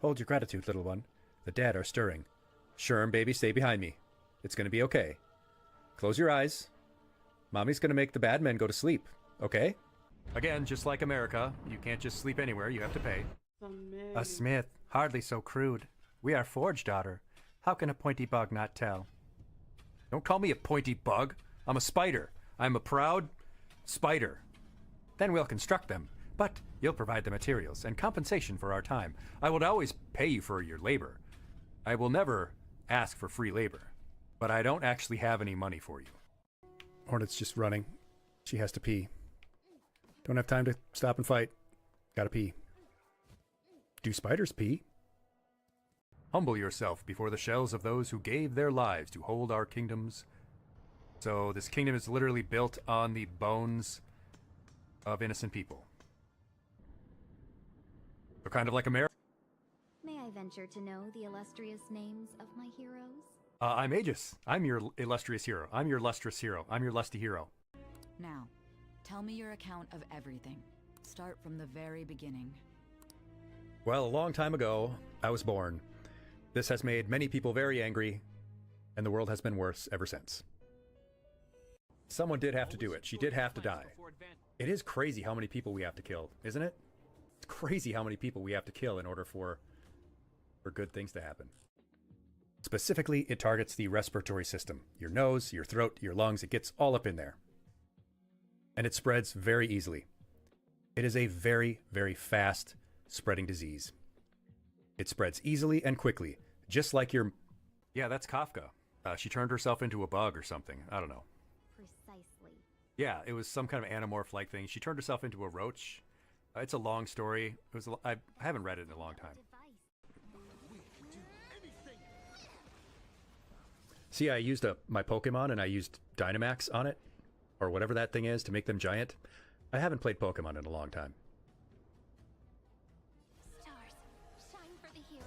Hold your gratitude, little one. The dead are stirring. Sherm, baby, stay behind me. It's gonna be okay. Close your eyes. Mommy's gonna make the bad men go to sleep, okay? Again, just like America, you can't just sleep anywhere, you have to pay. A smith, hardly so crude. We are forged, daughter. How can a pointy bug not tell? Don't call me a pointy bug. I'm a spider. I'm a proud spider. Then we'll construct them. But you'll provide the materials and compensation for our time. I will always pay you for your labor. I will never ask for free labor. But I don't actually have any money for you. Hornet's just running. She has to pee. Don't have time to stop and fight. Gotta pee. Do spiders pee? Humble yourself before the shells of those who gave their lives to hold our kingdoms. So this kingdom is literally built on the bones of innocent people. So kind of like America. May I venture to know the illustrious names of my heroes? I'm Aegis. I'm your illustrious hero. I'm your lustrous hero. I'm your lusty hero. Now, tell me your account of everything. Start from the very beginning. Well, a long time ago, I was born. This has made many people very angry, and the world has been worse ever since. Someone did have to do it. She did have to die. It is crazy how many people we have to kill, isn't it? It's crazy how many people we have to kill in order for good things to happen. Specifically, it targets the respiratory system. Your nose, your throat, your lungs, it gets all up in there. And it spreads very easily. It is a very, very fast spreading disease. It spreads easily and quickly, just like your... Yeah, that's Kafka. She turned herself into a bug or something. I don't know. Precisely. Yeah, it was some kind of anamorph-like thing. She turned herself into a roach. It's a long story. I haven't read it in a long time. See, I used my Pokemon and I used Dynamax on it, or whatever that thing is, to make them giant. I haven't played Pokemon in a long time. Stars, shine for the heroes.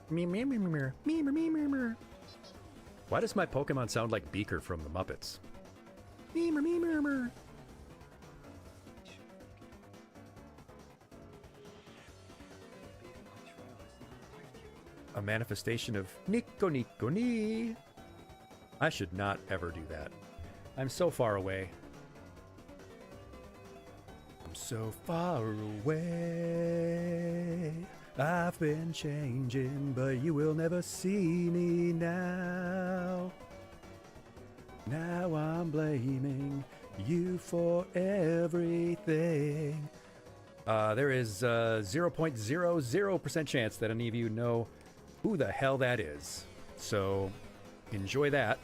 Me. Why does my Pokemon sound like Beaker from the Muppets? Me. A manifestation of Nico Ni. I should not ever do that. I'm so far away. I'm so far away. I've been changing, but you will never see me now. Now I'm blaming you for everything. There is a 0.00% chance that any of you know who the hell that is. So, enjoy that.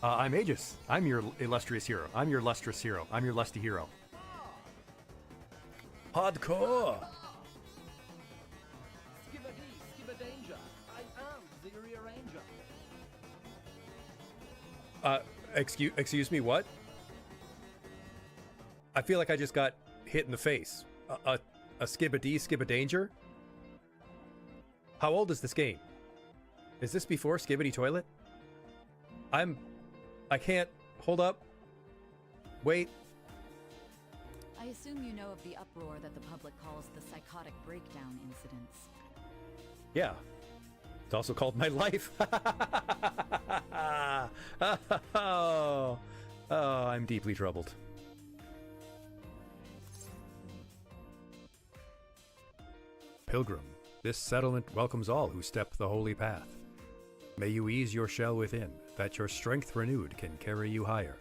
I'm Aegis. I'm your illustrious hero. I'm your lustrous hero. I'm your lusty hero. Hardcore! Skibadanger. I am the rearranger. Excuse me, what? I feel like I just got hit in the face. A skibadanger? How old is this game? Is this before Skibidi Toilet? I can't. Hold up. Wait. I assume you know of the uproar that the public calls the psychotic breakdown incidents. Yeah. It's also called my life. Oh, I'm deeply troubled. Pilgrim, this settlement welcomes all who step the holy path. May you ease your shell within, that your strength renewed can carry you higher.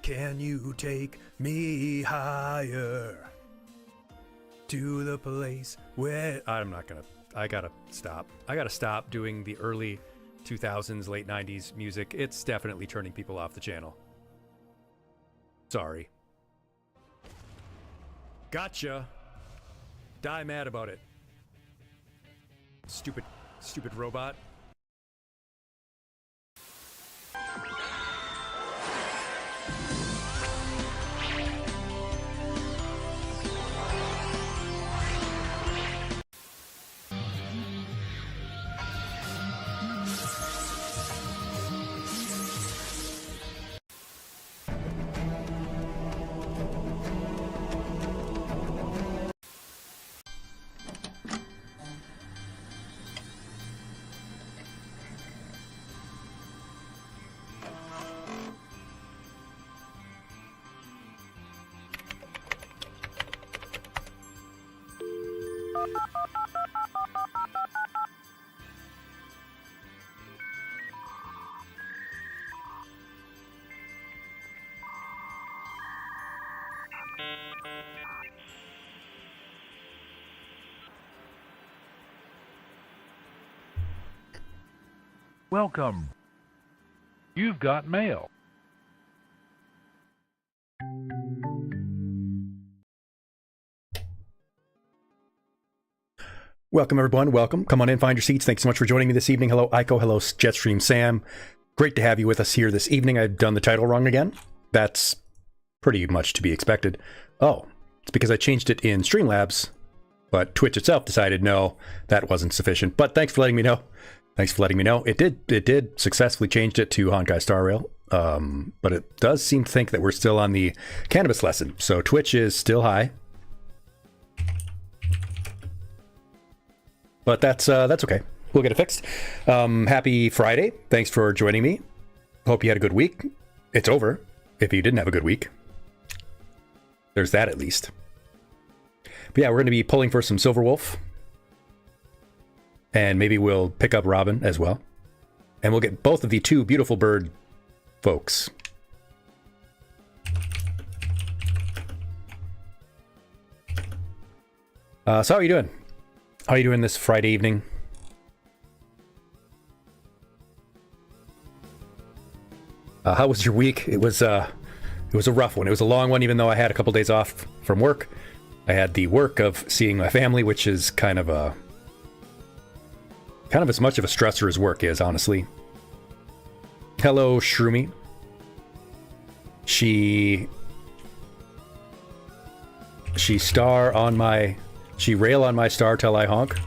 Can you take me higher? To the place where... I gotta stop. I gotta stop doing the early 2000s, late 90s music. It's definitely turning people off the channel. Sorry. Gotcha! Die mad about it. Stupid robot. Welcome. You've got mail. Welcome, everyone. Welcome. Come on in, find your seats. Thanks so much for joining me this evening. Hello, Aiko. Hello, Jetstream Sam. Great to have you with us here this evening. I've done the title wrong again. That's pretty much to be expected. Oh, it's because I changed it in Streamlabs, but Twitch itself decided no, that wasn't sufficient. But thanks for letting me know. Thanks for letting me know. It did successfully changed it to Honkai Star Rail, but it does seem to think that we're still on the cannabis lesson. So Twitch is still high. But that's okay. We'll get it fixed. Happy Friday. Thanks for joining me. Hope you had a good week. It's over if you didn't have a good week. There's that at least. But yeah, we're going to be pulling for some Silver Wolf. And maybe we'll pick up Robin as well. And we'll get both of the two beautiful bird folks. So how are you doing? How are you doing this Friday evening? How was your week? It was a rough one. It was a long one, even though I had a couple days off from work. I had the work of seeing my family, which is kind of as much of a stressor as work is, honestly. Hello, Shroomy. She rail on my star till I honk.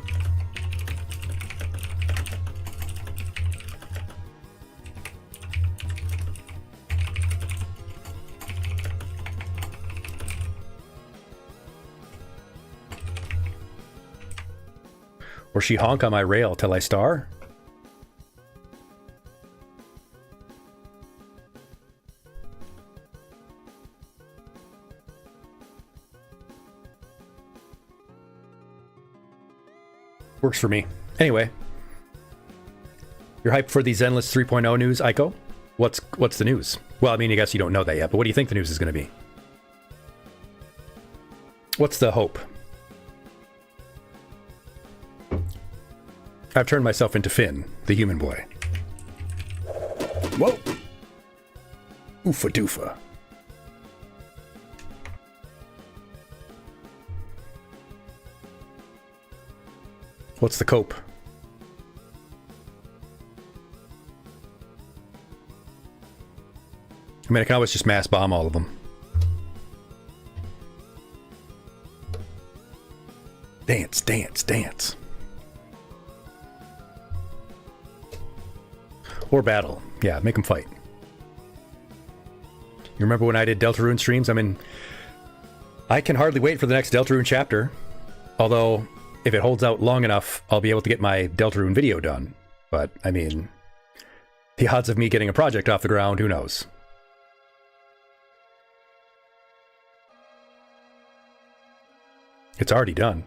Or she honk on my rail till I star? Works for me. Anyway, you're hyped for the Zenless 3.0 news, Aiko? What's the news? Well, I mean, I guess you don't know that yet, but what do you think the news is going to be? What's the hope? I've turned myself into Finn, the human boy. Whoa! Oofa doofa. What's the cope? I mean, I can always just mass bomb all of them. Dance, dance, dance. Or battle. Yeah, make them fight. You remember when I did Deltarune streams? I mean, I can hardly wait for the next Deltarune chapter. Although, if it holds out long enough, I'll be able to get my Deltarune video done. But, I mean, the odds of me getting a project off the ground, who knows? It's already done.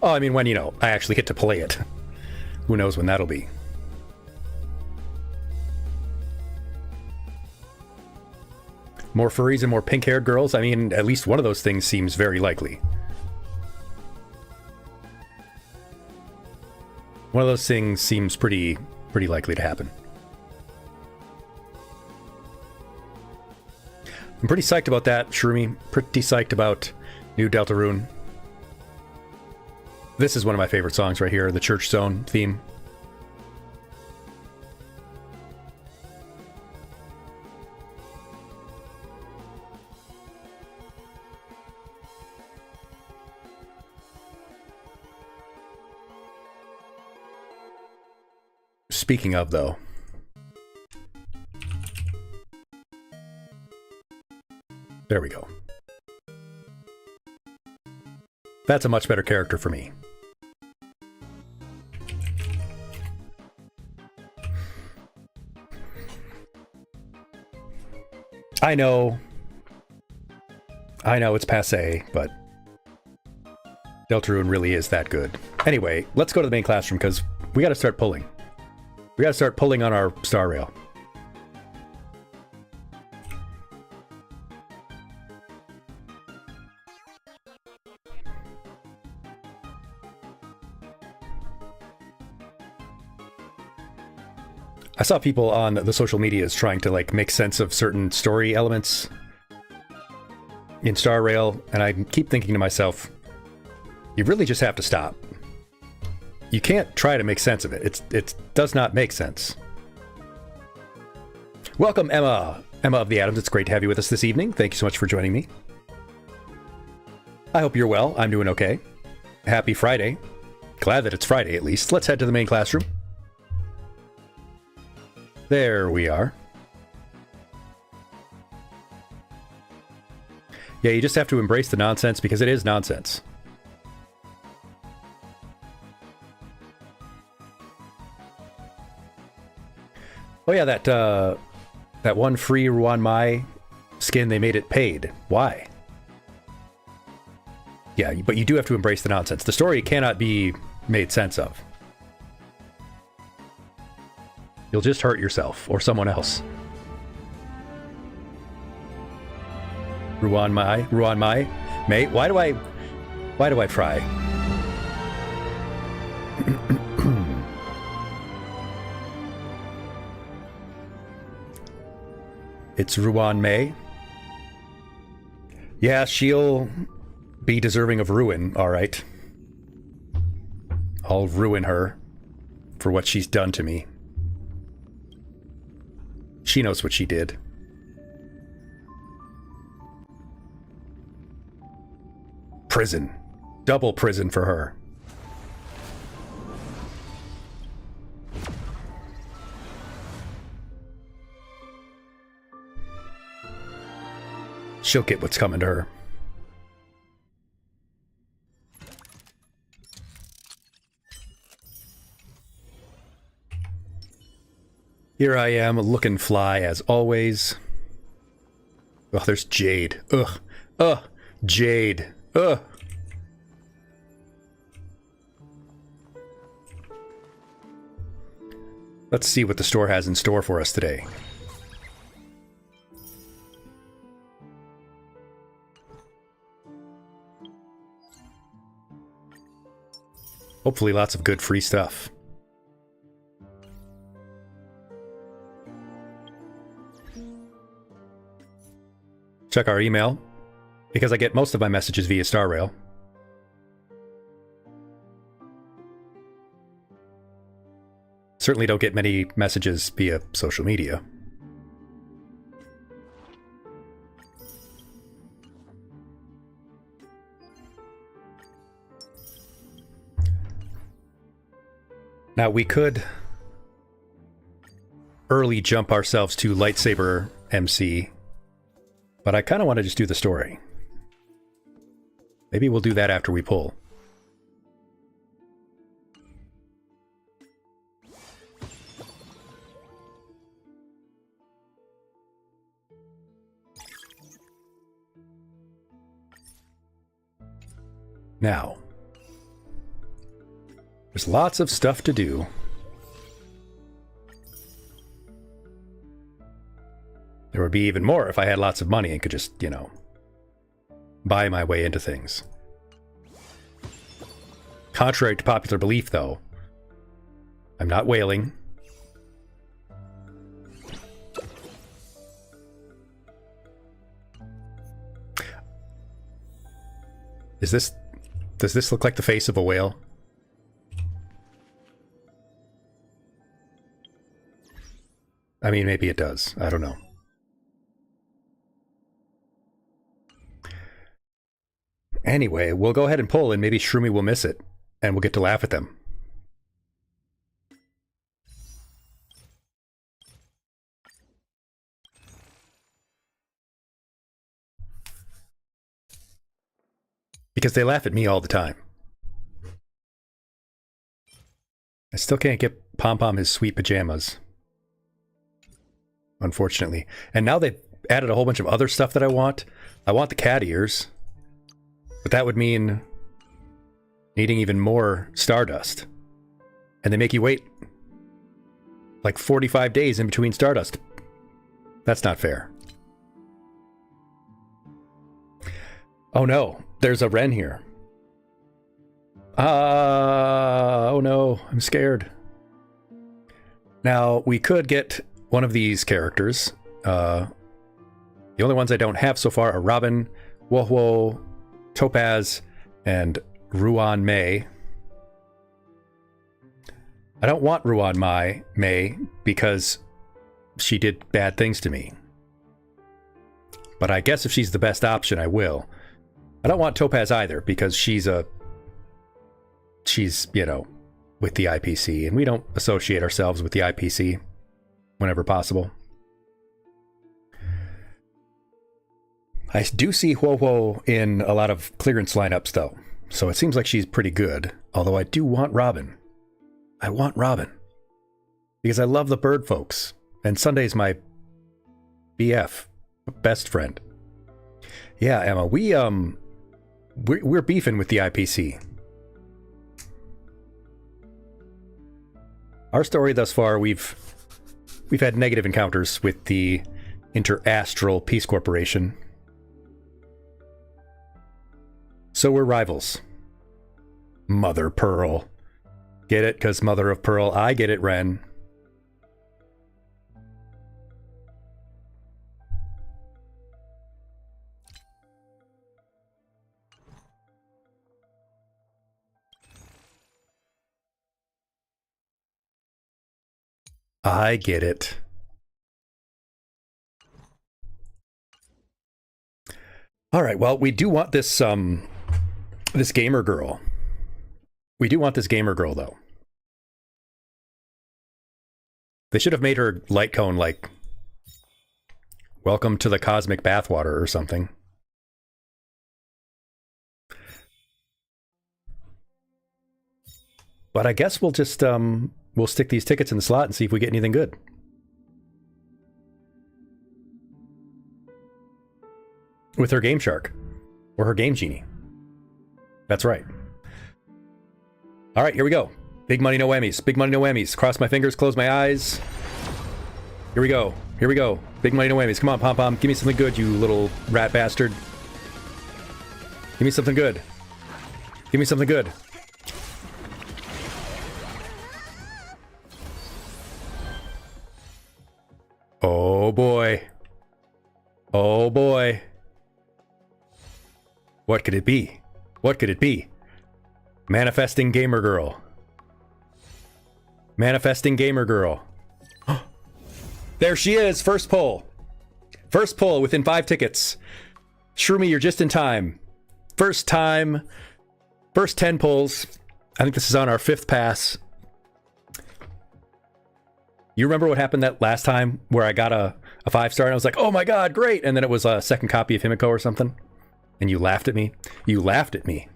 Oh, I mean, when, I actually get to play it. Who knows when that'll be. More furries and more pink-haired girls? I mean, at least one of those things seems very likely. One of those things seems pretty likely to happen. I'm pretty psyched about that, Shroomy. Pretty psyched about new Deltarune. This is one of my favorite songs right here, the Church Zone theme. Speaking of, though, there we go. That's a much better character for me. I know it's passé, but Deltarune really is that good. Anyway, let's go to the main classroom because we got to start pulling. We gotta start pulling on our Star Rail. I saw people on the social medias trying to like make sense of certain story elements in Star Rail, and I keep thinking to myself, you really just have to stop. You can't try to make sense of it. It does not make sense. Welcome, Emma. Emma of the Atoms, it's great to have you with us this evening. Thank you so much for joining me. I hope you're well. I'm doing okay. Happy Friday. Glad that it's Friday, at least. Let's head to the main classroom. There we are. Yeah, you just have to embrace the nonsense because it is nonsense. Oh yeah, that one free Ruan Mai skin, they made it paid. Why? Yeah, but you do have to embrace the nonsense. The story cannot be made sense of. You'll just hurt yourself or someone else. Ruan Mai, mate. Why do I try? It's Ruan Mei. Yeah, she'll be deserving of ruin, all right. I'll ruin her for what she's done to me. She knows what she did. Prison. Double prison for her. She'll get what's coming to her. Here I am, looking fly as always. Oh, there's Jade. Ugh. Ugh. Jade. Ugh. Let's see what the store has in store for us today. Hopefully lots of good free stuff. Check our email, because I get most of my messages via Star Rail. Certainly don't get many messages via social media. Now we could early jump ourselves to lightsaber MC, but I kind of want to just do the story. Maybe we'll do that after we pull. Now, there's lots of stuff to do. There would be even more if I had lots of money and could just, you know, buy my way into things. Contrary to popular belief, though, I'm not whaling. Does this look like the face of a whale? I mean, maybe it does. I don't know. Anyway, we'll go ahead and pull, and maybe Shroomy will miss it, and we'll get to laugh at them. Because they laugh at me all the time. I still can't get Pom Pom his sweet pajamas. Unfortunately. And now they've added a whole bunch of other stuff that I want. I want the cat ears. But that would mean needing even more Stardust. And they make you wait like 45 days in between Stardust. That's not fair. Oh no, there's a Wren here. Oh no, I'm scared. Now, we could get one of these characters. The only ones I don't have so far are Robin, Wohwo, Topaz, and Ruan Mei. I don't want Ruan Mei because she did bad things to me. But I guess if she's the best option, I will. I don't want Topaz either because she's, you know, with the IPC, and we don't associate ourselves with the IPC whenever possible. I do see Wohwo in a lot of clearance lineups, though, so it seems like she's pretty good, although I do want Robin. I want Robin. Because I love the bird folks, and Sunday's my BF, best friend. Yeah, Emma, we're beefing with the IPC. Our story thus far, we've had negative encounters with the Interastral Peace Corporation. So we're rivals. Mother Pearl. Get it? 'Cause Mother of Pearl. I get it, Ren. I get it. All right, well, we do want this this gamer girl. We do want this gamer girl, though. They should have made her light cone like "Welcome to the Cosmic Bathwater" or something. But I guess we'll just we'll stick these tickets in the slot and see if we get anything good. With her Game Shark. Or her Game Genie. That's right. Alright, here we go. Big money, no whammies. Big money, no whammies. Cross my fingers, close my eyes. Here we go. Here we go. Big money, no whammies. Come on, Pom Pom. Give me something good, you little rat bastard. Give me something good. Give me something good. Oh boy. Oh boy. What could it be? What could it be? Manifesting Gamer Girl. Manifesting Gamer Girl. There she is! First pull. First pull within 5 tickets. Shroomy, you're just in time. First time. First 10 pulls. I think this is on our 5th pass. You remember what happened that last time where I got a 5-star and I was like, oh my god, great! And then it was a second copy of Himiko or something? And you laughed at me? You laughed at me.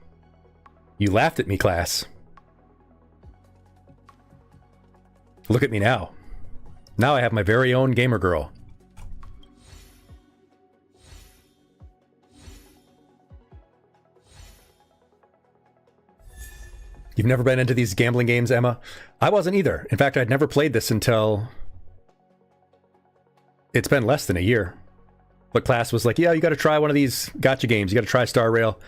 You laughed at me, class. Look at me now. Now I have my very own gamer girl. You've never been into these gambling games, Emma? I wasn't either. In fact, I'd never played this until... It's been less than a year. But class was like, yeah, you got to try one of these gacha games. You got to try Star Rail.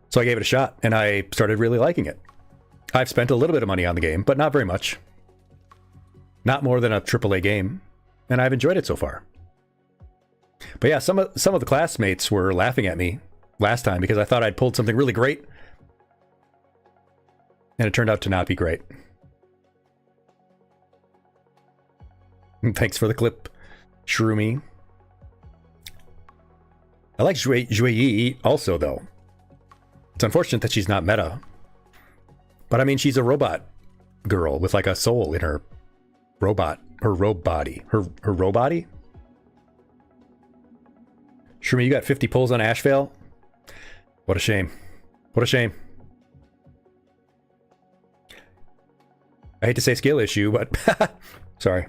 So I gave it a shot, and I started really liking it. I've spent a little bit of money on the game, but not very much. Not more than a AAA game, and I've enjoyed it so far. But yeah, some of the classmates were laughing at me last time because I thought I'd pulled something really great, and it turned out to not be great. Thanks for the clip, Shroomy. I like Zhui Yi also, though. It's unfortunate that she's not meta. But I mean, she's a robot girl with like a soul in her robot, her robe body. Her robe body? Shroomy, you got 50 pulls on Ashvale? What a shame. What a shame. I hate to say skill issue, but sorry.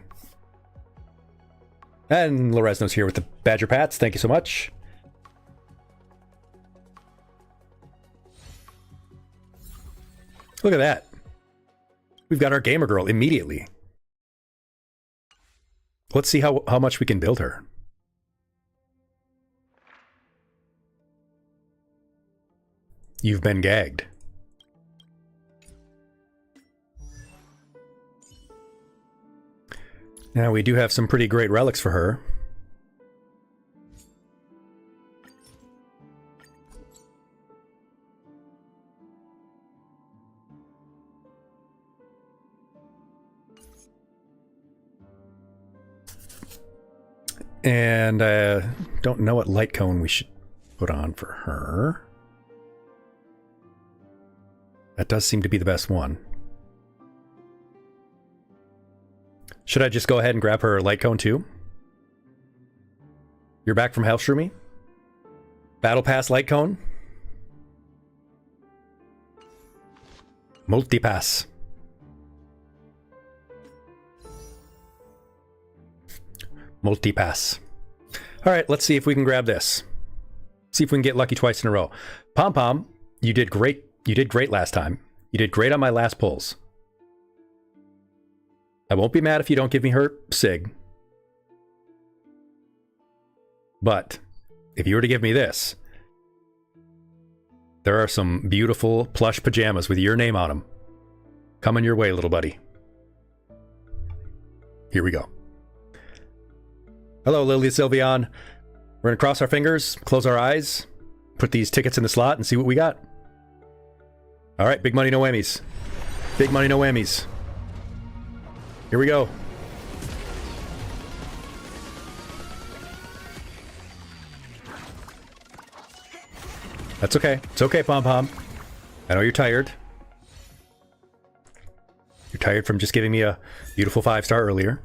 And Loresno's here with the Badger Pats. Thank you so much. Look at that. We've got our gamer girl immediately. Let's see how much we can build her. You've been gagged. Now we do have some pretty great relics for her. And I don't know what light cone we should put on for her. That does seem to be the best one. Should I just go ahead and grab her light cone too? You're back from health, Shroomy? Battle Pass light cone? Multipass. Multipass. Alright, let's see if we can grab this. See if we can get lucky twice in a row. Pom Pom, you did great. You did great last time. You did great on my last pulls. I won't be mad if you don't give me her sig. But if you were to give me this, there are some beautiful plush pajamas with your name on them. Coming your way, little buddy. Here we go. Hello, Lily Sylveon. We're going to cross our fingers, close our eyes, put these tickets in the slot, and see what we got. All right, big money, no whammies. Big money, no whammies. Here we go. That's okay. It's okay, Pom Pom. I know you're tired. You're tired from just giving me a beautiful 5-star earlier.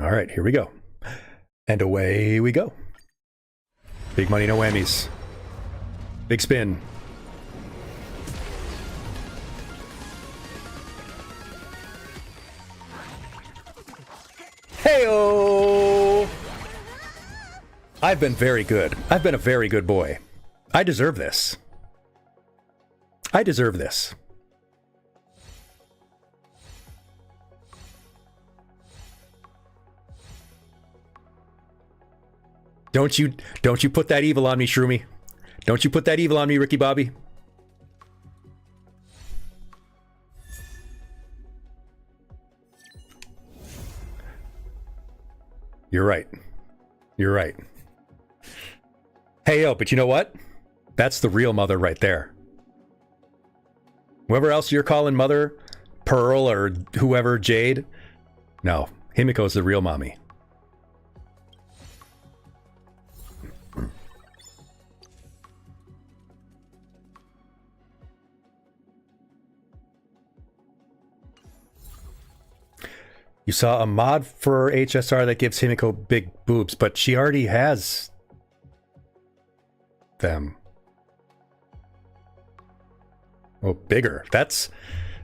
All right, here we go. And away we go. Big money, no whammies. Big spin. Hey-oh! I've been very good. I've been a very good boy. I deserve this. I deserve this. Don't you put that evil on me, Shroomy. Don't you put that evil on me, Ricky Bobby. You're right. You're right. Hey, yo, but you know what? That's the real mother right there. Whoever else you're calling mother, Pearl or whoever, Jade. No, Himiko's the real mommy. You saw a mod for HSR that gives Himiko big boobs, but she already has them. Oh, bigger. That's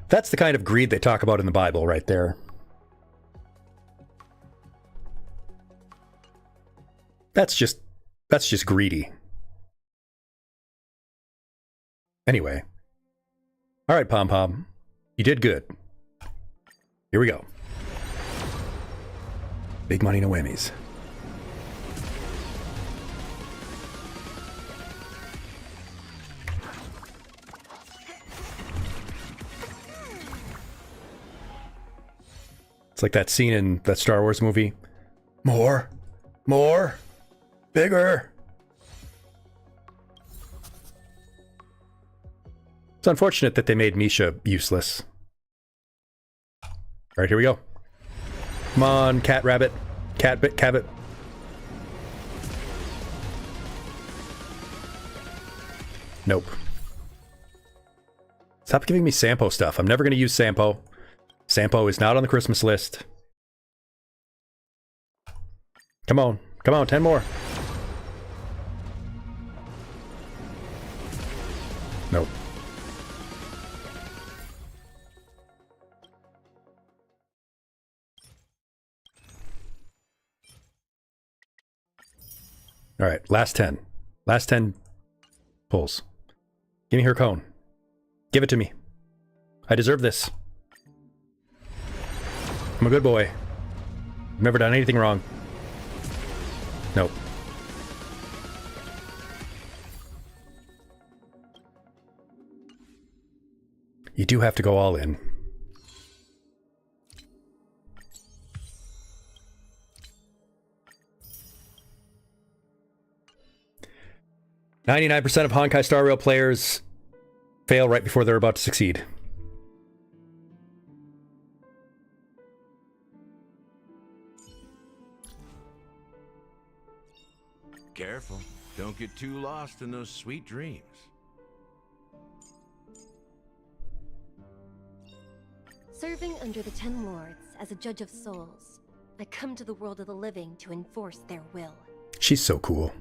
the kind of greed they talk about in the Bible right there. That's just greedy. Anyway. All right, Pom Pom. You did good. Here we go. Big money, no whammies. It's like that scene in that Star Wars movie. More, bigger. It's unfortunate that they made Misha useless. All right, here we go. Come on, cat rabbit. Cabot. Nope. Stop giving me Sampo stuff. I'm never going to use Sampo. Sampo is not on the Christmas list. Come on. Come on, 10 more. Nope. All right, last 10. Last 10 pulls. Give me her cone. Give it to me. I deserve this. I'm a good boy. I've never done anything wrong. Nope. You do have to go all in. "99% of Honkai Star Rail players fail right before they're about to succeed." Careful. Don't get too lost in those sweet dreams. Serving under the Ten Lords as a judge of souls, I come to the world of the living to enforce their will. She's so cool.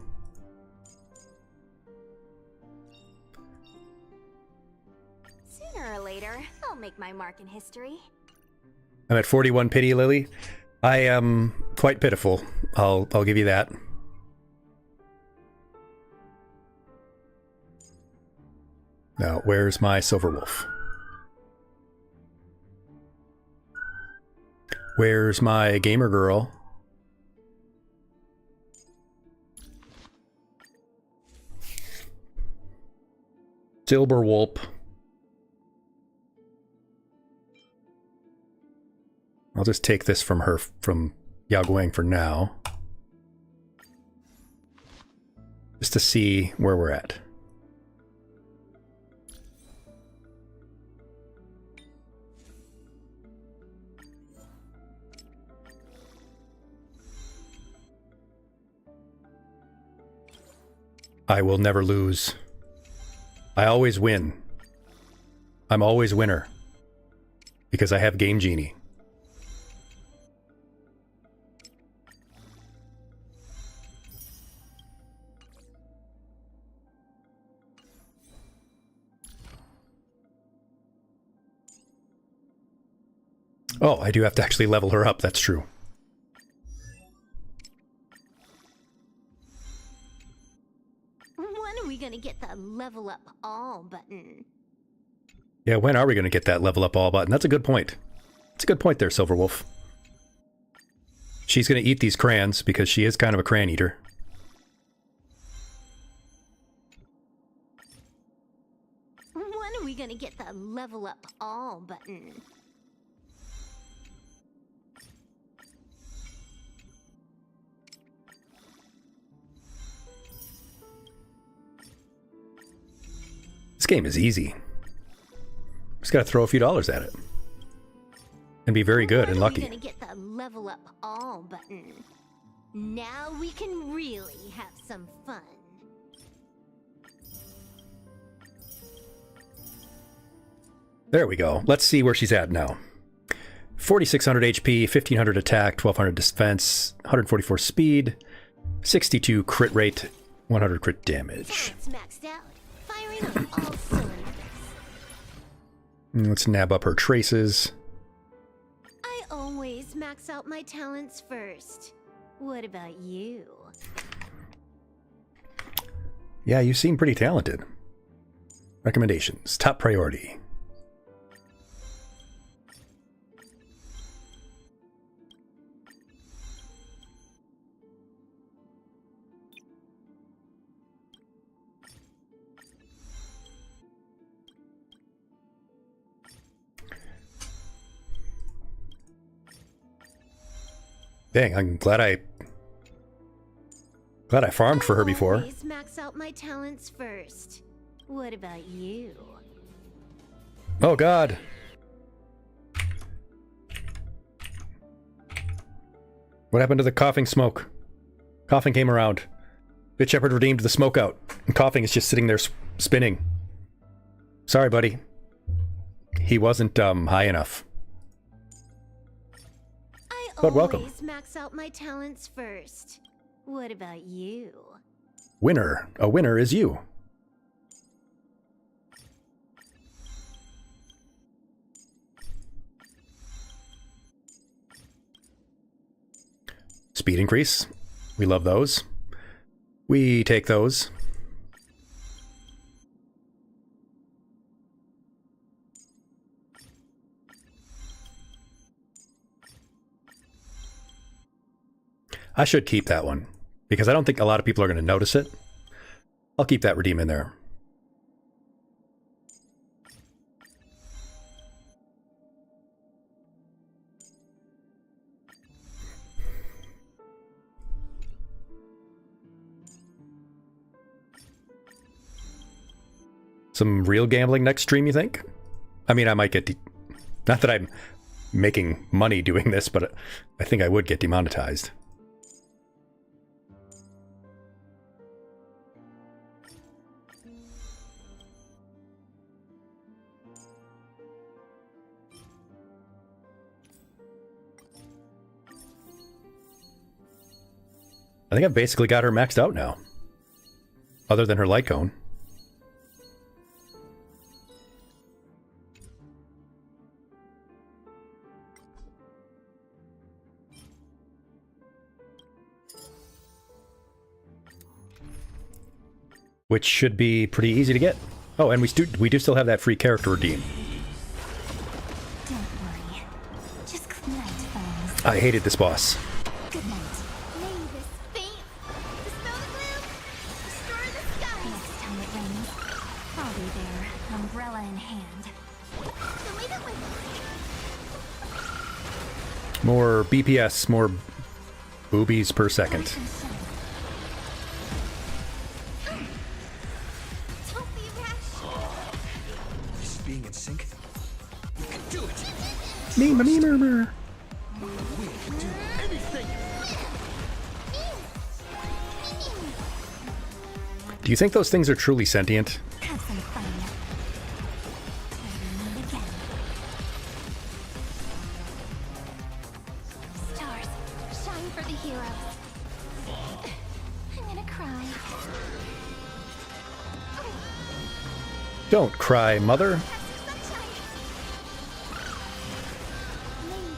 Sooner or later, I'll make my mark in history. I'm at 41 pity, Lily. I am quite pitiful. I'll give you that. Now, where's my silver wolf? Where's my gamer girl? Silver wolf. I'll just take this from her, from Yao Guang for now. Just to see where we're at. I will never lose. I always win. I'm always winner. Because I have Game Genie. Oh, I do have to actually level her up, that's true. When are we gonna get the level up all button? Yeah, when are we going to get that level up all button? That's a good point. That's a good point there, Silverwolf. She's going to eat these crayons because she is kind of a crayon eater. When are we gonna get the level up all button? This game is easy. Just got to throw a few dollars at it. And be very good and lucky. When are we gonna get the level up all button? Now we can really have some fun. There we go. Let's see where she's at now. 4,600 HP, 1,500 attack, 1,200 defense, 144 speed, 62 crit rate, 100 crit damage. That's maxed out. Firing on all cylinders. Let's nab up her traces. I always max out my talents first. What about you? Yeah, you seem pretty talented. Recommendations. Top priority. Dang, I'm glad I farmed for her before. I always max out my talents first. What about you? Oh god. What happened to the coughing smoke? Coughing came around. Bitch Shepherd redeemed the smoke out. And coughing is just sitting there spinning. Sorry, buddy. He wasn't high enough. But welcome. I always max out my talents first. What about you? Winner. A winner is you. Speed increase. We love those. We take those. I should keep that one, because I don't think a lot of people are going to notice it. I'll keep that redeem in there. Some real gambling next stream, you think? I mean, I might get... Not that I'm making money doing this, but I think I would get demonetized. I think I've basically got her maxed out now. Other than her light cone. Which should be pretty easy to get. Oh, and we do still have that free character redeem. Don't worry. Just good night, friends. I hated this boss. Good night. May this fate dispel the gloom, restore the skies. Next time it rains, I'll be there, umbrella in hand. So leave it with me. More BPS, more boobies per second. Don't be rash. This being in sync. You can do it. Me murmur. Do you think those things are truly sentient? Have some fun. Meet again. Stars, shine for the heroes. I'm gonna cry. Don't cry, mother.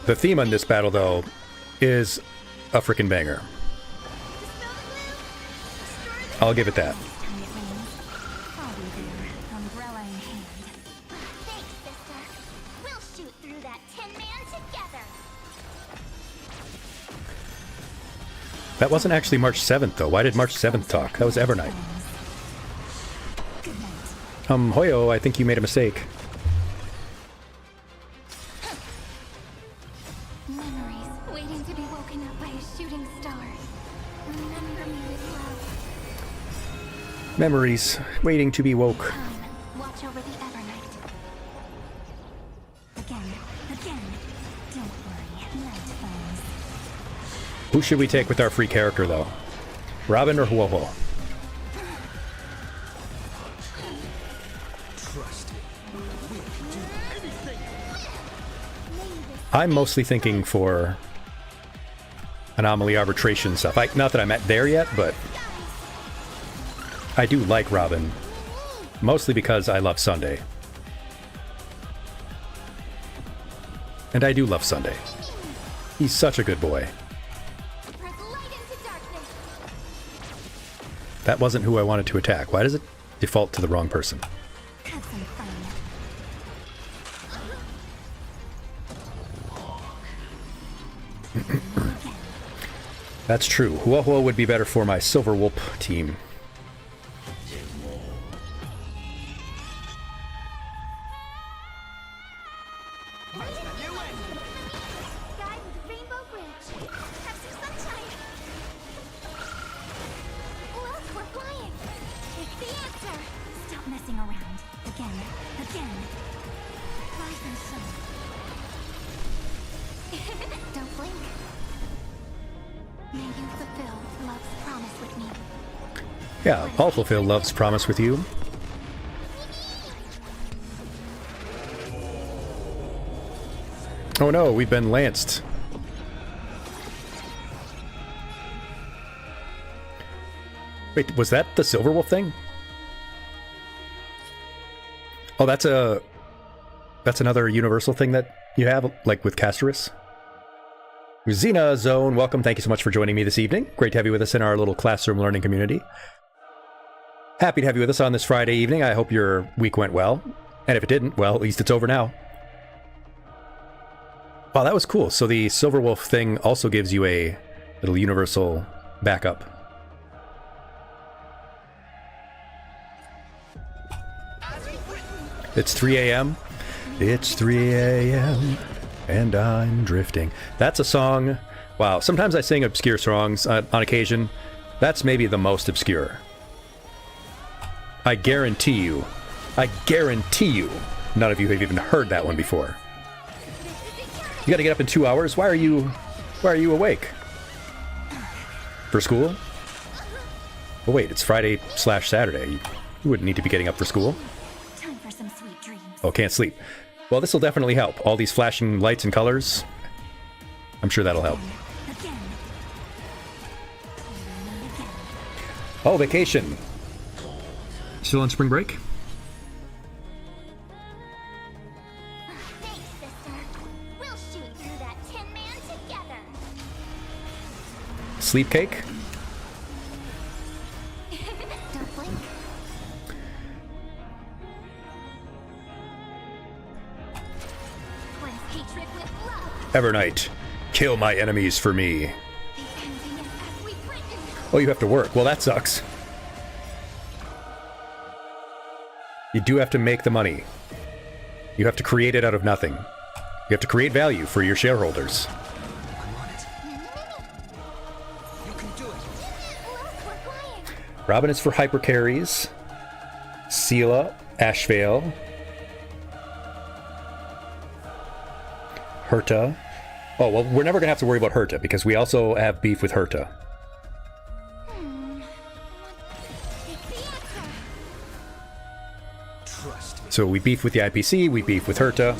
The theme on this battle, though, is a frickin' banger. I'll give it that. I'll be there, umbrella in hand. Thanks, sister. We'll shoot through that tin man together. That wasn't actually March 7th, though. Why did March 7th talk? That was Evernight. Good night. Hoyo, I think you made a mistake. Memories waiting to be woken up by a shooting star. Remember me with love. Memories, waiting to be woke. Time, watch over the Evernight. Again. Don't worry, night friends. Who should we take with our free character, though? Robin or Huoho? I'm mostly thinking for anomaly arbitration stuff. Not that I'm at there yet, but I do like Robin. Mostly because I love Sunday. And I do love Sunday. He's such a good boy. Press light into darkness. That wasn't who I wanted to attack. Why does it default to the wrong person? Have some fun. That's true. Huohuo would be better for my Silver Wolf team. Guy with the rainbow bridge. Have some sunshine. Look, we're flying. It's the answer. Stop messing around. Again. Rise and shine. Don't blink. May you fulfill love's promise with me. Yeah, I'll fulfill love's promise with you. Oh no, we've been lanced. Wait, was that the Silver Wolf thing? Oh, that's another universal thing that you have, like with Castorus? Xena Zone, welcome. Thank you so much for joining me this evening. Great to have you with us in our little classroom learning community. Happy to have you with us on this Friday evening. I hope your week went well. And if it didn't, well, at least it's over now. Wow, that was cool. So the Silver Wolf thing also gives you a little universal backup. It's 3 a.m. It's 3 a.m. and I'm drifting. That's a song. Wow, sometimes I sing obscure songs on occasion. That's maybe the most obscure. I guarantee you, I guarantee you, none of you have even heard that one before. You gotta get up in 2 hours? Why are you awake? For school? Oh wait, it's Friday/Saturday. You wouldn't need to be getting up for school. Time for some sweet dreams. Oh, can't sleep. Well, this will definitely help. All these flashing lights and colors. I'm sure that'll help. Again. Oh, vacation. Still on spring break? Thanks, sister. We'll shoot through that Tin Man together. Sleep cake? Don't blink. Cleanse hatred with love. Evernight. Kill my enemies for me. The ending is as we've written. Oh, you have to work. Well, that sucks. You do have to make the money. You have to create it out of nothing. You have to create value for your shareholders. I'm on it. You can do it. Look, we're flying. Robin is for hyper carries. Seela, Ashvale. Herta. Oh, well, we're never going to have to worry about Herta because we also have beef with Herta. Take the answer. Trust me. So we beef with the IPC, we beef with Herta.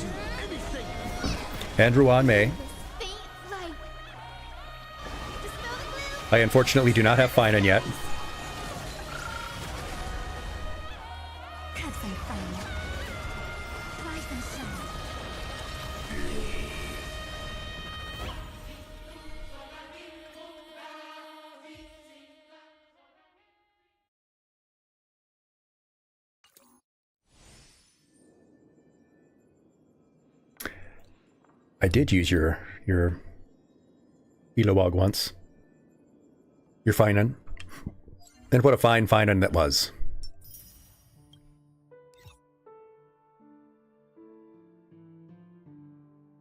And Ruan May. This faint light. Dispel the gloom. I unfortunately do not have Finan yet. Have some fun. Rise and shine. I did use your Ilowog once. Your Finan. And what a fine Finan that was.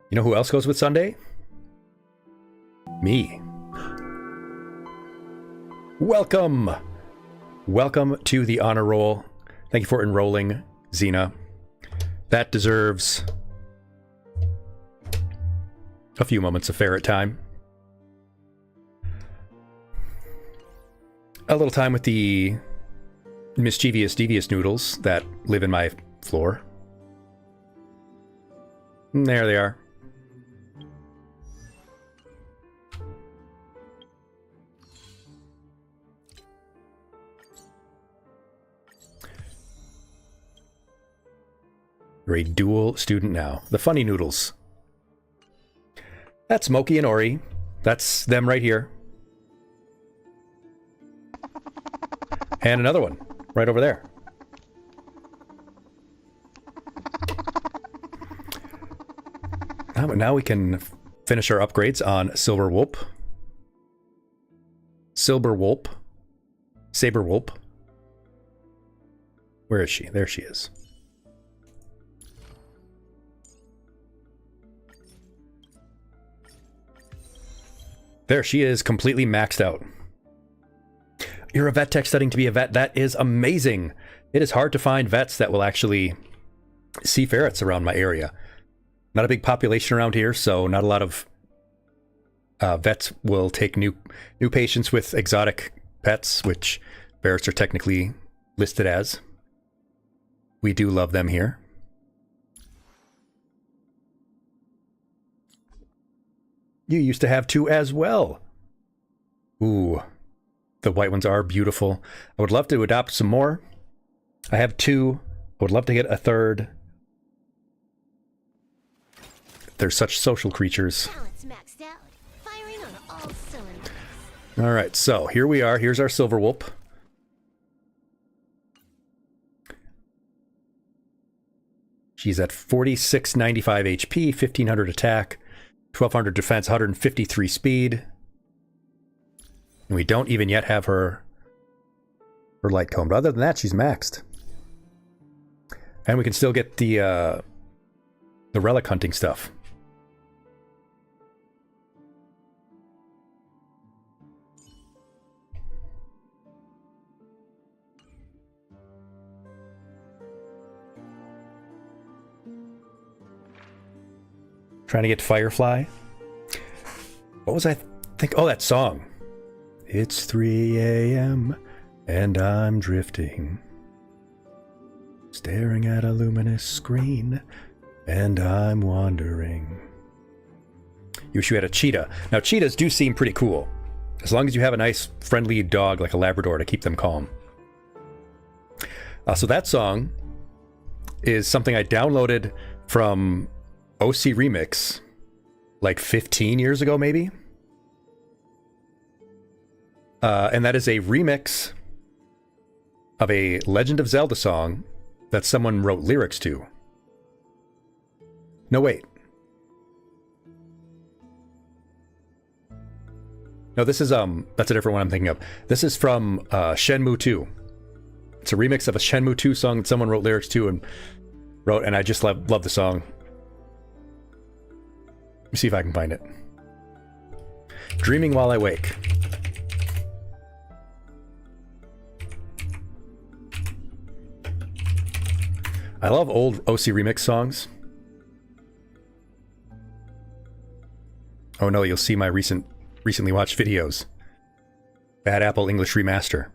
You know who else goes with Sunday? Me. Welcome! Welcome to the honor roll. Thank you for enrolling, Xena. That deserves a few moments of ferret time. A little time with the mischievous, devious noodles that live in my floor. And there they are. You're a dual student now. The funny noodles. That's Moki and Ori. That's them right here. And another one right over there. Now we can finish our upgrades on Silver Wolp. Silver Wolp. Saber Wolp. Where is she? There she is. There she is, completely maxed out. You're a vet tech studying to be a vet. That is amazing. It is hard to find vets that will actually see ferrets around my area. Not a big population around here, so not a lot of vets will take new patients with exotic pets, which ferrets are technically listed as. We do love them here. You used to have two as well. Ooh, the white ones are beautiful. I would love to adopt some more. I have two. I would love to get a third. They're such social creatures. Balance maxed out. Firing on all cylinders. All right, so here we are. Here's our Silver Wolp. She's at 4695 HP, 1500 attack, 1200 defense, 153 speed. And we don't even yet have her light comb. But other than that, she's maxed. And we can still get the relic hunting stuff. Trying to get to Firefly. What was I think? Oh, that song. It's 3 a.m. and I'm drifting. Staring at a luminous screen and I'm wandering. You wish you had a cheetah. Now, cheetahs do seem pretty cool. As long as you have a nice, friendly dog like a Labrador to keep them calm. So that song is something I downloaded from OC Remix like 15 years ago, maybe. And that is a remix of a Legend of Zelda song that someone wrote lyrics to. No, wait. No, this is, that's a different one I'm thinking of. This is from Shenmue 2. It's a remix of a Shenmue 2 song that someone wrote lyrics to and I just love the song. Let me see if I can find it. Dreaming While I Wake. I love old OC Remix songs. Oh no, you'll see my recently watched videos. Bad Apple English Remaster.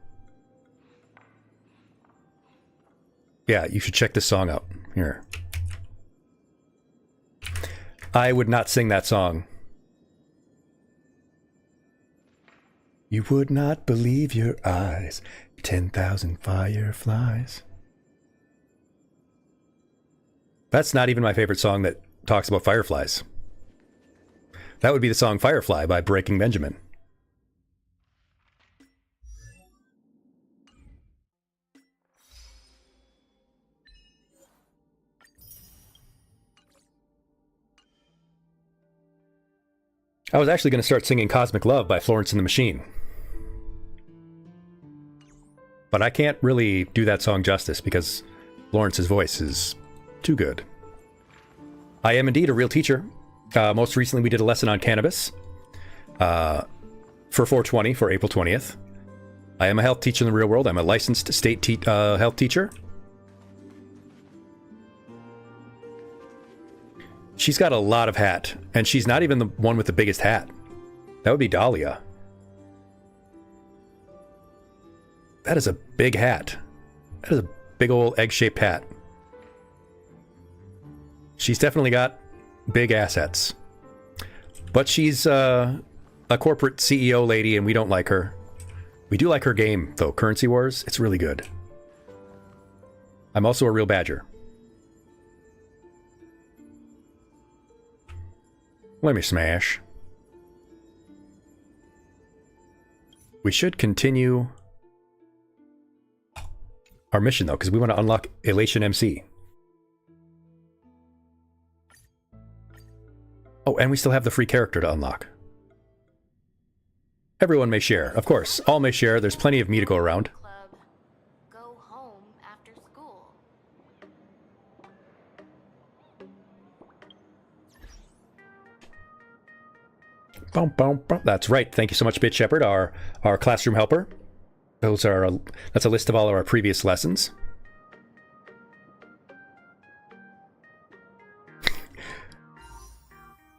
Yeah, you should check this song out. Here. I would not sing that song. You would not believe your eyes. 10,000 fireflies. That's not even my favorite song that talks about fireflies. That would be the song Firefly by Breaking Benjamin. I was actually going to start singing Cosmic Love by Florence and the Machine. But I can't really do that song justice because Florence's voice is too good. I am indeed a real teacher. Most recently we did a lesson on cannabis for 420 for April 20th. I am a health teacher in the real world. I'm a licensed state health teacher. She's got a lot of hat, and she's not even the one with the biggest hat. That would be Dahlia. That is a big hat. That is a big old egg-shaped hat. She's definitely got big assets. But she's a corporate CEO lady, and we don't like her. We do like her game, though. Currency Wars, it's really good. I'm also a real badger. Let me smash. We should continue our mission, though, because we want to unlock Elation MC. Oh, and we still have the free character to unlock. Everyone may share. Of course, all may share. There's plenty of me to go around. Club. Go home after school. Bum, bum, bum. That's right. Thank you so much, Bit Shepherd, our classroom helper. That's a list of all of our previous lessons.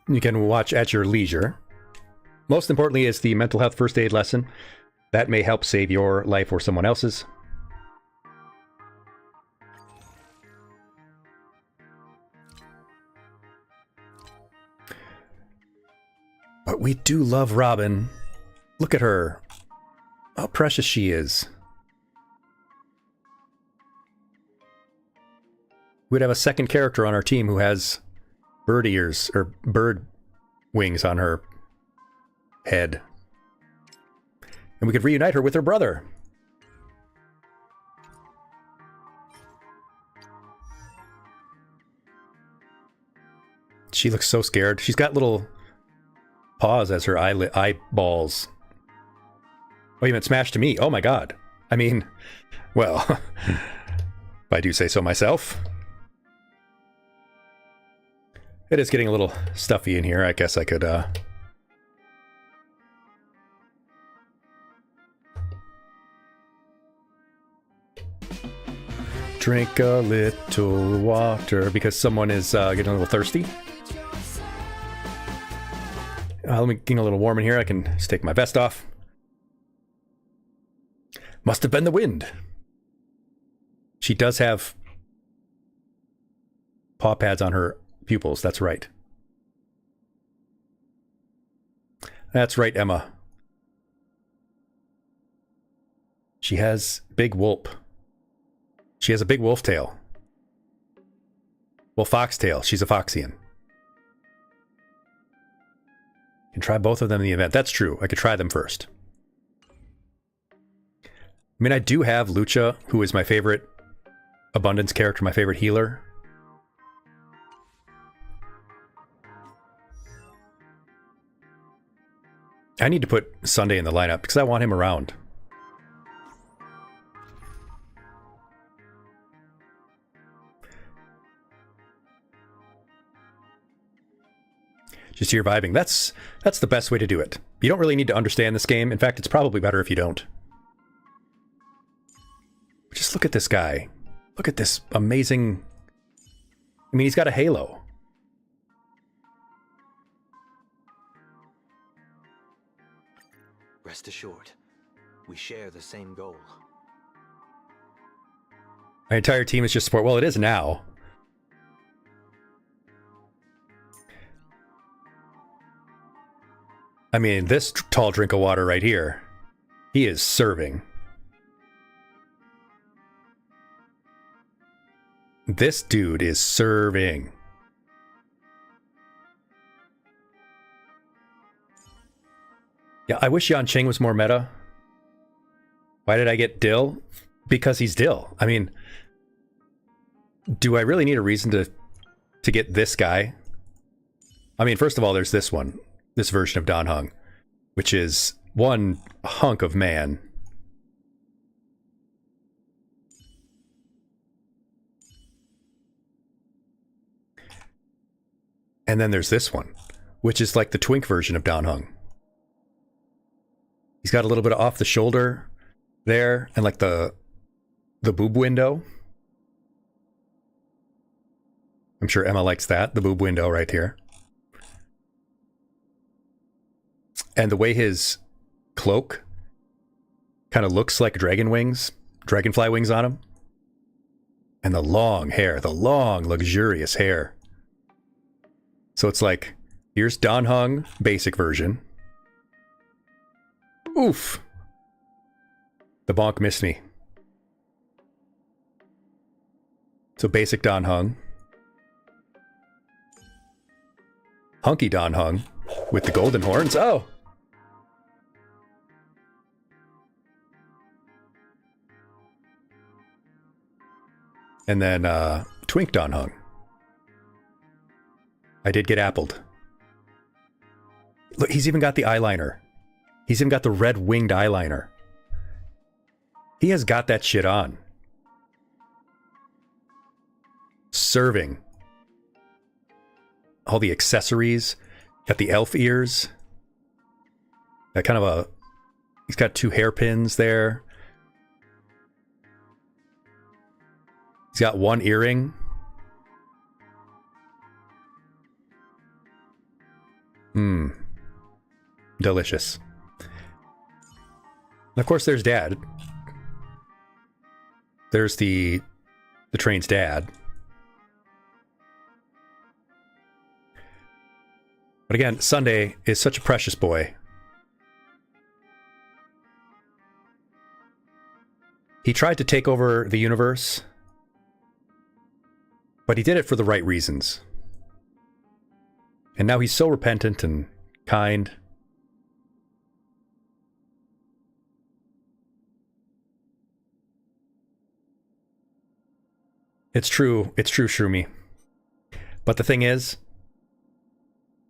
You can watch at your leisure. Most importantly is the mental health first aid lesson. That may help save your life or someone else's. But we do love Robin. Look at her. How precious she is. We'd have a second character on our team who has bird ears, or bird wings on her head. And we could reunite her with her brother. She looks so scared. She's got little paws as her eyeballs. Oh, you meant smash to me. Oh my god. I mean, well, if I do say so myself. It is getting a little stuffy in here. I guess I could, drink a little water because someone is getting a little thirsty. Let me get a little warm in here. I can just take my vest off. Must have been the wind. She does have paw pads on her pupils. That's right. That's right, Emma. She has big whoop. She has a big wolf tail. Well, foxtail. She's a Foxian. Can try both of them in the event. That's true. I could try them first. I mean, I do have Lucha, who is my favorite abundance character, my favorite healer. I need to put Sunday in the lineup because I want him around. Just you're vibing. That's the best way to do it. You don't really need to understand this game. In fact, it's probably better if you don't. Just look at this guy. Look at this amazing... I mean, he's got a halo. Rest assured, we share the same goal. My entire team is just support. Well, it is now. I mean, this tall drink of water right here, he is serving. This dude is serving. Yeah, I wish Yan Qing was more meta. Why did I get Dill? Because he's Dill. I mean, do I really need a reason to get this guy? I mean, first of all, there's this one. This version of Dan Heng, which is one hunk of man. And then there's this one, which is like the twink version of Dan Heng. He's got a little bit of off the shoulder there, and like the boob window. I'm sure Emma likes that, the boob window right here. And the way his cloak kind of looks like dragon wings, dragonfly wings on him. And the long hair, the long, luxurious hair. So it's like, here's Dan Heng, basic version. Oof. The bonk missed me. So basic Dan Heng. Hunky Dan Heng with the golden horns. Oh! And then Twink Dan Heng. I did get appled. Look, he's even got the eyeliner. He's even got the red winged eyeliner. He has got that shit on. Serving. All the accessories. Got the elf ears. Got kind of a... He's got 2 hairpins there. He's got 1 earring. Delicious. And of course, there's Dad. There's the train's dad. But again, Sunday is such a precious boy. He tried to take over the universe, but he did it for the right reasons. And now he's so repentant and kind. It's true, Shroomy. But the thing is,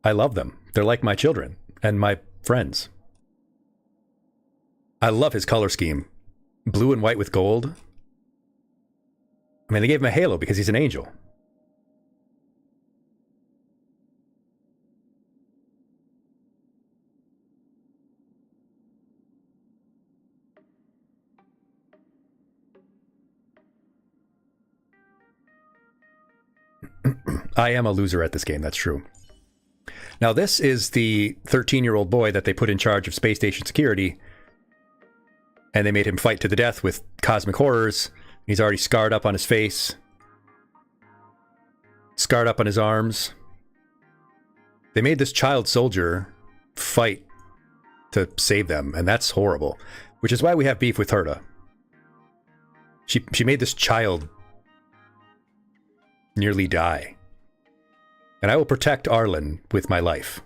I love them. They're like my children and my friends. I love his color scheme. Blue and white with gold. I mean, they gave him a halo because he's an angel. I am a loser at this game, that's true. Now, this is the 13-year-old boy that they put in charge of space station security, and they made him fight to the death with cosmic horrors. He's already scarred up on his face, scarred up on his arms. They made this child soldier fight to save them, and that's horrible. Which is why we have beef with Herta. She made this child nearly die. And I will protect Arlen with my life.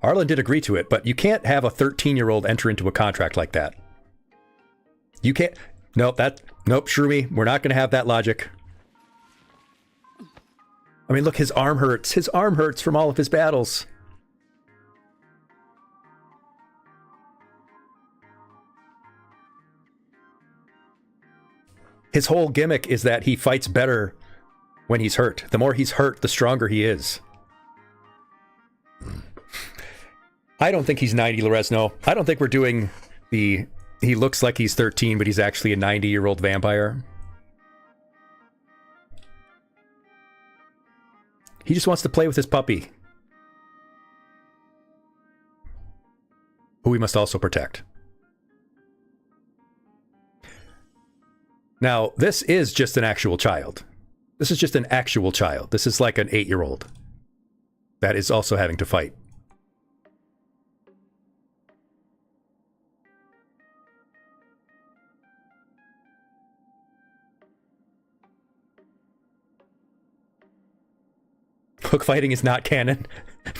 Arlen did agree to it, but you can't have a 13-year-old enter into a contract like that. You can't... Nope, Shroomy, we're not going to have that logic. I mean, look, his arm hurts. His arm hurts from all of his battles. His whole gimmick is that he fights better when he's hurt. The more he's hurt, the stronger he is. I don't think he's 90, Loresno. I don't think we're doing the... He looks like he's 13, but he's actually a 90-year-old vampire. He just wants to play with his puppy, who we must also protect. Now, this is just an actual child. This is just an actual child. This is like an 8-year-old that is also having to fight. Hook fighting is not canon.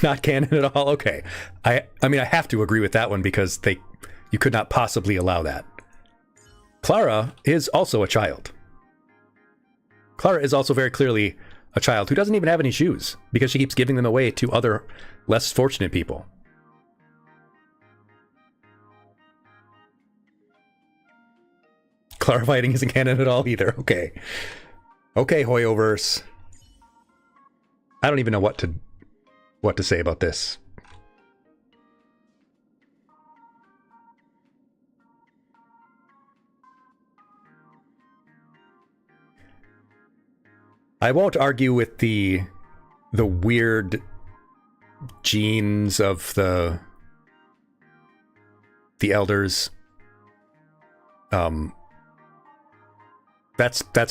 Not canon at all. Okay. I mean, I have to agree with that one because you could not possibly allow that. Clara is also a child. Clara is also very clearly a child who doesn't even have any shoes because she keeps giving them away to other less fortunate people. Clara fighting isn't canon at all either. Okay. Okay, Hoyoverse. I don't even know what to say about this. I won't argue with the weird genes of the elders. That's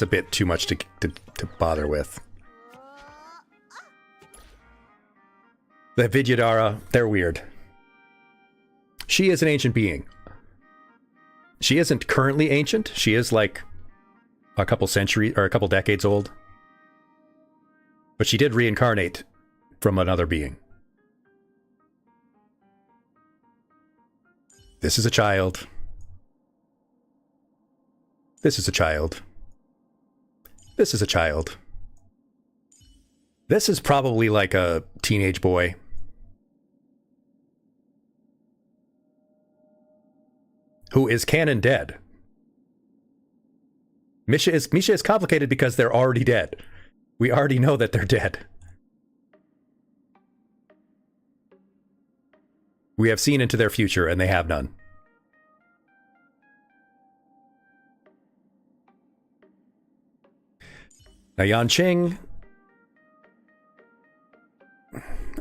a bit too much to bother with. The Vidyadhara, they're weird. She is an ancient being. She isn't currently ancient. She is like a couple centuries or a couple decades old. But she did reincarnate from another being. This is a child. This is a child. This is a child. This is probably like a teenage boy. Who is canon dead. Misha is complicated because they're already dead. We already know that they're dead. We have seen into their future, and they have none. Now, Yanqing,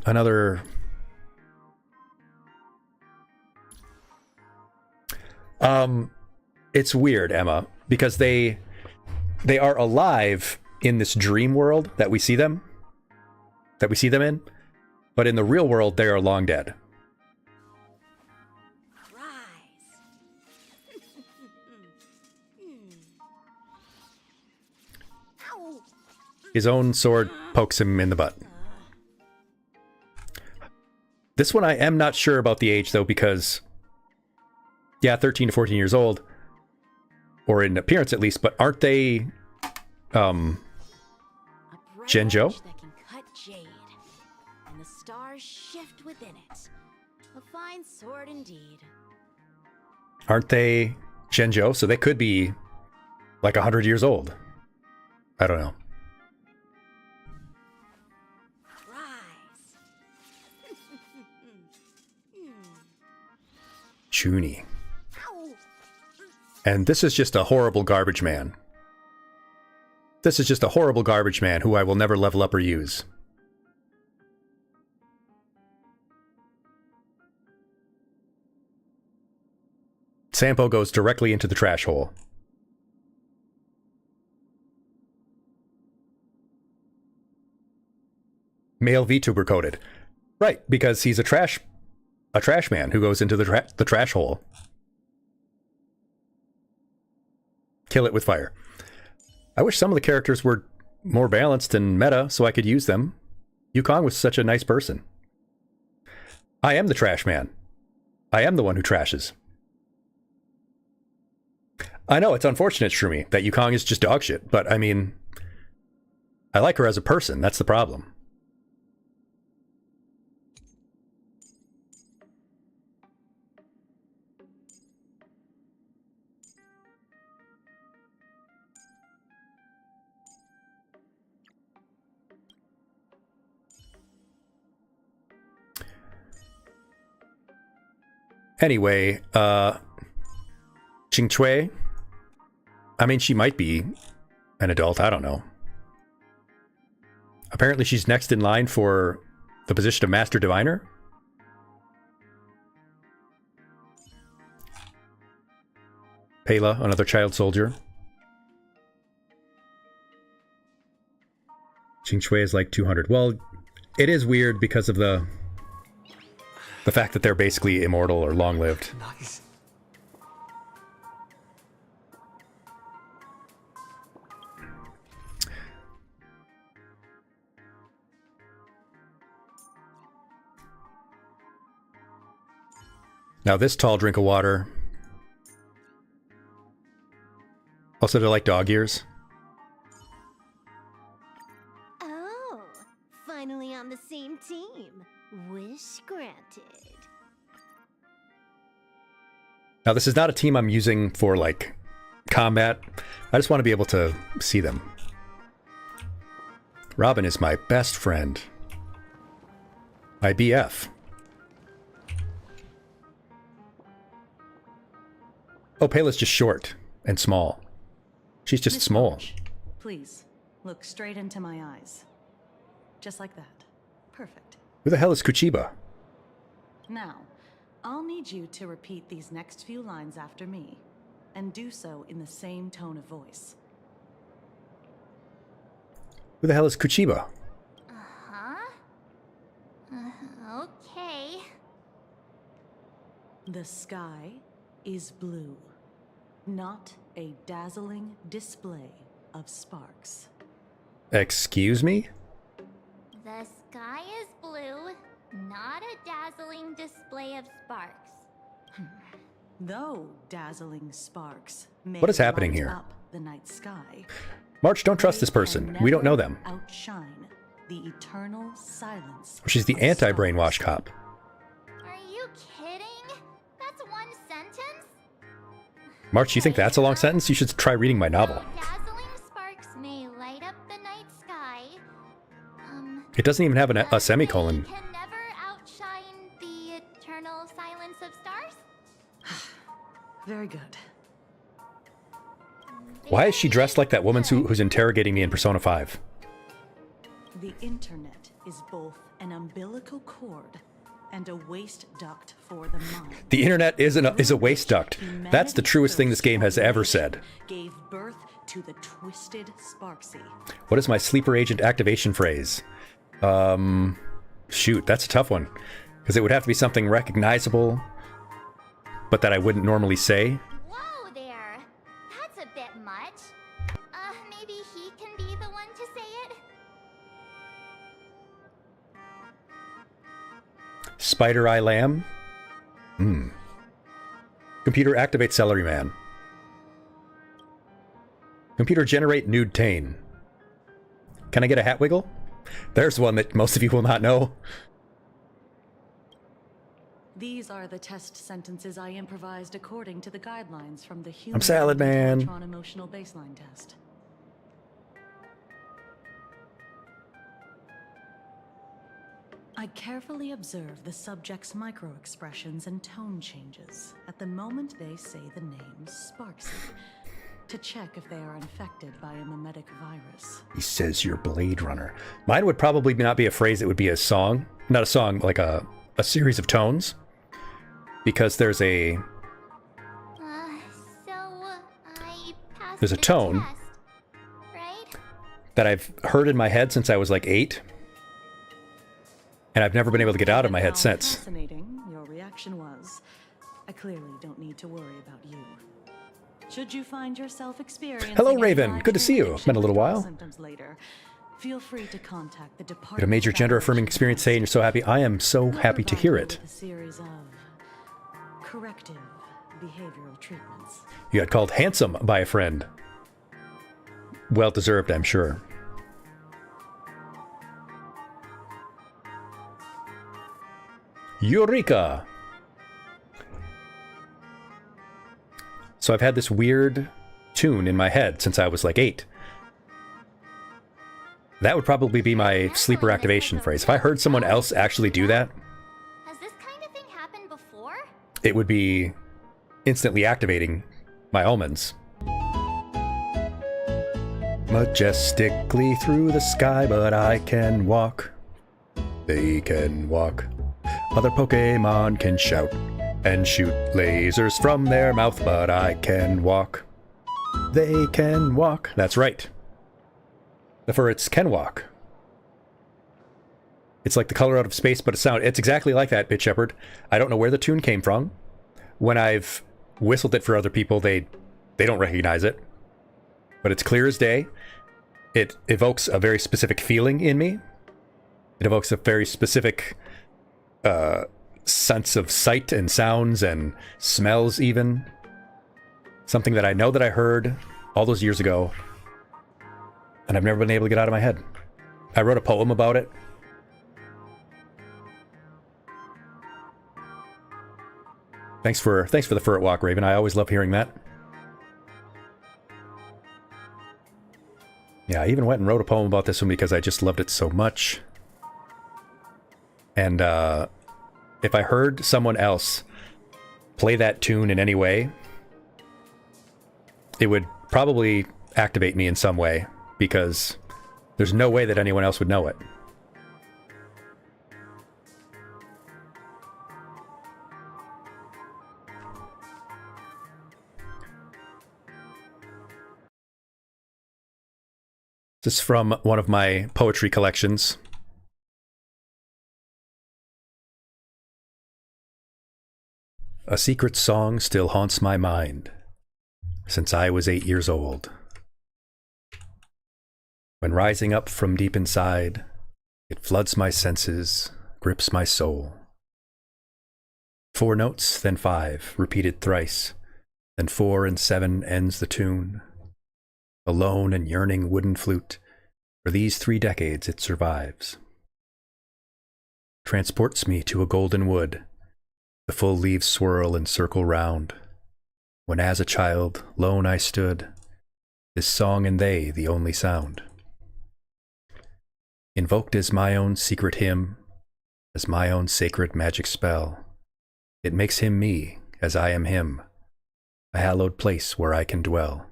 another... It's weird, Emma, because they are alive in this dream world that we see them in, but in the real world, they are long dead. His own sword pokes him in the butt. This one I am not sure about the age, though, because, yeah, 13 to 14 years old, or in appearance at least, but aren't they, Genjo? That can cut jade, and the stars shift within it. A fine sword indeed. Aren't they Genjo? So they could be like 100 years old. I don't know. Chuni. And this is just a horrible garbage man. This is just a horrible garbage man who I will never level up or use. Sampo goes directly into the trash hole. Male VTuber coded. Right, because he's a trash man who goes into the trash hole. Kill it with fire. I wish some of the characters were more balanced and meta so I could use them. Yukong was such a nice person. I am the trash man. I am the one who trashes. I know, it's unfortunate, Shroomy, that Yukong is just dog shit, but I mean, I like her as a person, that's the problem. Anyway, Qing Chui, I mean, she might be an adult, I don't know. Apparently she's next in line for the position of Master Diviner. Pela, another child soldier. Qing Chui is like 200. Well, it is weird because of the fact that they're basically immortal or long-lived. Nice. Now this tall drink of water. Also, they're like dog ears. Oh, finally on the same team. Wish granted. Now this is not a team I'm using for, like, combat. I just want to be able to see them. Robin is my best friend. My BF. Oh, Pela's just short and small. She's just Miss small. March, please, look straight into my eyes. Just like that. Perfect. Who the hell is Kuchiba? Now, I'll need you to repeat these next few lines after me, and do so in the same tone of voice. Who the hell is Kuchiba? Uh-huh. Okay. The sky is blue, not a dazzling display of sparks. Excuse me? The sky is blue, not a dazzling display of sparks. Though dazzling sparks may What is happening light here? up the night sky, March, don't trust this they person. can We don't know never them. Outshine the eternal silence. She's the of anti-brainwash stars. cop. Are you kidding? That's one sentence? March, you think that's a long sentence? You should try reading my novel. Dazzling sparks may light up the night sky. It doesn't even have a but semicolon. they can never outshine the eternal silence of stars? Very good. Why is she dressed like that woman who's interrogating me in Persona 5? The internet is both an umbilical cord and a waste duct for the mind. The internet is a waste duct. That's the truest thing this game has ever said. Gave birth to the twisted Sparksy. What is my sleeper agent activation phrase? Shoot, that's a tough one. Because it would have to be something recognizable, but that I wouldn't normally say. Whoa there! That's a bit much. Maybe he can be the one to say it? Spider Eye Lamb? Computer activate Celery Man. Computer generate Nude Tane. Can I get a hat wiggle? There's one that most of you will not know. These are the test sentences I improvised according to the guidelines from the Human Salad Man. Electron Emotional Baseline Test. I carefully observe the subject's micro-expressions and tone changes at the moment they say the name Sparksy, to check if they are infected by a mimetic virus. He says you're Blade Runner. Mine would probably not be a phrase, it would be a song. Not a song, like a series of tones. Because there's a There's a tone right? that I've heard in my head since I was like 8, and I've never been able to get out of my head since. Fascinating. Your reaction was, I clearly don't need to worry about you. Should you find yourself experiencing Hello, any Raven. Good to see you. It's been a little while. symptoms later, feel free to contact the You had a department. major gender-affirming experience today, and you're so happy. I am so happy to hear it. A series of corrective behavioral treatments. You got called handsome by a friend. Well deserved, I'm sure. Eureka! So I've had this weird tune in my head since I was like 8. That would probably be my sleeper activation phrase. If I heard someone else actually do that, Has this kind of thing happened before? it would be instantly activating my omens. Majestically through the sky, but I can walk. They can walk. Other Pokemon can shout and shoot lasers from their mouth, but I can walk. They can walk. That's right. The Furrets can walk. It's like the color out of space, but it's exactly like that, Bit Shepherd. I don't know where the tune came from. When I've whistled it for other people, they don't recognize it. But it's clear as day. It evokes a very specific feeling in me. It evokes a very specific sense of sight and sounds and smells even. Something that I know that I heard all those years ago, and I've never been able to get out of my head. I wrote a poem about it. Thanks for the Furret Walk, Raven. I always love hearing that. Yeah, I even went and wrote a poem about this one because I just loved it so much. And if I heard someone else play that tune in any way, it would probably activate me in some way, because there's no way that anyone else would know it. This is from one of my poetry collections. A secret song still haunts my mind since I was 8 years old. When rising up from deep inside, it floods my senses, grips my soul. 4 notes, then 5, repeated thrice, then 4 and 7 ends the tune. A lone and yearning wooden flute, for these 3 decades it survives. Transports me to a golden wood. The full leaves swirl and circle round. When as a child, lone I stood, this song and they the only sound. Invoked as my own secret hymn, as my own sacred magic spell, it makes him me, as I am him, a hallowed place where I can dwell.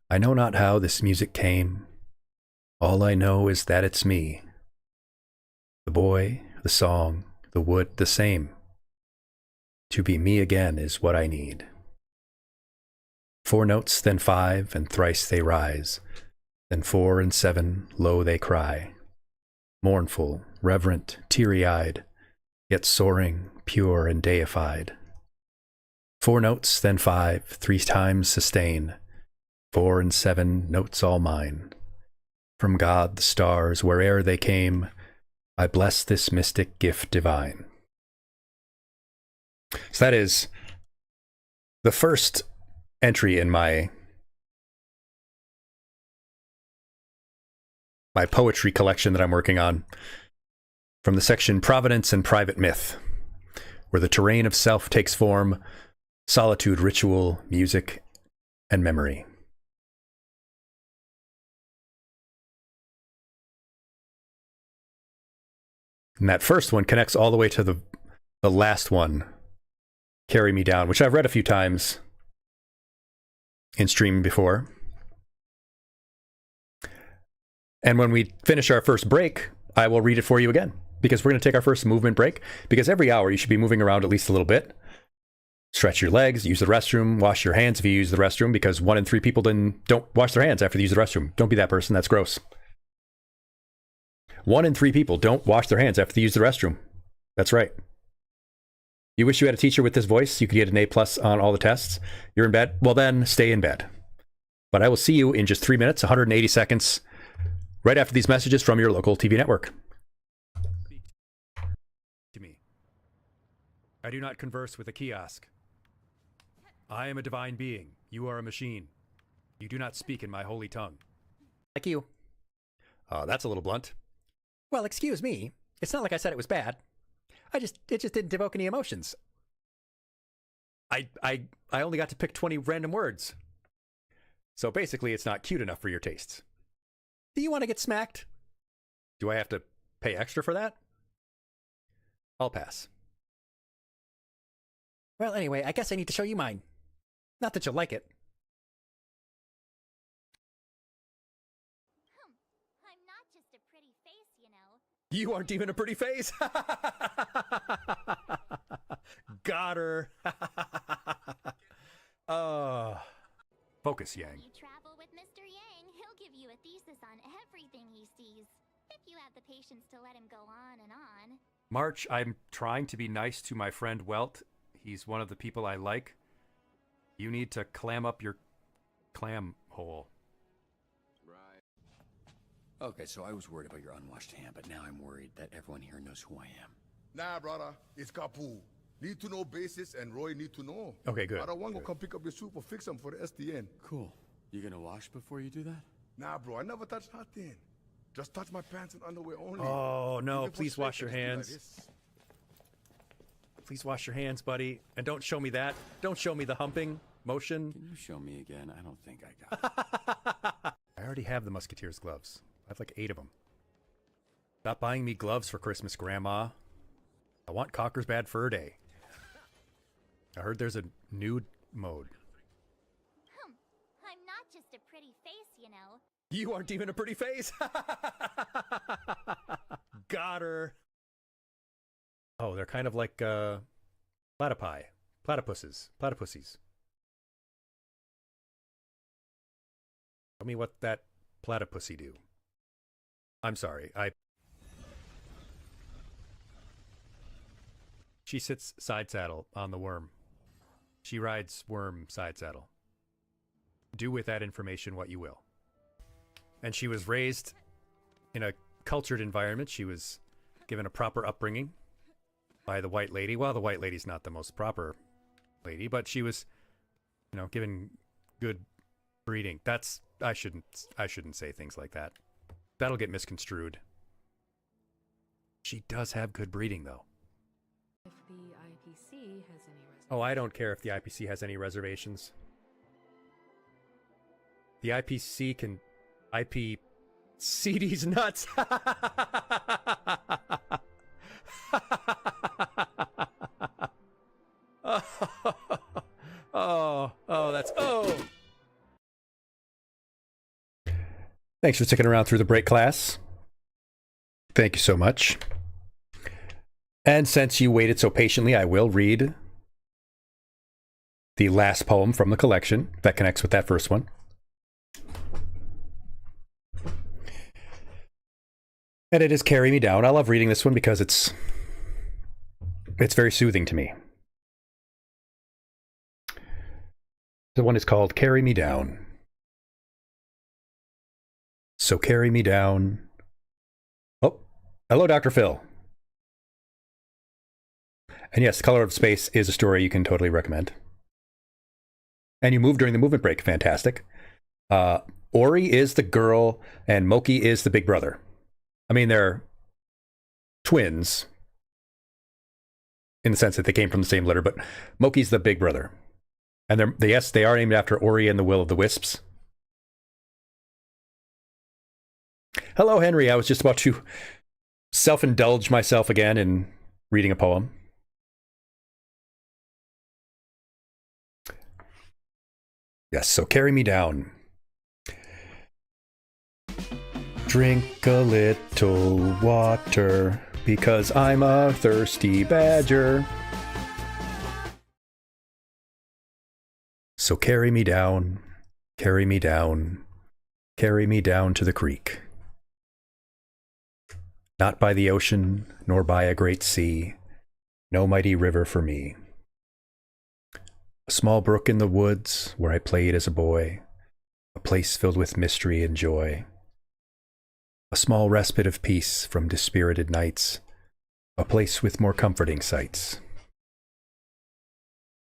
I know not how this music came, all I know is that it's me. The boy, the song, the wood, the same. To be me again is what I need. 4 notes, then 5, and thrice they rise. Then 4 and 7, low they cry. Mournful, reverent, teary-eyed, yet soaring, pure and deified. 4 notes, then 5, 3 times sustain. 4 and 7, notes all mine. From God, the stars, where'er they came, I bless this mystic gift divine. So that is the first entry in my poetry collection that I'm working on, from the section Providence and Private Myth, where the terrain of self takes form, solitude, ritual, music, and memory. And that first one connects all the way to the last one, Carry Me Down, which I've read a few times in stream before. And when we finish our first break, I will read it for you again, because we're going to take our first movement break, because every hour you should be moving around at least a little bit. Stretch your legs, use the restroom, wash your hands if you use the restroom, because 1 in 3 people don't wash their hands after they use the restroom. Don't be that person. That's gross. 1 in 3 people don't wash their hands after they use the restroom. That's right. You wish you had a teacher with this voice? You could get an A+ on all the tests. You're in bed? Well then, stay in bed. But I will see you in just 3 minutes, 180 seconds, right after these messages from your local TV network. To me. I do not converse with a kiosk. I am a divine being. You are a machine. You do not speak in my holy tongue. Like you. That's a little blunt. Well, excuse me. It's not like I said it was bad. It just didn't evoke any emotions. I only got to pick 20 random words. So basically, it's not cute enough for your tastes. Do you want to get smacked? Do I have to pay extra for that? I'll pass. Well, anyway, I guess I need to show you mine. Not that you'll like it. I'm not just a pretty face, you know. You aren't even a pretty face. Got her. Focus, Yang. You travel with Mr. Yang, he'll give you a thesis on everything he sees. If you have the patience to let him go on and on. March, I'm trying to be nice to my friend Welt. He's one of the people I like. You need to clam up your clam hole. Right. Okay, so I was worried about your unwashed hand, but now I'm worried that everyone here knows who I am. Nah, brother, it's Kapu. Need to know basis, and Roy need to know. Okay, good. I don't want to come pick up your soup or fix them for the SDN. Cool. You gonna wash before you do that? Nah, bro, I never touch nothing. Just touch my pants and underwear only. Oh, no, Even for please wash your straight, I hands. do like this. Please wash your hands, buddy. And don't show me that. Don't show me the humping motion. Can you show me again? I don't think I got it. I already have the Musketeers gloves. I have like 8 of them. Stop buying me gloves for Christmas, Grandma. I want Cocker's Bad Fur Day. I heard there's a nude mode. I'm not just a pretty face, you know. You aren't even a pretty face. Got her. Oh, they're kind of like platypi. Platypuses. Platypussies. Tell me what that platypussy do. I'm sorry. She sits side saddle on the worm. She rides worm side saddle. Do with that information what you will. And she was raised in a cultured environment. She was given a proper upbringing by the white lady. Well, the white lady's not the most proper lady, but she was, given good breeding. I shouldn't say things like that. That'll get misconstrued. She does have good breeding, though. If the IPC has any reservations. Oh, I don't care if the IPC has any reservations. The IPC can CD's nuts. That's Thanks for sticking around through the break, class. Thank you so much. And since you waited so patiently, I will read the last poem from the collection that connects with that first one. And it is Carry Me Down. I love reading this one because it's very soothing to me. The one is called Carry Me Down. So carry me down. Oh, hello, Dr. Phil. And yes, Color of Space is a story you can totally recommend. And you move during the movement break. Fantastic. Ori is the girl and Moki is the big brother. I mean, they're twins in the sense that they came from the same litter, but Moki's the big brother. And they are named after Ori and the Will of the Wisps. Hello, Henry. I was just about to self-indulge myself again in reading a poem. Yes, so carry me down. Drink a little water because I'm a thirsty badger. So carry me down, carry me down, carry me down to the creek. Not by the ocean, nor by a great sea, no mighty river for me. A small brook in the woods where I played as a boy, a place filled with mystery and joy. A small respite of peace from dispirited nights, a place with more comforting sights.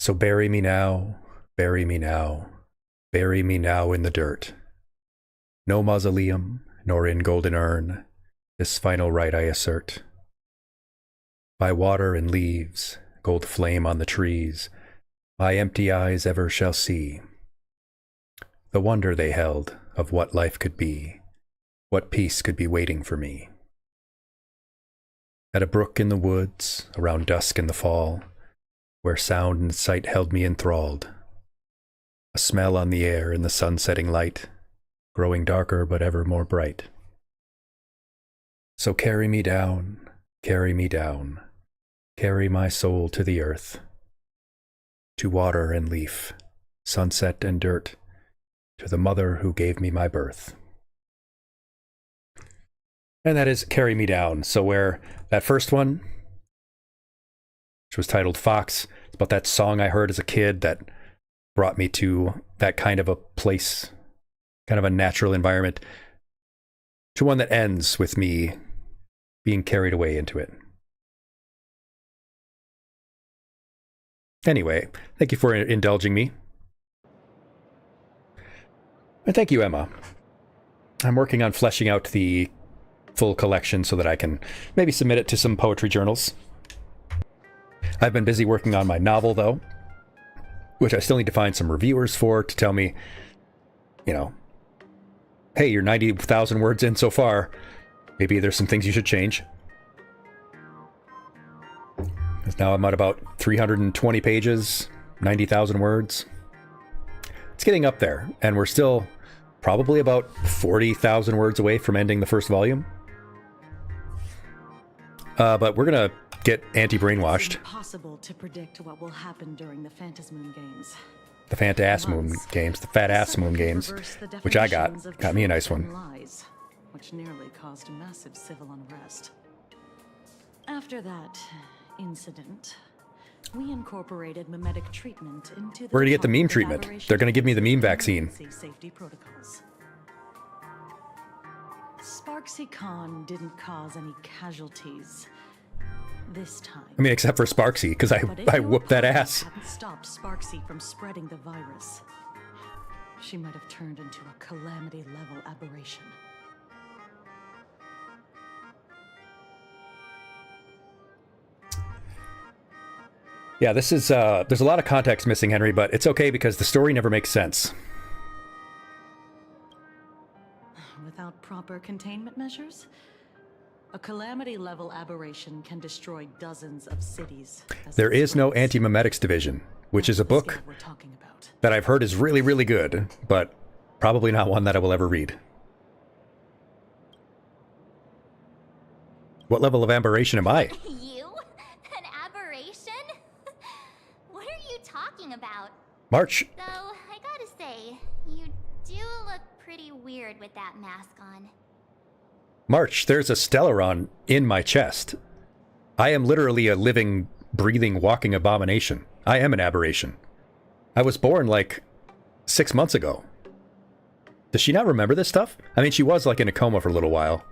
So bury me now, bury me now, bury me now in the dirt. No mausoleum, nor in golden urn, this final right I assert. By water and leaves, gold flame on the trees, my empty eyes ever shall see the wonder they held of what life could be, what peace could be waiting for me. At a brook in the woods, around dusk in the fall, where sound and sight held me enthralled, a smell on the air in the sun-setting light, growing darker but ever more bright. So carry me down, carry me down, carry my soul to the earth, to water and leaf, sunset and dirt, to the mother who gave me my birth. And that is Carry Me Down. So where that first one, which was titled Fox, it's about that song I heard as a kid that brought me to that kind of a place, kind of a natural environment, to one that ends with me being carried away into it. Anyway, thank you for indulging me. And thank you, Emma. I'm working on fleshing out the full collection so that I can maybe submit it to some poetry journals. I've been busy working on my novel, though, which I still need to find some reviewers for to tell me, you know, hey, you're 90,000 words in so far. Maybe there's some things you should change. Because now I'm at about 320 pages, 90,000 words. It's getting up there, and we're still probably about 40,000 words away from ending the first volume. But we're gonna get anti-brainwashed. It's impossible to predict what will happen during the Phantasmoon Games. The Phantasmoon Games, the Fat-Ass Moon Games, which I got me a nice one. Lies, which nearly caused massive civil unrest. After that incident, we incorporated mimetic treatment into the We're gonna get the meme Department of treatment. Aberration They're gonna give me the meme vaccine. Emergency safety protocols. Sparksy Khan didn't cause any casualties this time. I mean, except for Sparksy, because I whooped that ass. Hadn't stopped Sparksy from spreading the virus, she might have turned into a calamity-level aberration. Yeah, this is, there's a lot of context missing, Henry, but it's okay because the story never makes sense. Without proper containment measures, a calamity-level aberration can destroy dozens of cities. There is no anti-memetics division, which is a book that I've heard is really, really good, but probably not one that I will ever read. What level of aberration am I? You? An aberration? What are you talking about? March. Though, I gotta say, you do look pretty weird with that mask on. March, there's a Stellaron in my chest. I am literally a living, breathing, walking abomination. I am an aberration. I was born like 6 months ago. Does she not remember this stuff? I mean, she was like in a coma for a little while.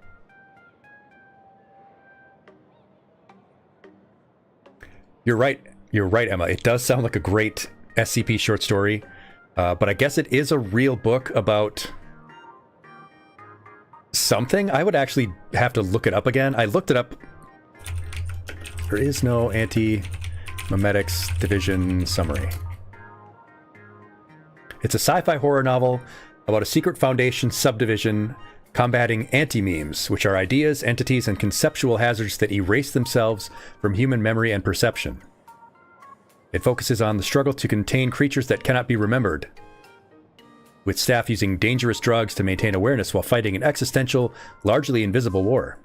You're right, Emma. It does sound like a great SCP short story, but I guess it is a real book about something. I would actually have to look it up again. I looked it up. There is no anti-memetics division summary. It's a sci-fi horror novel about a secret foundation subdivision combating anti-memes, which are ideas, entities, and conceptual hazards that erase themselves from human memory and perception. It focuses on the struggle to contain creatures that cannot be remembered, with staff using dangerous drugs to maintain awareness while fighting an existential, largely invisible war.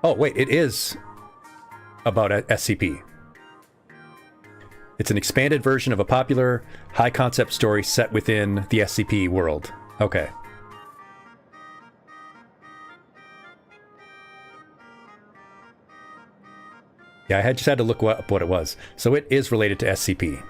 Oh, wait, it is about SCP. It's an expanded version of a popular, high-concept story set within the SCP world. Okay. Yeah, I just had to look up what it was. So it is related to SCP.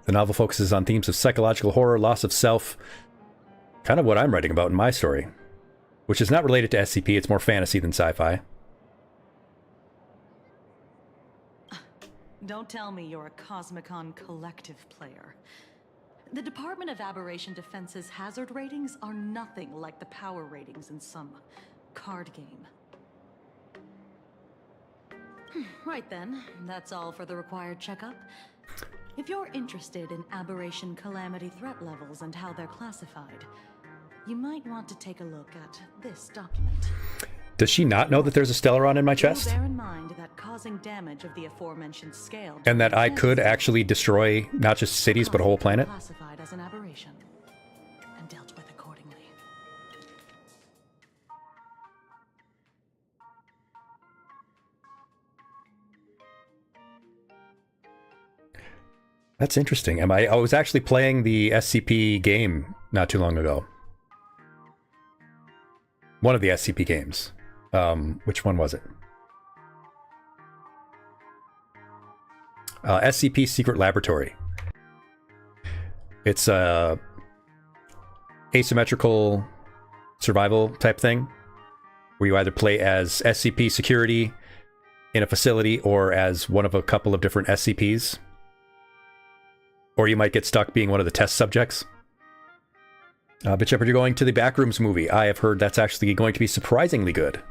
The novel focuses on themes of psychological horror, loss of self, kind of what I'm writing about in my story, which is not related to SCP. It's more fantasy than sci-fi. Don't tell me you're a Cosmicon collective player. The Department of Aberration Defense's hazard ratings are nothing like the power ratings in some card game. Right then, that's all for the required checkup. If you're interested in aberration calamity threat levels and how they're classified, you might want to take a look at this document. Does she not know that there's a Stellaron in my chest? Bear in mind that causing damage of the aforementioned scale, And that I could actually destroy not just cities, but a whole planet? Classified as an aberration and dealt with accordingly. That's interesting. I was actually playing the SCP game not too long ago. One of the SCP games. Which one was it? SCP Secret Laboratory. It's a asymmetrical survival type thing, where you either play as SCP security in a facility or as one of a couple of different SCPs. Or you might get stuck being one of the test subjects. But Shepard, you're going to the Backrooms movie. I have heard that's actually going to be surprisingly good.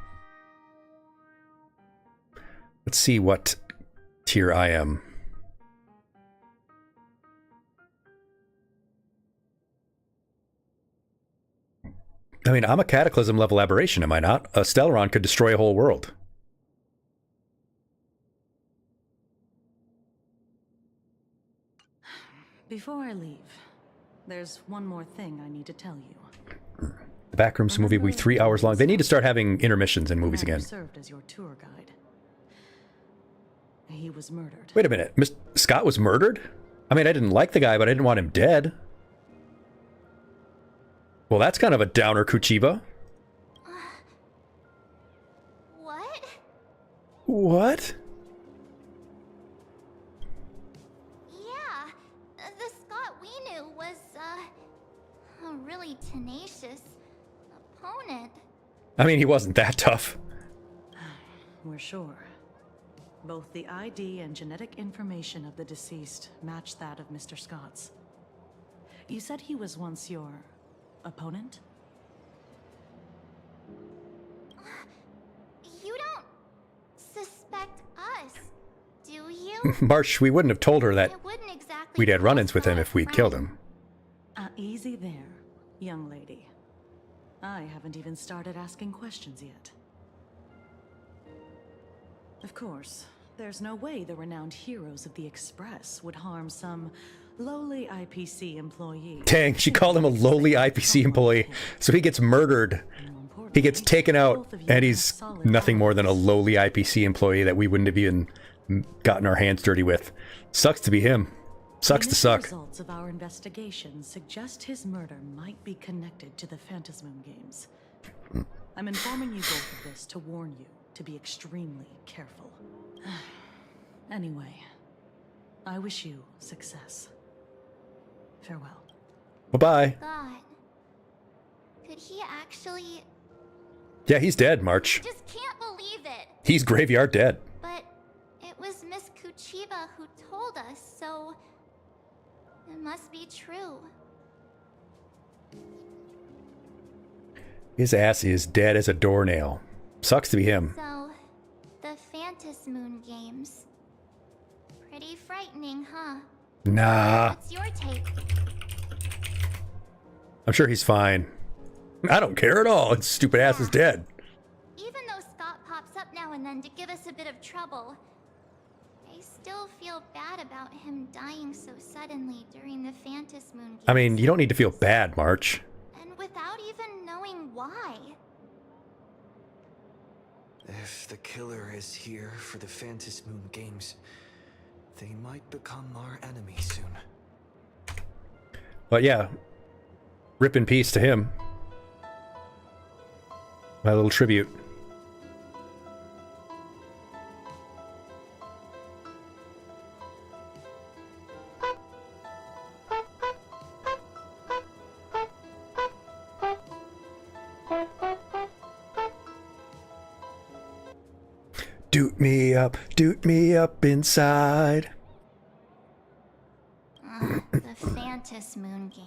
Let's see what tier I am. I mean, I'm a Cataclysm level aberration, am I not? A Stellaron could destroy a whole world. Before I leave, there's one more thing I need to tell you. The Backrooms movie will be 3 hours long. They need to start having intermissions in movies again. Served as your tour guide. He was murdered. Wait a minute. Scott was murdered? I mean, I didn't like the guy, but I didn't want him dead. Well, that's kind of a downer, Kuchiba. What? What? Yeah, the Scott we knew was, a really tenacious opponent. I mean, he wasn't that tough. We're sure. Both the ID and genetic information of the deceased match that of Mr. Scott's. You said he was once your opponent? You don't suspect us, do you? Marsh, we wouldn't have told her that It wouldn't exactly we'd had run-ins cause with him for a if we'd friend. killed him. Easy there, young lady. I haven't even started asking questions yet. Of course, there's no way the renowned heroes of the Express would harm some lowly IPC employee. Dang, she called him a lowly IPC employee, so he gets murdered. He gets taken out, and he's nothing more than a lowly IPC employee that we wouldn't have even gotten our hands dirty with. Sucks to be him. Sucks to suck. The results of our investigation suggest his murder might be connected to the Phantasmoon games. I'm informing you both of this to warn you to be extremely careful. Anyway, I wish you success. Farewell. Bye-bye. God. Could he actually... Yeah, he's dead, March. Just can't believe it. He's graveyard dead. But it was Miss Kuchiba who told us, so... it must be true. His ass is dead as a doornail. Sucks to be him. So, the Phantasmoon games. Pretty frightening, huh? Nah. What's your take? I'm sure he's fine. I don't care at all. His stupid ass is dead. Even though Scott pops up now and then to give us a bit of trouble, I still feel bad about him dying so suddenly during the Phantom Moon Games. I mean, you don't need to feel bad, March. And without even knowing why. If the killer is here for the Phantom Moon Games, they might become our enemy soon. But yeah, rip in peace to him. My little tribute. Doot me up inside. The Phantom Moon Game.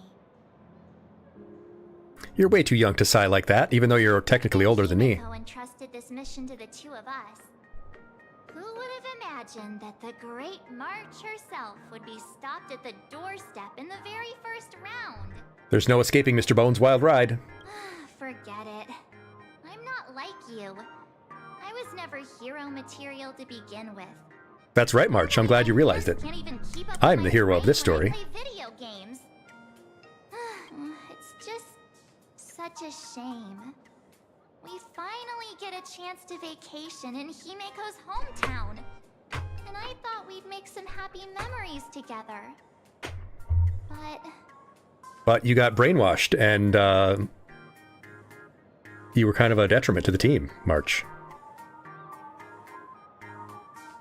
You're way too young to sigh like that, even though you're technically older than me. Himiko entrusted this mission to the two of us. Who would have imagined that the great March herself would be stopped at the doorstep in the very first round? There's no escaping Mr. Bones' wild ride. Forget it. I'm not like you. I was never hero material to begin with. That's right, March. I'm glad you realized it. Can't even keep up I'm with the my hero of brain this when I story. play video games. It's just such a shame. We finally get a chance to vacation in Himiko's hometown. And I thought we'd make some happy memories together. But you got brainwashed, and you were kind of a detriment to the team, March.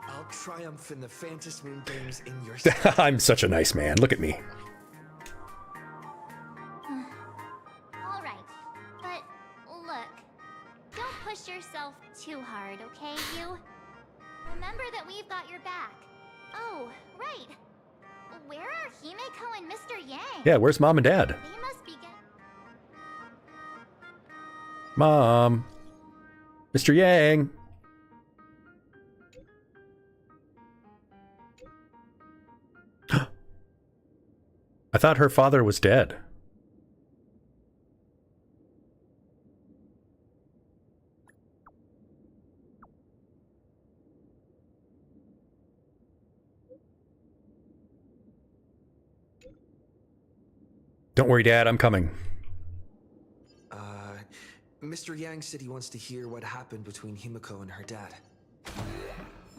I'll triumph in the Phantom Moon Games in your I'm such a nice man. Look at me. Alright, but look, don't push yourself too hard, okay, you? Remember that we've got your back. Oh, right. Where are Himiko and Mr. Yang? Yeah, where's Mom and Dad? They must be Mom. Mr. Yang. I thought her father was dead. Don't worry, Dad, I'm coming. Mr. Yang said he wants to hear what happened between Himiko and her dad.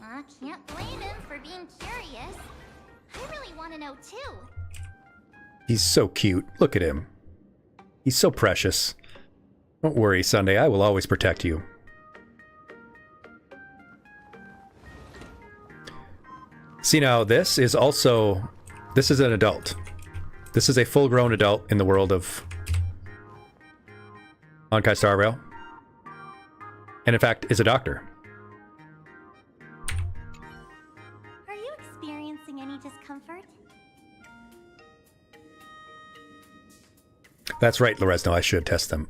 I can't blame him for being curious. I really want to know too. He's so cute. Look at him. He's so precious. Don't worry, Sunday. I will always protect you. See now, this is an adult. This is a full-grown adult in the world of Honkai Star Rail. And in fact, is a doctor. Are you experiencing any discomfort? That's right, Loresno. I should test them.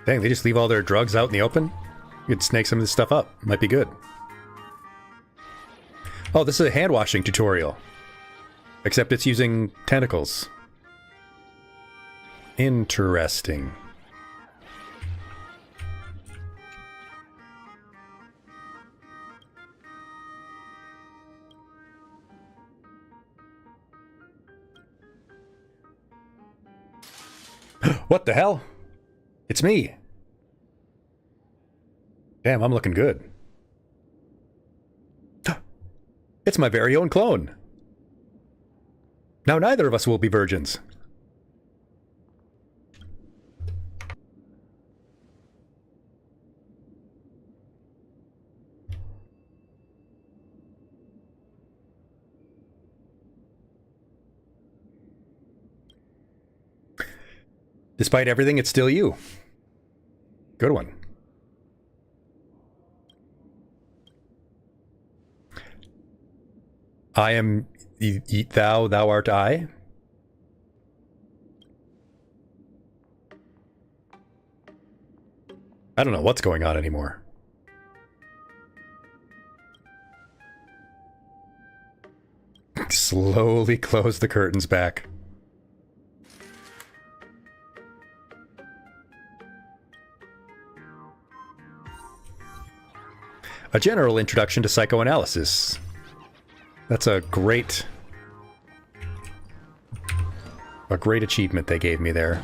Dang, they just leave all their drugs out in the open? You could snake some of this stuff up. Might be good. Oh, this is a hand-washing tutorial. Except it's using tentacles. Interesting. What the hell? It's me. Damn, I'm looking good. It's my very own clone. Now neither of us will be virgins. Despite everything, it's still you. Good one. I am thou art I. I don't know what's going on anymore. Slowly close the curtains back. A general introduction to psychoanalysis. That's a great achievement they gave me there.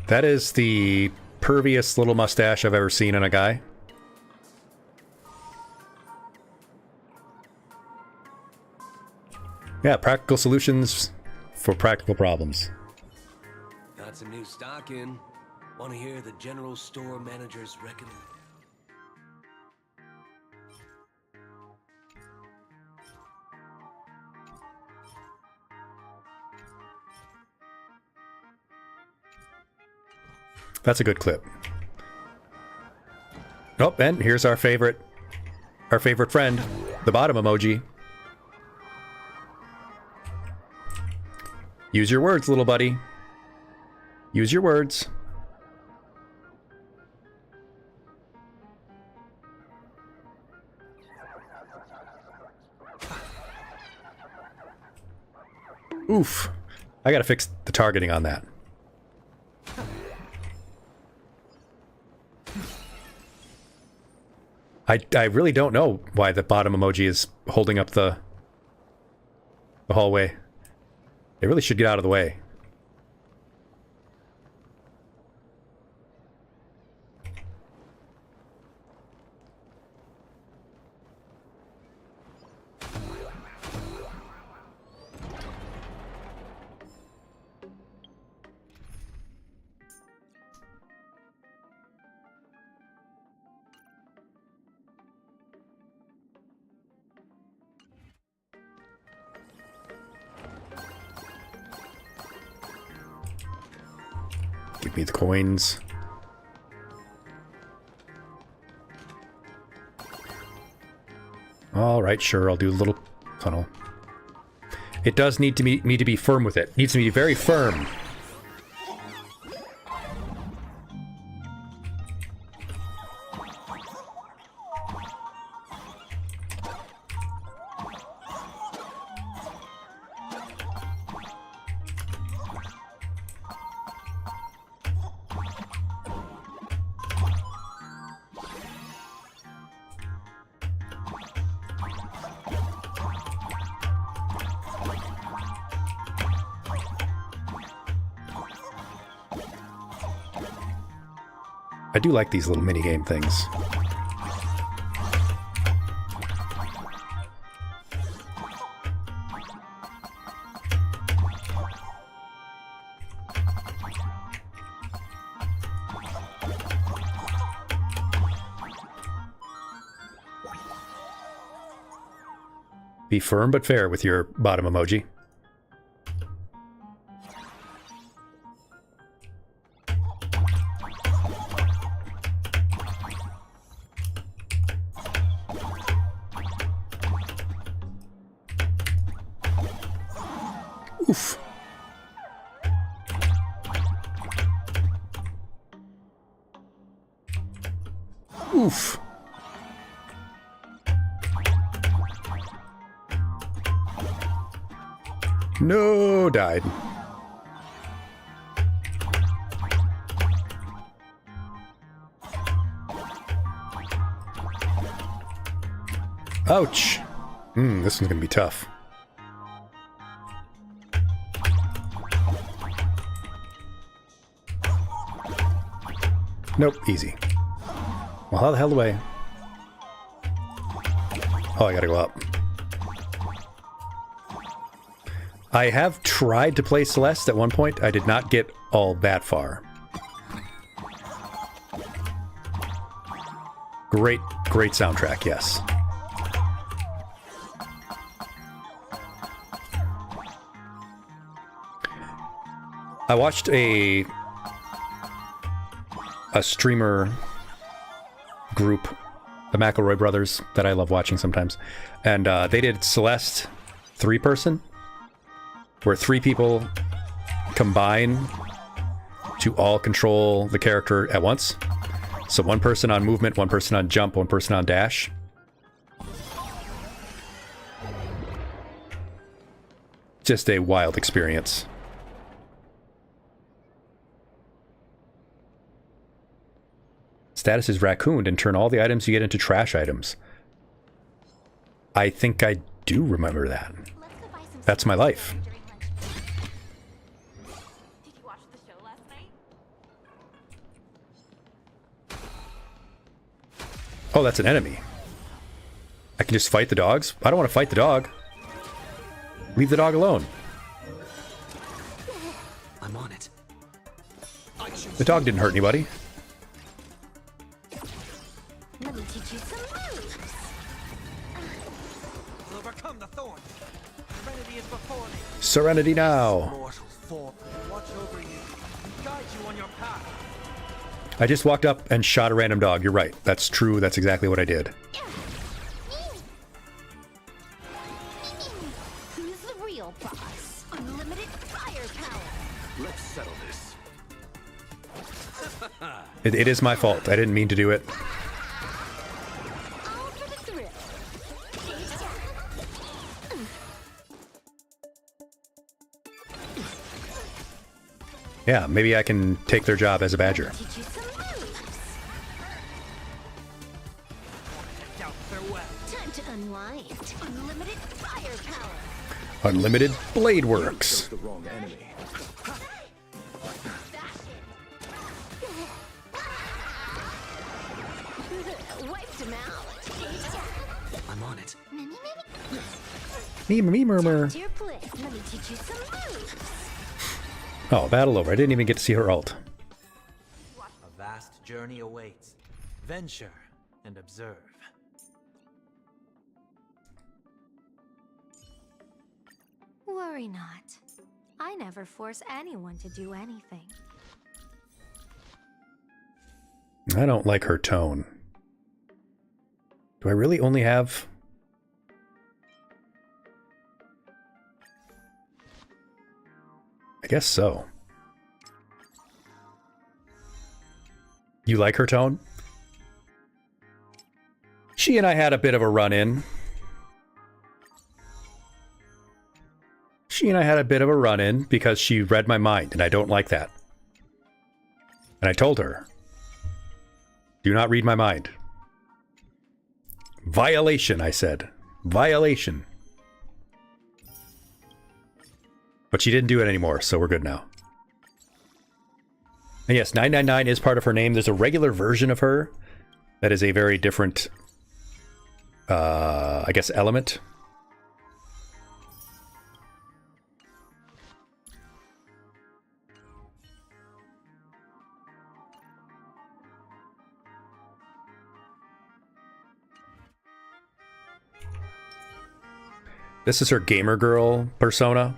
That is the perviest little mustache I've ever seen in a guy. Yeah, practical solutions for practical problems. Got some new stock in. Want to hear the general store manager's recommend? That's a good clip. Oh, and here's our favorite friend, the bottom emoji. Use your words, little buddy. Use your words. Oof. I gotta fix the targeting on that. I really don't know why the bottom emoji is holding up the hallway. They really should get out of the way. Give me the coins. All right, sure, I'll do a little tunnel. It does need me to be firm with it. It needs to be very firm. I do like these little minigame things. Be firm but fair with your bottom emoji. Oof. Oof. No, died. Ouch. This one's gonna be tough. Nope, easy. Well, how the hell do I... Oh, I gotta go up. I have tried to play Celeste at one point. I did not get all that far. Great, great soundtrack, yes. I watched a streamer group the McElroy brothers that I love watching sometimes. And they did Celeste 3-person, where 3 people combine to all control the character at once. So 1 person on movement, 1 person on jump, 1 person on dash. Just a wild experience. Status is raccooned and turn all the items you get into trash items. I think I do remember that. That's my life. Did you watch the show last night? Oh, that's an enemy. I can just fight the dogs? I don't want to fight the dog. Leave the dog alone. I'm on it. The dog didn't hurt anybody. Let me teach you some moves. Overcome the thorns. Serenity is before me. Serenity now. Mortal form, watch over you, and guide you on your path. I just walked up and shot a random dog. You're right. That's true. That's exactly what I did. Who's the real boss? Unlimited firepower. Let's settle this. It is my fault. I didn't mean to do it. All for the thrill. Yeah, maybe I can take their job as a badger. Teach you some moves. Time to unwind. Unlimited firepower. Unlimited blade works. The wrong enemy. Wiped him out. I'm on it. Me murmur. To your place. Let me teach you some moves. Oh, battle over. I didn't even get to see her ult. A vast journey awaits. Venture and observe. Worry not. I never force anyone to do anything. I don't like her tone. Do I really only have... I guess so. You like her tone? She and I had a bit of a run-in. Because she read my mind, and I don't like that. And I told her, do not read my mind. Violation, I said. Violation. But she didn't do it anymore, so we're good now. And yes, 999 is part of her name. There's a regular version of her that is a very different, I guess, element. This is her gamer girl persona.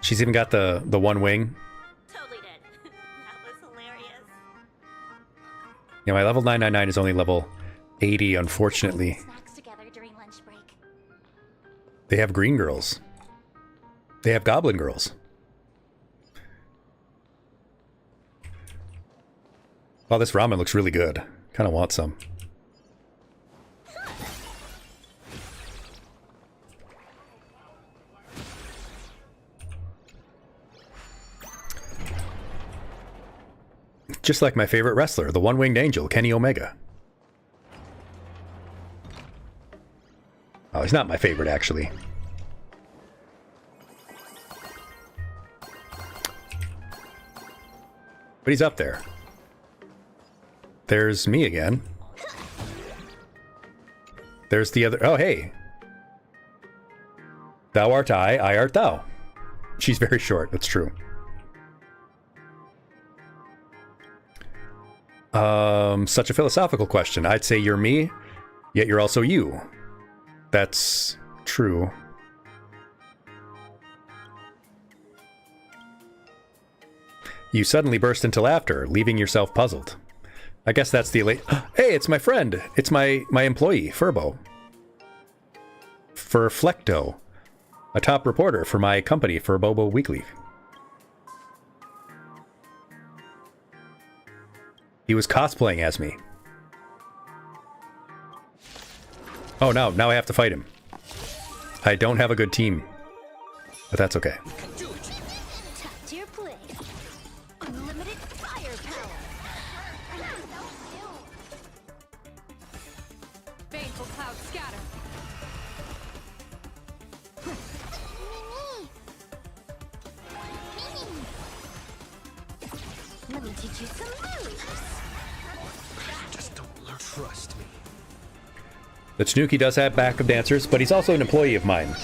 She's even got the one wing. Totally did. That was hilarious. Yeah, my level 999 is only level 80, unfortunately. Snacks together during lunch break. They have green girls. They have goblin girls. Wow, this ramen looks really good. Kind of want some. Just like my favorite wrestler, the one-winged angel, Kenny Omega. Oh, he's not my favorite, actually. But he's up there. There's me again. There's the other... Oh, hey. Thou art I art thou. She's very short, that's true. Such a philosophical question. I'd say you're me, yet you're also you. That's true. You suddenly burst into laughter, leaving yourself puzzled. I guess that's the elite. Hey, it's my friend. It's my employee, Furbo. Furflecto. A top reporter for my company, Furbobo Weekly. He was cosplaying as me. Oh, no. Now I have to fight him. I don't have a good team. But that's okay. Tap to your plate. Unlimited firepower. Baneful cloud scatter. Let me teach you some moves. Just don't learn. Trust me. The Tanuki does have backup dancers, but he's also an employee of mine.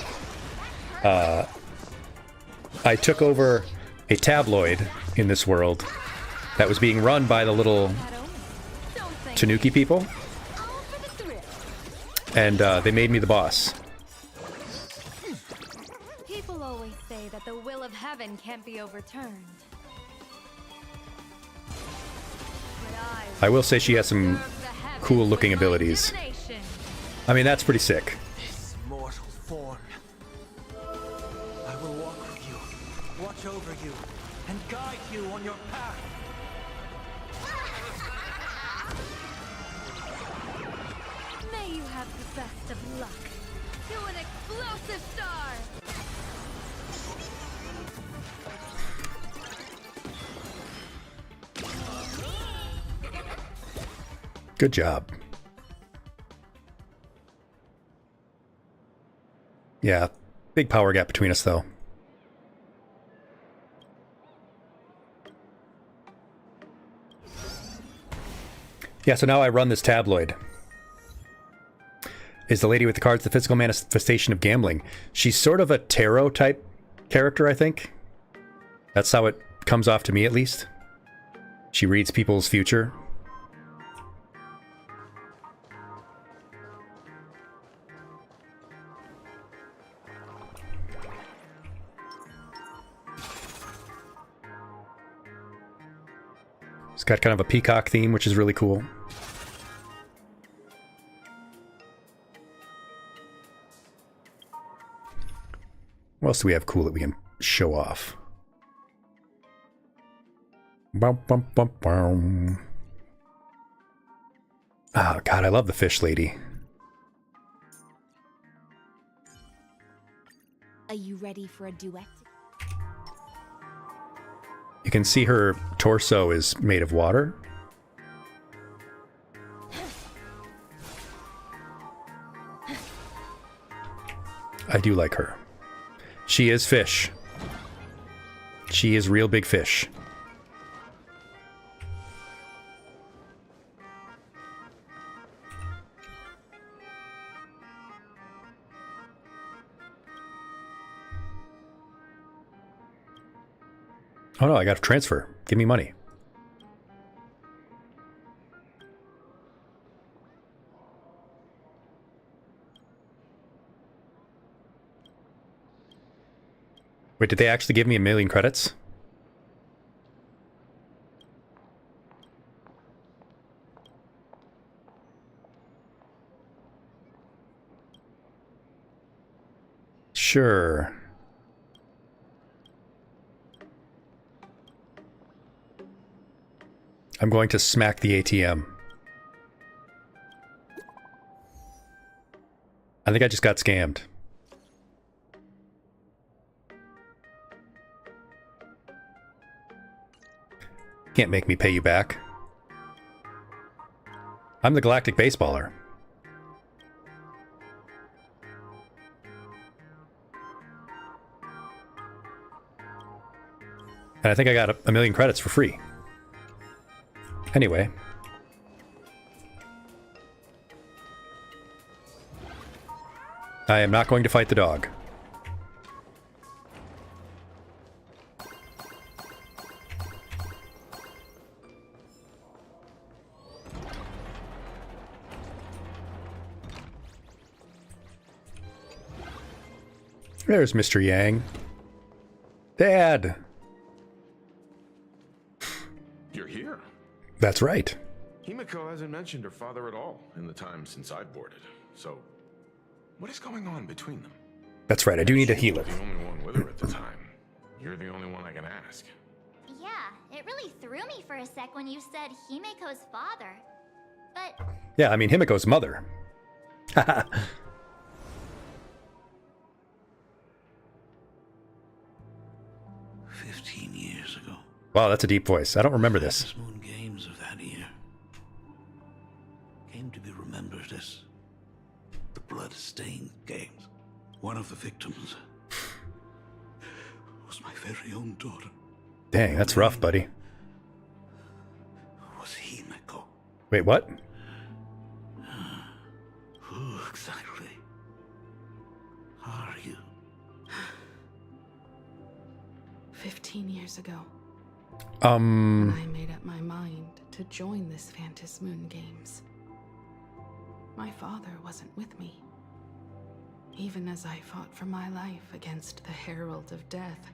I took over a tabloid in this world that was being run by the little Tanuki people. And they made me the boss. People always say that the will of heaven can't be overturned. I will say she has some cool looking abilities. I mean, that's pretty sick. This mortal form. I will walk with you, watch over you, and guide you on your path. May you have the best of luck. To an explosive star! Good job. Yeah, big power gap between us, though. Yeah, so now I run this tabloid. Is the lady with the cards the physical manifestation of gambling? She's sort of a tarot type character, I think. That's how it comes off to me, at least. She reads people's future. It's got kind of a peacock theme, which is really cool. What else do we have cool that we can show off? Bum, bum, bum, bum. Oh, God, I love the fish lady. Are you ready for a duet? You can see her torso is made of water. I do like her. She is fish. She is real big fish. Oh no, I got to transfer. Give me money. Wait, did they actually give me 1,000,000 credits? Sure. I'm going to smack the ATM. I think I just got scammed. Can't make me pay you back. I'm the Galactic Baseballer. And I think I got 1,000,000 credits for free. Anyway. I am not going to fight the dog. There's Mr. Yang. Dad! You're here. That's right. Himiko hasn't mentioned her father at all in the time since I've boarded. So, what is going on between them? That's right, I do need a healer. She was the only one with her at the time. You're the only one I can ask. Yeah, it really threw me for a sec when you said Himiko's father. But Yeah, I mean Himiko's mother. Haha. 15 years ago. Wow, that's a deep voice. I don't remember this. Moon Games of that year came to be remembered as the Blood-Stained Games. One of the victims was my very own daughter. Dang, that's rough, buddy. Was Himiko. Wait, what? Who exactly are you? 15 years ago. I made up my mind to join this Phantom Moon Games. My father wasn't with me. Even as I fought for my life against the Herald of Death,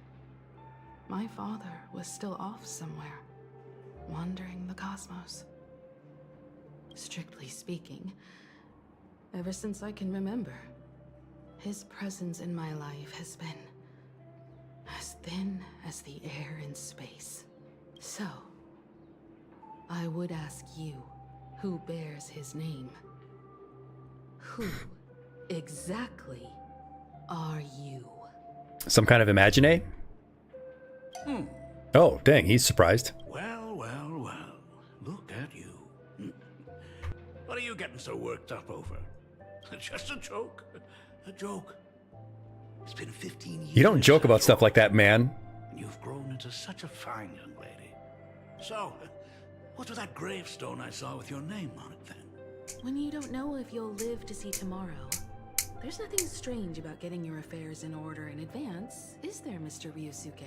my father was still off somewhere, wandering the cosmos. Strictly speaking, ever since I can remember, his presence in my life has been as thin as the air in space. So, I would ask you, who bears his name? Who exactly are you? Some kind of imagine? Oh, dang, he's surprised. Well, well, well. Look at you. What are you getting so worked up over? Just a joke. A joke. It's been 15 years. You don't joke about stuff like that, man. You've grown into such a fine young lady. So, what's with that gravestone I saw with your name on it then? When you don't know if you'll live to see tomorrow, there's nothing strange about getting your affairs in order in advance, is there, Mr. Ryusuke?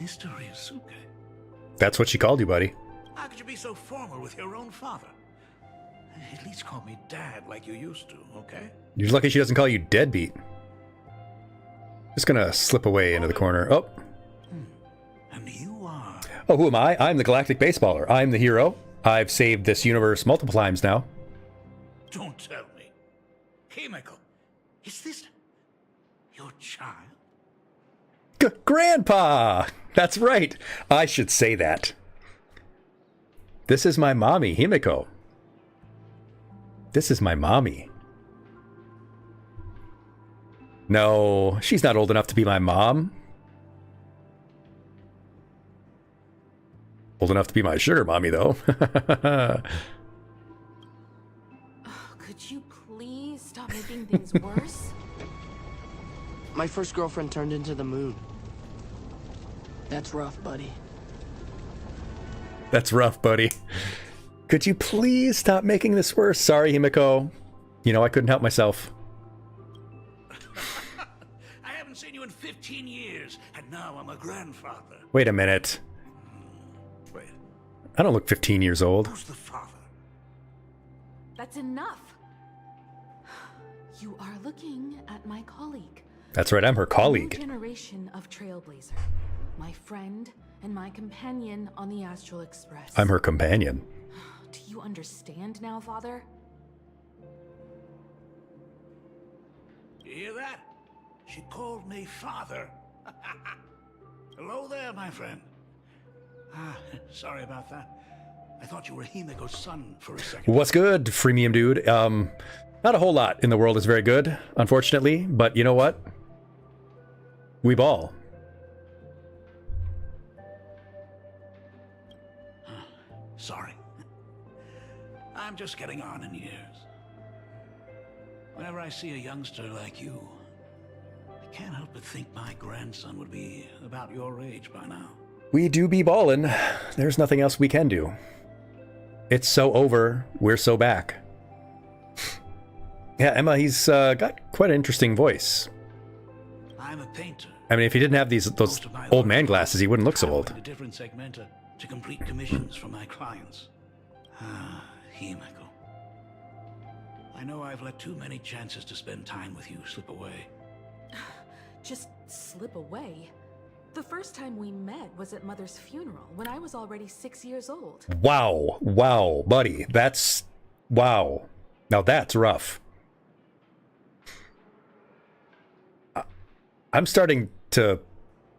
Mr. Ryusuke? That's what she called you, buddy. How could you be so formal with your own father? At least call me Dad like you used to, okay? You're lucky she doesn't call you deadbeat. Just gonna slip away into the corner. Oh. And you are... Oh, who am I? I'm the Galactic Baseballer. I'm the hero. I've saved this universe multiple times now. Don't tell me. Himiko, is this your child? Grandpa! That's right. I should say that. This is my mommy, Himiko. This is my mommy. No, she's not old enough to be my mom. Old enough to be my sugar mommy, though. Could you please stop making things worse? My first girlfriend turned into the moon. That's rough, buddy. That's rough, buddy. Could you please stop making this worse? Sorry, Himiko. You know, I couldn't help myself. I haven't seen you in 15 years, and now I'm a grandfather. Wait a minute. Wait. I don't look 15 years old. Who's the father? That's enough. You are looking at my colleague. That's right, I'm her colleague. A new generation of Trailblazer. My friend and my companion on the Astral Express. I'm her companion. Do you understand now, Father? You hear that? She called me father. Hello there, my friend. Sorry about that. I thought you were Himiko's son for a second. What's good, freemium dude? Not a whole lot in the world is very good, unfortunately, but you know what? We ball. Sorry. I'm just getting on in years. Whenever I see a youngster like you, I can't help but think my grandson would be about your age by now. We do be ballin'. There's nothing else we can do. It's so over, we're so back. Yeah, Emma, he's got quite an interesting voice. I'm a painter. I mean, if he didn't have those old man glasses, he wouldn't look so old. A different segmenta to complete commissions for my clients. Himiko. I know I've let too many chances to spend time with you slip away. Just slip away? The first time we met was at Mother's funeral, when I was already 6 years old. Wow. Wow, buddy. That's... Wow. Now that's rough. I'm starting to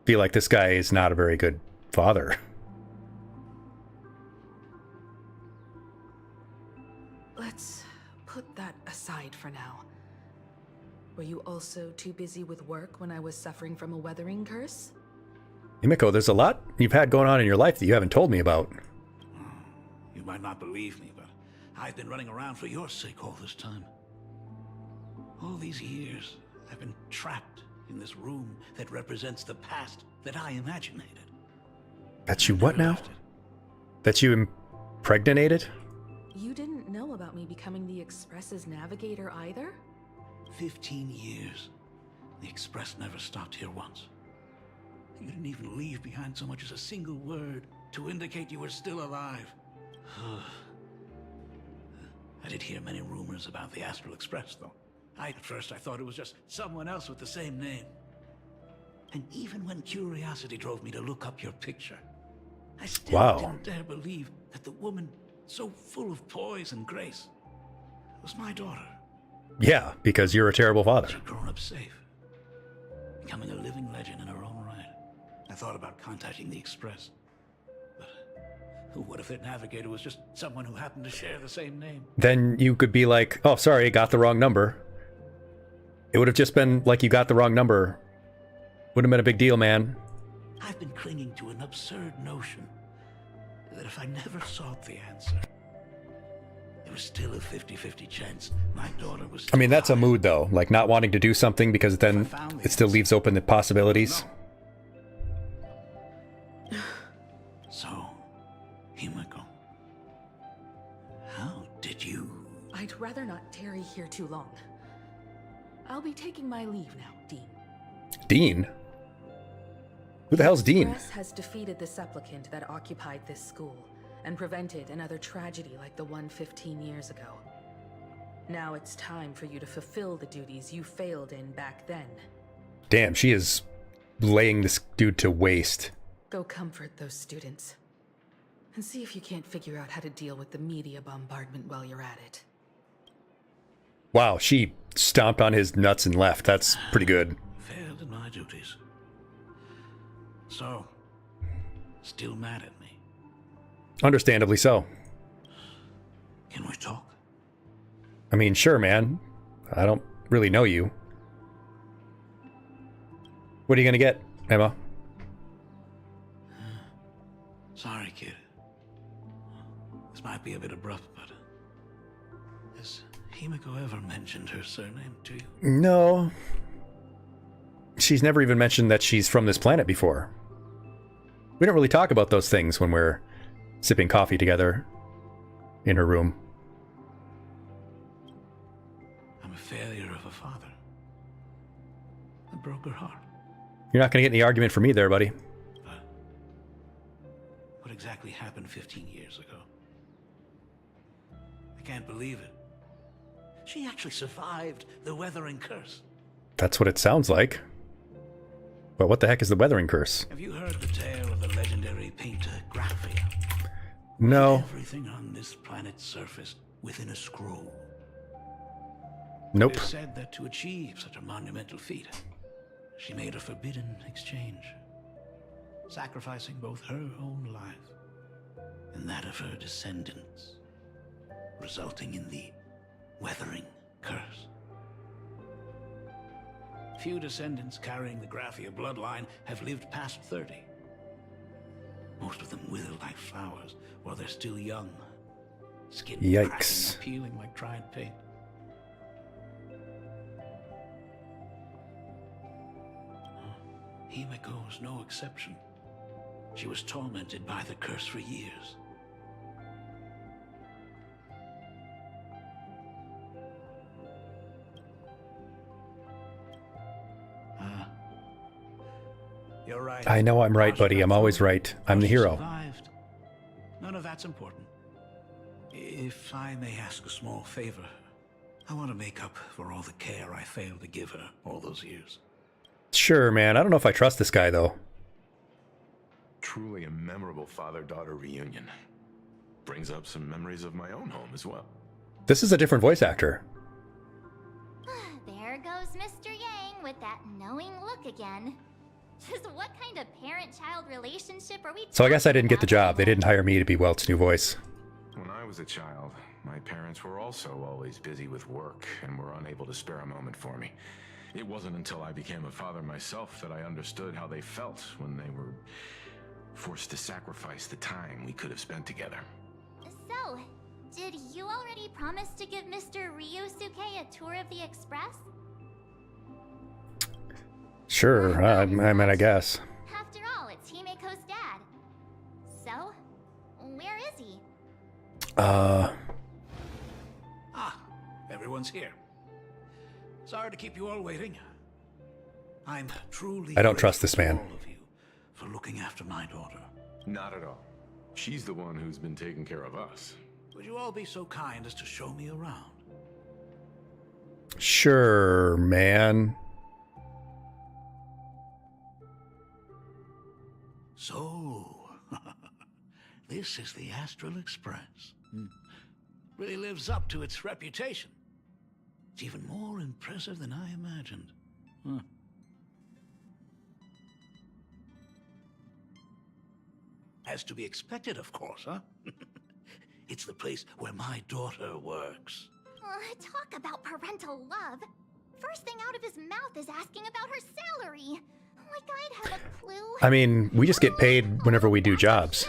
feel like this guy is not a very good father. Let's put that aside for now. Were you also too busy with work when I was suffering from a weathering curse? Himiko, there's a lot you've had going on in your life that you haven't told me about. You might not believe me, but I've been running around for your sake all this time. All these years, I've been trapped in this room that represents the past that I imaginated. That you what now? That you impregnated? You didn't know about me becoming the Express's navigator either? 15 years. The Express never stopped here once. You didn't even leave behind so much as a single word to indicate you were still alive. I did hear many rumors about the Astral Express, though. At first I thought it was just someone else with the same name. And even when curiosity drove me to look up your picture, I still didn't dare believe that the woman so full of poise and grace was my daughter. Yeah, because you're a terrible father. She'd grown up safe, becoming a living legend in her own right. I thought about contacting the Express, but what if their navigator was just someone who happened to share the same name? Then you could be like, oh, sorry, got the wrong number. It would have just been like you got the wrong number. Wouldn't have been a big deal, man. I've been clinging to an absurd notion that if I never sought the answer, there was still a 50-50 chance my daughter was still I mean, that's a alive. mood, though. Like, not wanting to do something because then it still leaves open the possibilities. So, Himiko, how did you... I'd rather not tarry here too long. I'll be taking my leave now, Dean. Dean? Who the hell's Dean? Express has defeated the supplicant that occupied this school and prevented another tragedy like the one 15 years ago. Now it's time for you to fulfill the duties you failed in back then. Damn, she is laying this dude to waste. Go comfort those students. And see if you can't figure out how to deal with the media bombardment while you're at it. Wow, she stomped on his nuts and left. That's pretty good. Failed in my duties. So, still mad at me? Understandably so. Can we talk? I mean, sure, man. I don't really know you. What are you gonna get, Emma? Sorry, kid. This might be a bit abrupt, but... has Himiko ever mentioned her surname to you? No. She's never even mentioned that she's from this planet before. We don't really talk about those things when we're sipping coffee together in her room. I'm a failure of a father. I broke her heart. You're not gonna get any argument from me there, buddy. What exactly happened 15 years ago? I can't believe it. She actually survived the weathering curse. That's what it sounds like. But what the heck is the weathering curse? Have you heard the tale of the legendary painter Graphia? No. Everything on this planet's surface within a scroll. Nope. It is said that to achieve such a monumental feat, she made a forbidden exchange, sacrificing both her own life and that of her descendants, resulting in the weathering curse. Few descendants carrying the Graphia bloodline have lived past 30. Most of them wither like flowers while they're still young, skin cracking and peeling like dried paint. Himiko was no exception. She was tormented by the curse for years. You're right. I know I'm right, buddy. I'm always right. I'm the hero. Survived. None of that's important. If I may ask a small favor, I want to make up for all the care I failed to give her all those years. Sure, man. I don't know if I trust this guy, though. Truly a memorable father-daughter reunion. Brings up some memories of my own home as well. This is a different voice actor. There goes Mr. Yang with that knowing look again. Just what kind of parent-child relationship are we So I guess I didn't get the job. They didn't hire me to be Welt's new voice. When I was a child, my parents were also always busy with work and were unable to spare a moment for me. It wasn't until I became a father myself that I understood how they felt when they were forced to sacrifice the time we could have spent together. So, did you already promise to give Mr. Ryusuke a tour of the Express? Sure, I mean, I guess. After all, it's Himeko's dad. So, where is he? Everyone's here. Sorry to keep you all waiting. I'm truly I don't trust this man. grateful to all of you for looking after my daughter. Not at all. She's the one who's been taking care of us. Would you all be so kind as to show me around? Sure, man. So, this is the Astral Express. Really lives up to its reputation. It's even more impressive than I imagined. As to be expected, of course, huh? It's the place where my daughter works. Talk about parental love. First thing out of his mouth is asking about her salary. Like I'd have a clue. I mean, we just get paid whenever we do jobs.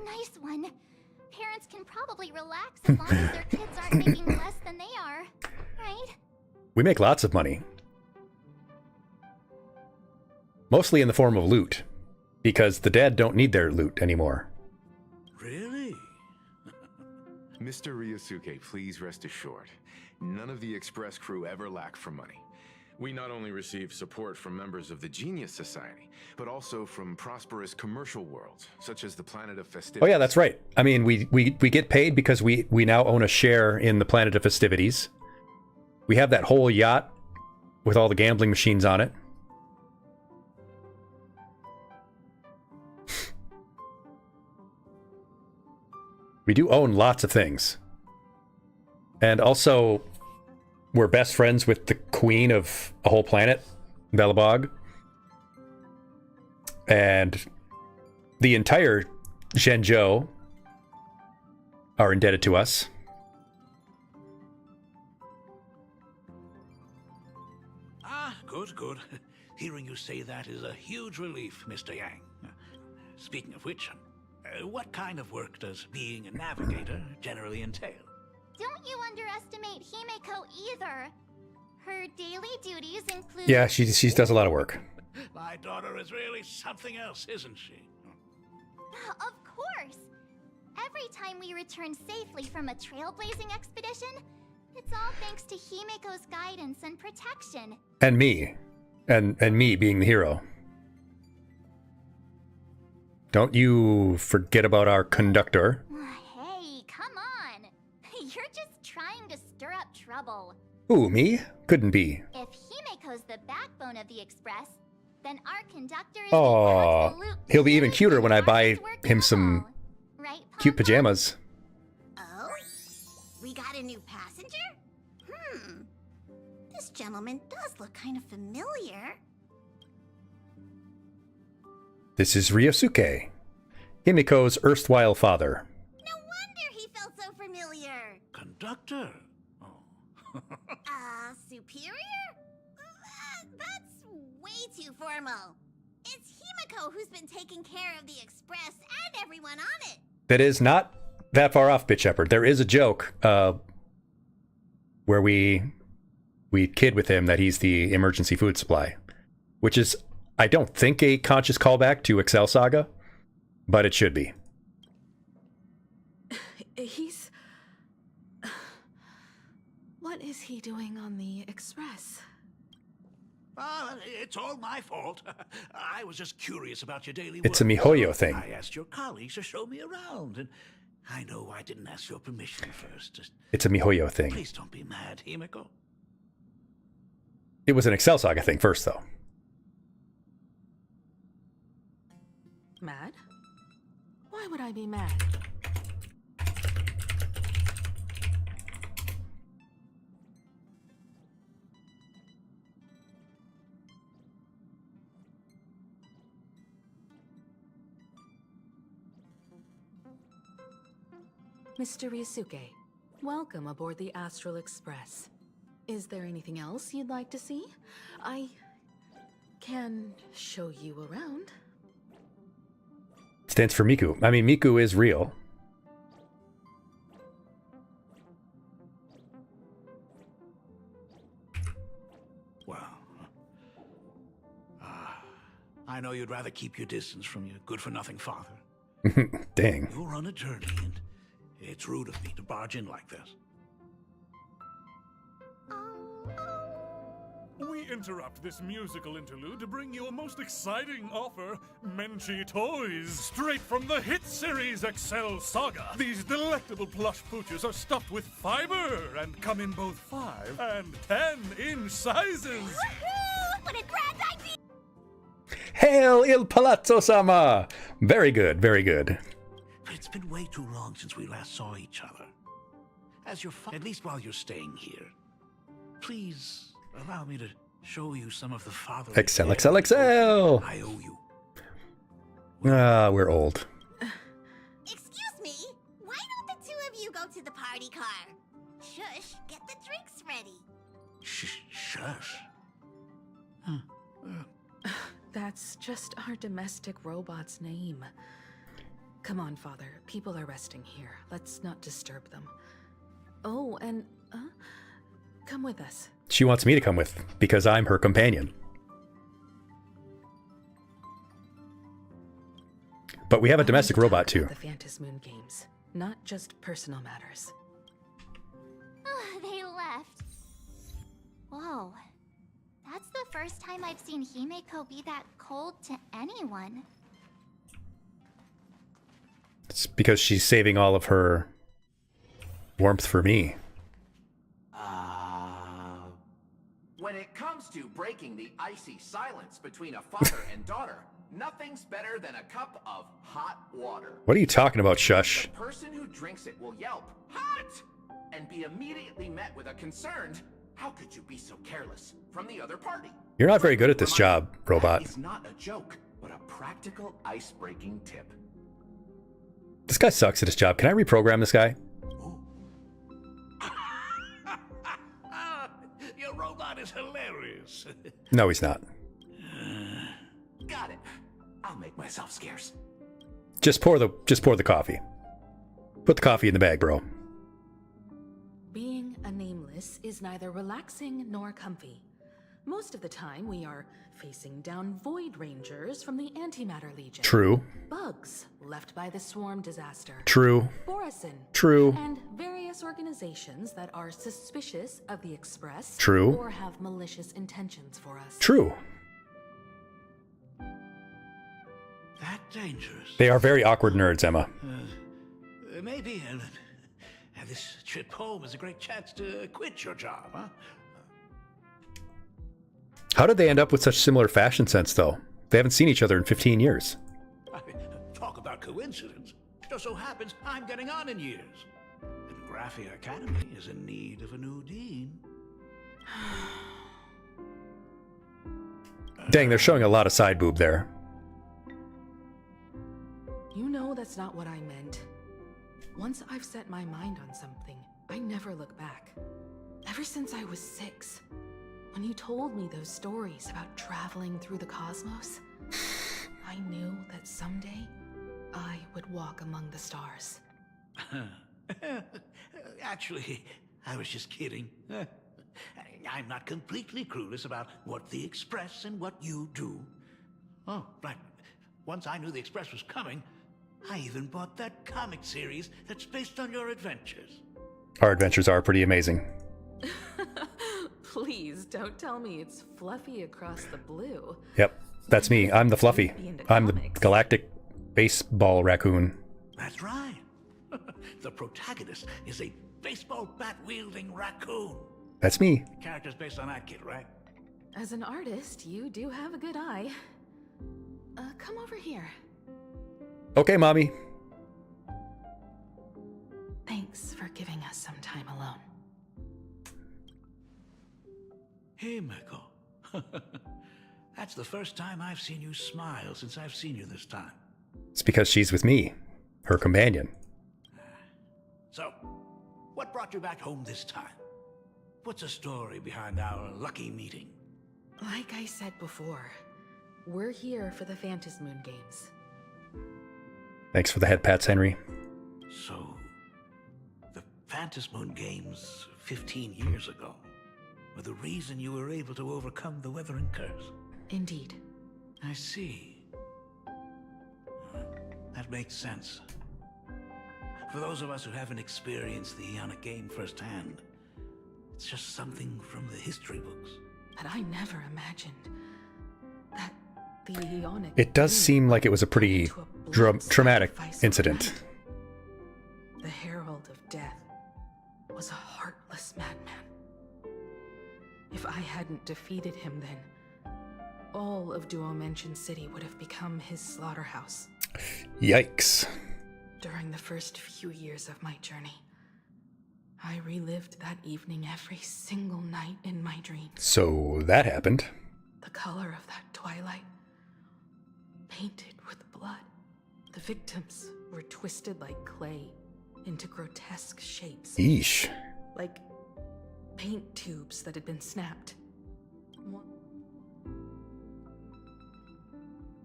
Nice one. Parents can probably relax as long as their kids aren't making less than they are, right? We make lots of money. Mostly in the form of loot. Because the dead don't need their loot anymore. Really? Mr. Ryusuke, please rest assured. None of the Express crew ever lack for money. We not only receive support from members of the Genius Society, but also from prosperous commercial worlds, such as the Planet of Festivities. Oh yeah, that's right. I mean, we get paid because we now own a share in the Planet of Festivities. We have that whole yacht with all the gambling machines on it. We do own lots of things. And also, we're best friends with the queen of a whole planet, Belobog. And the entire Zhenzhou are indebted to us. Good, good. Hearing you say that is a huge relief, Mr. Yang. Speaking of which, what kind of work does being a navigator generally entail? Don't you underestimate Himeko either. Her daily duties include... Yeah, she does a lot of work. My daughter is really something else, isn't she? Of course. Every time we return safely from a trailblazing expedition, it's all thanks to Himeko's guidance and protection. And me. And me being the hero. Don't you forget about our conductor. Hey, come on. You're just trying to stir up trouble. Ooh, me? Couldn't be. If Himeko's the backbone of the Express, then our conductor is Aww. the absolute He'll be even cuter when I buy him some cute pajamas. Oh? We got a new passenger? This gentleman does look kind of familiar. This is Ryosuke, Himiko's erstwhile father. No wonder he felt so familiar. Conductor? Superior? That's way too formal. It's Himeko who's been taking care of the Express and everyone on it. That is not that far off, Bitch Shepherd. There is a joke where we kid with him that he's the emergency food supply, which is, I don't think, a conscious callback to Excel Saga, but it should be. He's... What is he doing on the Express? It's all my fault. I was just curious about your daily work. It's a MiHoYo thing. I asked your colleagues to show me around, and I know I didn't ask your permission first. Just It's a MiHoYo thing. please don't be mad, Himiko. It was an Excel Saga thing first, though. Mad? Why would I be mad? Mr. Ryusuke, welcome aboard the Astral Express. Is there anything else you'd like to see? I can show you around. Stands for Miku. I mean, Miku is real. Well, I know you'd rather keep your distance from your good-for-nothing father. Dang. You're on a journey, and it's rude of me to barge in like this. We interrupt this musical interlude to bring you a most exciting offer. Menchie Toys, straight from the hit series Excel Saga. These delectable plush pooches are stuffed with fiber and come in both 5 and 10-inch sizes. Woohoo! What a grand idea! Hail Il Palazzo-sama! Very good, very good. It's been way too long since we last saw each other. As your at least while you're staying here, please allow me to show you some of the fatherly XL, XL, XL! I owe you. Ah, we're old. Excuse me, why don't the two of you go to the party car? Shush, get the drinks ready. Shush. That's just our domestic robot's name. Come on, Father. People are resting here. Let's not disturb them. Oh, and come with us. She wants me to come with, because I'm her companion. But we have a domestic robot, too. The Phantom Moon Games, not just personal matters. They left. Whoa. That's the first time I've seen Himeko be that cold to anyone. It's because she's saving all of her warmth for me. When it comes to breaking the icy silence between a father and daughter, nothing's better than a cup of hot water. What are you talking about, Shush? The person who drinks it will yelp, "Hot!" and be immediately met with a concerned, "How could you be so careless?" from the other party. You're not very good at this job, robot. It's not a joke, but a practical ice-breaking tip. This guy sucks at his job. Can I reprogram this guy? Your robot is hilarious. No, he's not. Got it. I'll make myself scarce. Just pour the coffee. Put the coffee in the bag, bro. Being a nameless is neither relaxing nor comfy. Most of the time, we are facing down Void Rangers from the Antimatter Legion. True. Bugs left by the Swarm disaster. True. Borisin. True. And various organizations that are suspicious of the Express. True. Or have malicious intentions for us. True. That dangerous. They are very awkward nerds, Emma. Maybe this trip home is a great chance to quit your job, huh? How did they end up with such similar fashion sense, though? They haven't seen each other in 15 years. Talk about coincidence. Just so happens I'm getting on in years. And Graphia Academy is in need of a new dean. Dang, they're showing a lot of side boob there. You know that's not what I meant. Once I've set my mind on something, I never look back. Ever since I was 6. When you told me those stories about traveling through the cosmos, I knew that someday I would walk among the stars. Actually, I was just kidding. I'm not completely clueless about what the Express and what you do. Oh, right. Once I knew the Express was coming, I even bought that comic series that's based on your adventures. Our adventures are pretty amazing. Please don't tell me it's fluffy across the blue. Yep, that's me. I'm the Fluffy. I'm the galactic baseball raccoon. That's right. The protagonist is a baseball bat-wielding raccoon. That's me. The character's based on that kid, right? As an artist, you do have a good eye. Come over here. Okay, Mommy. Thanks for giving us some time alone. Hey, Miko. That's the first time I've seen you smile since I've seen you this time. It's because she's with me, her companion. So, what brought you back home this time? What's the story behind our lucky meeting? Like I said before, we're here for the Phantasmoon Games. Thanks for the head pats, Henry. So, the Phantasmoon Games 15 years ago were the reason you were able to overcome the Weathering Curse? Indeed. I see. That makes sense. For those of us who haven't experienced the Ionic game firsthand, it's just something from the history books. But I never imagined that the Ionic... It does seem like it was a pretty traumatic incident. The Herald of Death was a heartless madman. If I hadn't defeated him then, all of Duomension City would have become his slaughterhouse. Yikes. During the first few years of my journey, I relived that evening every single night in my dreams. So that happened. The color of that twilight, painted with blood. The victims were twisted like clay into grotesque shapes. Eesh. Like paint tubes that had been snapped.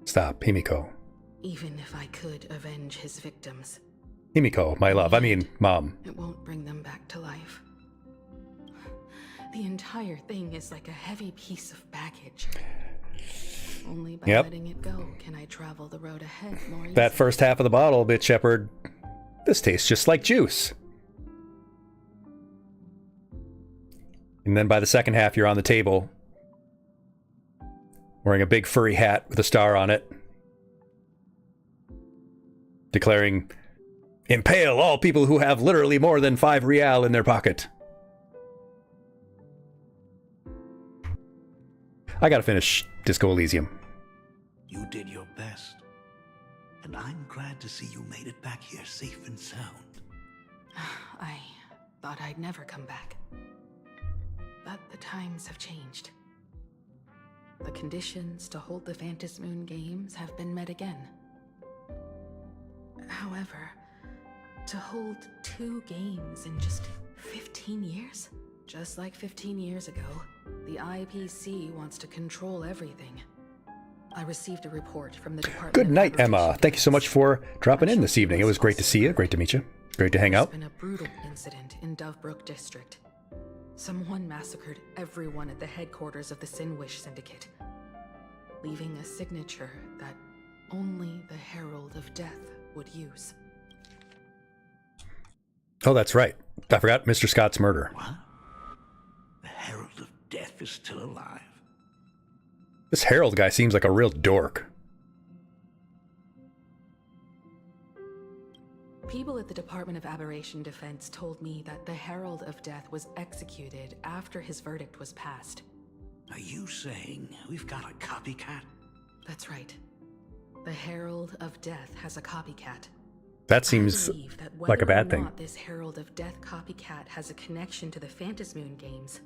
Stop, Himiko. Even if I could avenge his victims, Himiko, my love. I mean, Mom. it won't bring them back to life. The entire thing is like a heavy piece of baggage. Only by letting it go can I travel the road ahead more easily. That first half of the bottle, Bitch Shepherd. This tastes just like juice. And then by the second half, you're on the table, wearing a big furry hat with a star on it, declaring, "Impale all people who have literally more than 5 real in their pocket." I gotta finish Disco Elysium. You did your best. And I'm glad to see you made it back here safe and sound. I thought I'd never come back. But the times have changed. The conditions to hold the Phantasmoon Games have been met again. However, to hold 2 games in just 15 years? Just like 15 years ago, the IPC wants to control everything. I received a report from the Department Good of night, Emma. Thank you so much for dropping in this evening. It was great to see you. Great to meet you. Great to hang out. There's been a brutal incident in Dovebrook District. Someone massacred everyone at the headquarters of the Sinwish Syndicate, leaving a signature that only the Herald of Death would use. Oh, that's right. I forgot Mr. Scott's murder. What? The Herald of Death is still alive. This Herald guy seems like a real dork. People at the Department of Aberration Defense told me that the Herald of Death was executed after his verdict was passed. Are you saying we've got a copycat? That's right. The Herald of Death has a copycat. That seems like a bad thing. Whether or not this Herald of Death copycat has a connection to the Phantasmoon Games,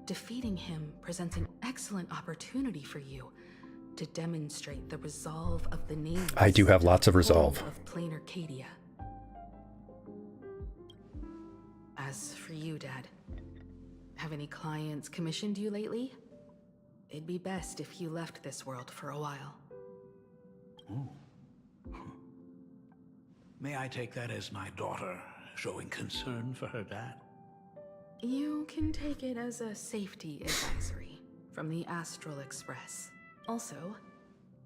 defeating him presents an excellent opportunity for you to demonstrate the resolve of the nameless. I do have lots of resolve. Of plain Arcadia. As for you, Dad, have any clients commissioned you lately? It'd be best if you left this world for a while. Ooh. May I take that as my daughter showing concern for her dad? You can take it as a safety advisory from the Astral Express. Also,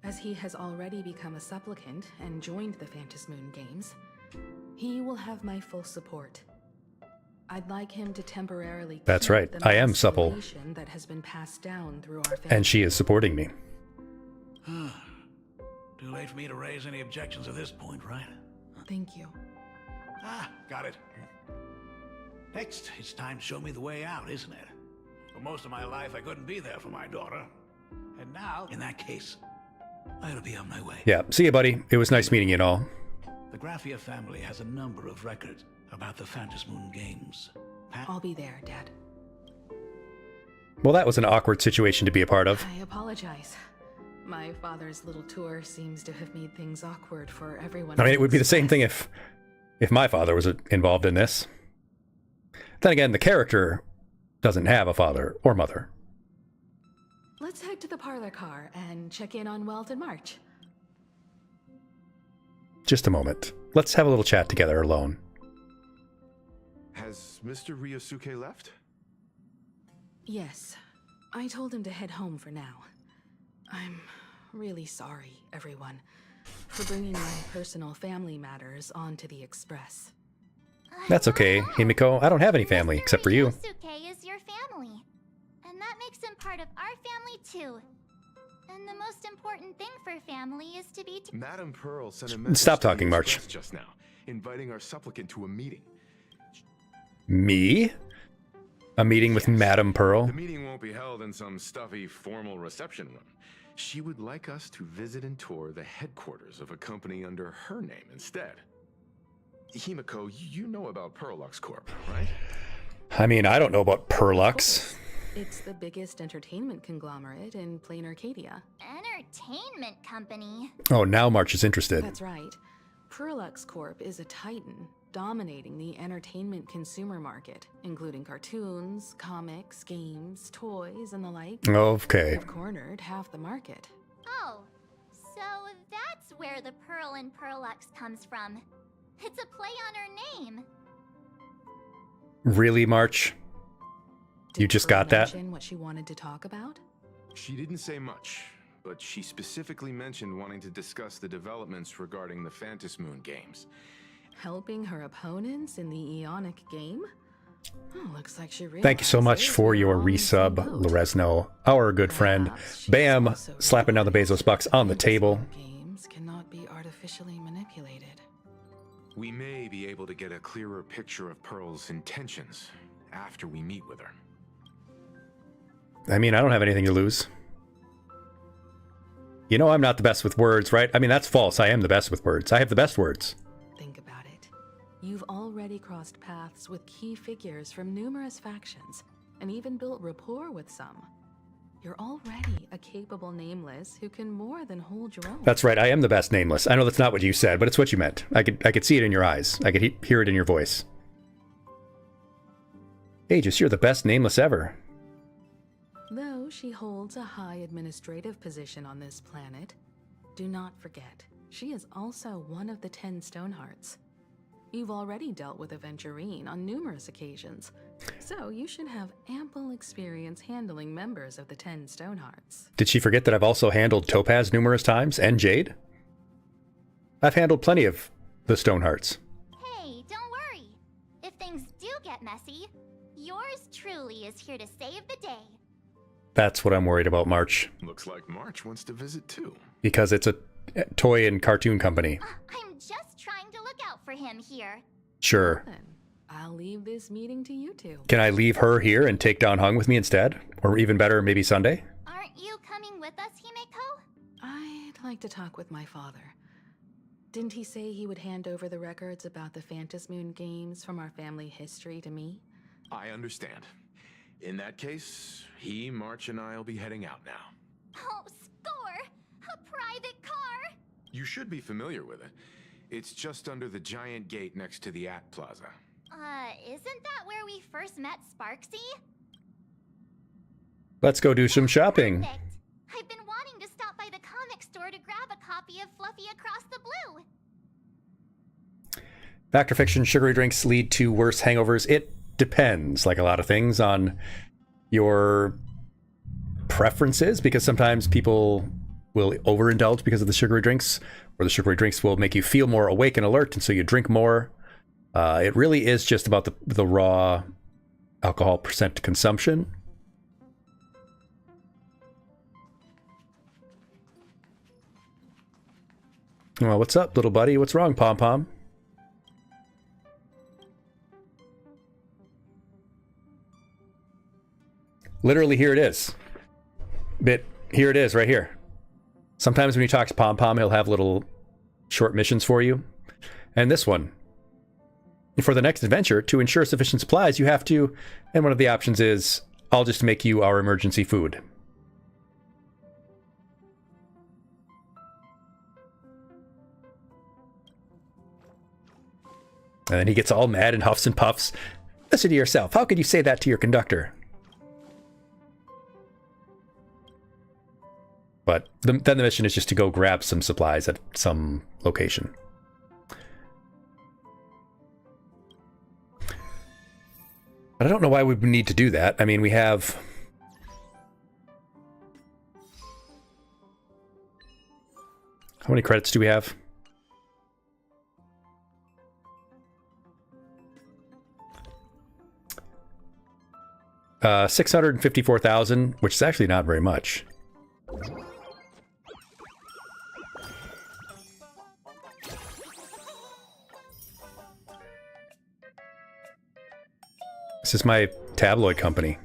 as he has already become a supplicant and joined the Phantasmoon Games, he will have my full support. I'd like him to temporarily. That's right. I am supple. That has been passed down through our family. And she is supporting me. Too late for me to raise any objections at this point, right? Thank you. Ah, got it. Next, it's time to show me the way out, isn't it? For most of my life, I couldn't be there for my daughter. And now, in that case, I ought to be on my way. Yeah, see you, buddy. It was nice meeting you and all. The Graffia family has a number of records about the Phantom Moon games. I'll be there, Dad. Well, that was an awkward situation to be a part of. I apologize. My father's little tour seems to have made things awkward for everyone. I mean, it would be the same thing if my father was involved in this. Then again, the character doesn't have a father or mother. Let's head to the parlor car and check in on Welt and March. Just a moment. Let's have a little chat together alone. Has Mr. Ryosuke left? Yes. I told him to head home for now. I'm really sorry, everyone, for bringing my personal family matters onto the Express. That's okay, Himiko. I don't have any family except for you. Ryosuke is your family. And that makes him part of our family too. And the most important thing for family is to be Madame Pearl sent a message Stop to the talking, March. Express just now, inviting our supplicant to a meeting. Me? A meeting with Madame Pearl? The meeting won't be held in some stuffy formal reception room. She would like us to visit and tour the headquarters of a company under her name instead. Himiko, you know about Perlux Corp, right? I mean, I don't know about Perlux. It's the biggest entertainment conglomerate in plain Arcadia. entertainment company. Oh, now March is interested. That's right. Perlux Corp is a titan, dominating the entertainment consumer market, including cartoons, comics, games, toys, and the like. Okay. They've cornered half the market. Oh, so that's where the Pearl in Perlux comes from. It's a play on her name. Really, March? You just got that? Mention what she wanted to talk about? She didn't say much, but she specifically mentioned wanting to discuss the developments regarding the Phantom Moon games. Helping her opponents in the Eonic game? Oh, looks like she really. Thank you so much for your resub, Loresno, our good friend. Bam, slapping down the Bezos bucks on the table. Games cannot be artificially manipulated. We may be able to get a clearer picture of Pearl's intentions after we meet with her. I mean, I don't have anything to lose. You know I'm not the best with words, right? I mean, that's false. I am the best with words. I have the best words. Think about it. You've already crossed paths with key figures from numerous factions, and even built rapport with some. You're already a capable Nameless who can more than hold your own. That's right. I am the best Nameless. I know that's not what you said, but it's what you meant. I could see it in your eyes. I could hear it in your voice. Aegis, you're the best Nameless ever. Though she holds a high administrative position on this planet, do not forget, she is also one of the 10 Stonehearts. You've already dealt with Aventurine on numerous occasions, so you should have ample experience handling members of the 10 Stonehearts. Did she forget that I've also handled Topaz numerous times, and Jade? I've handled plenty of the Stonehearts. Hey, don't worry. If things do get messy, yours truly is here to save the day. That's what I'm worried about, March. Looks like March wants to visit too. Because it's a toy and cartoon company. I'm just trying to look out for him here. Sure. Then, I'll leave this meeting to you two. Can I leave her here and take down Hung with me instead? Or even better, maybe Sunday? Aren't you coming with us, Himeko? I'd like to talk with my father. Didn't he say he would hand over the records about the Phantom Moon games from our family history to me? I understand. In that case, he, March, and I'll be heading out now. Oh, score! A private car! You should be familiar with it. It's just under the giant gate next to the At Plaza. Isn't that where we first met Sparksy? Let's go do some shopping. Perfect. I've been wanting to stop by the comic store to grab a copy of Fluffy Across the Blue. Fact or fiction, sugary drinks lead to worse hangovers. It depends, like a lot of things, on your preferences, because sometimes people will overindulge because of the sugary drinks, or the sugary drinks will make you feel more awake and alert, and so you drink more. It really is just about the raw alcohol percent consumption. Well, what's up, little buddy? What's wrong, Pom Pom? Literally, here it is. Here it is, right here. Sometimes when you talk to Pom Pom, he'll have little short missions for you. And this one. For the next adventure, to ensure sufficient supplies, you have to... And one of the options is, I'll just make you our emergency food. And then he gets all mad and huffs and puffs. Listen to yourself. How could you say that to your conductor? But then the mission is just to go grab some supplies at some location. But I don't know why we would need to do that. I mean, we have... How many credits do we have? Uh, 654,000, which is actually not very much. This is my tabloid company.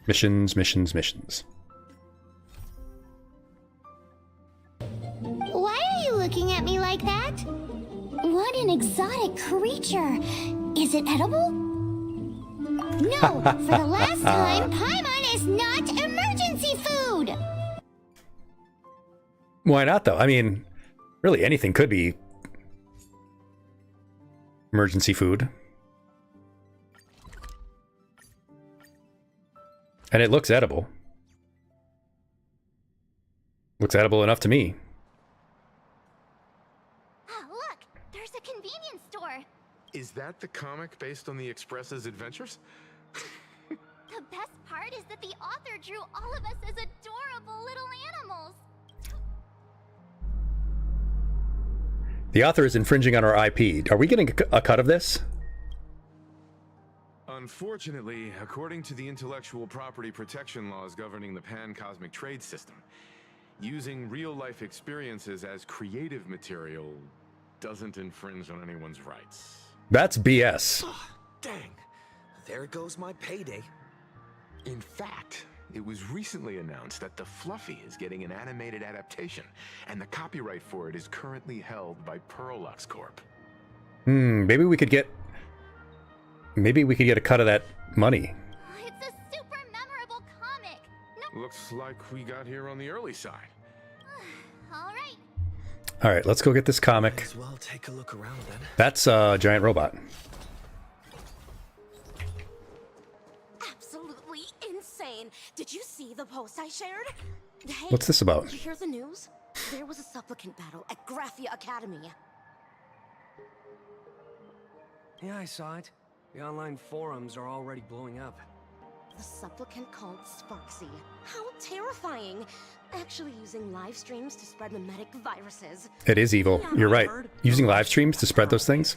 Missions, missions, missions. Why are you looking at me like that? What an exotic creature. Is it edible? No, for the last time, Paimon is not emergency food! Why not, though? I mean, really anything could be emergency food. And it looks edible. Looks edible enough to me. Look, there's a convenience store. Is that the comic based on the Express's adventures? The best part is that the author drew all of us as adorable little animals. The author is infringing on our IP. Are we getting a cut of this? Unfortunately, according to the intellectual property protection laws governing the pan-cosmic trade system, using real-life experiences as creative material doesn't infringe on anyone's rights. That's BS. Dang. There goes my payday. In fact, it was recently announced that the Fluffy is getting an animated adaptation, and the copyright for it is currently held by Perlux Corp. Maybe we could get a cut of that money. It's a super memorable comic. Looks like we got here on the early side. All right, let's go get this comic. Might as well take a look around then. That's a giant robot. Absolutely insane. Did you see the post I shared? Hey, What's this about? Did you hear the news? There was a supplicant battle at Graphia Academy. Yeah, I saw it. The online forums are already blowing up. The supplicant called Sparksy. How terrifying! Actually using live streams to spread mimetic viruses. It is evil. You're right. Using live streams to spread those things?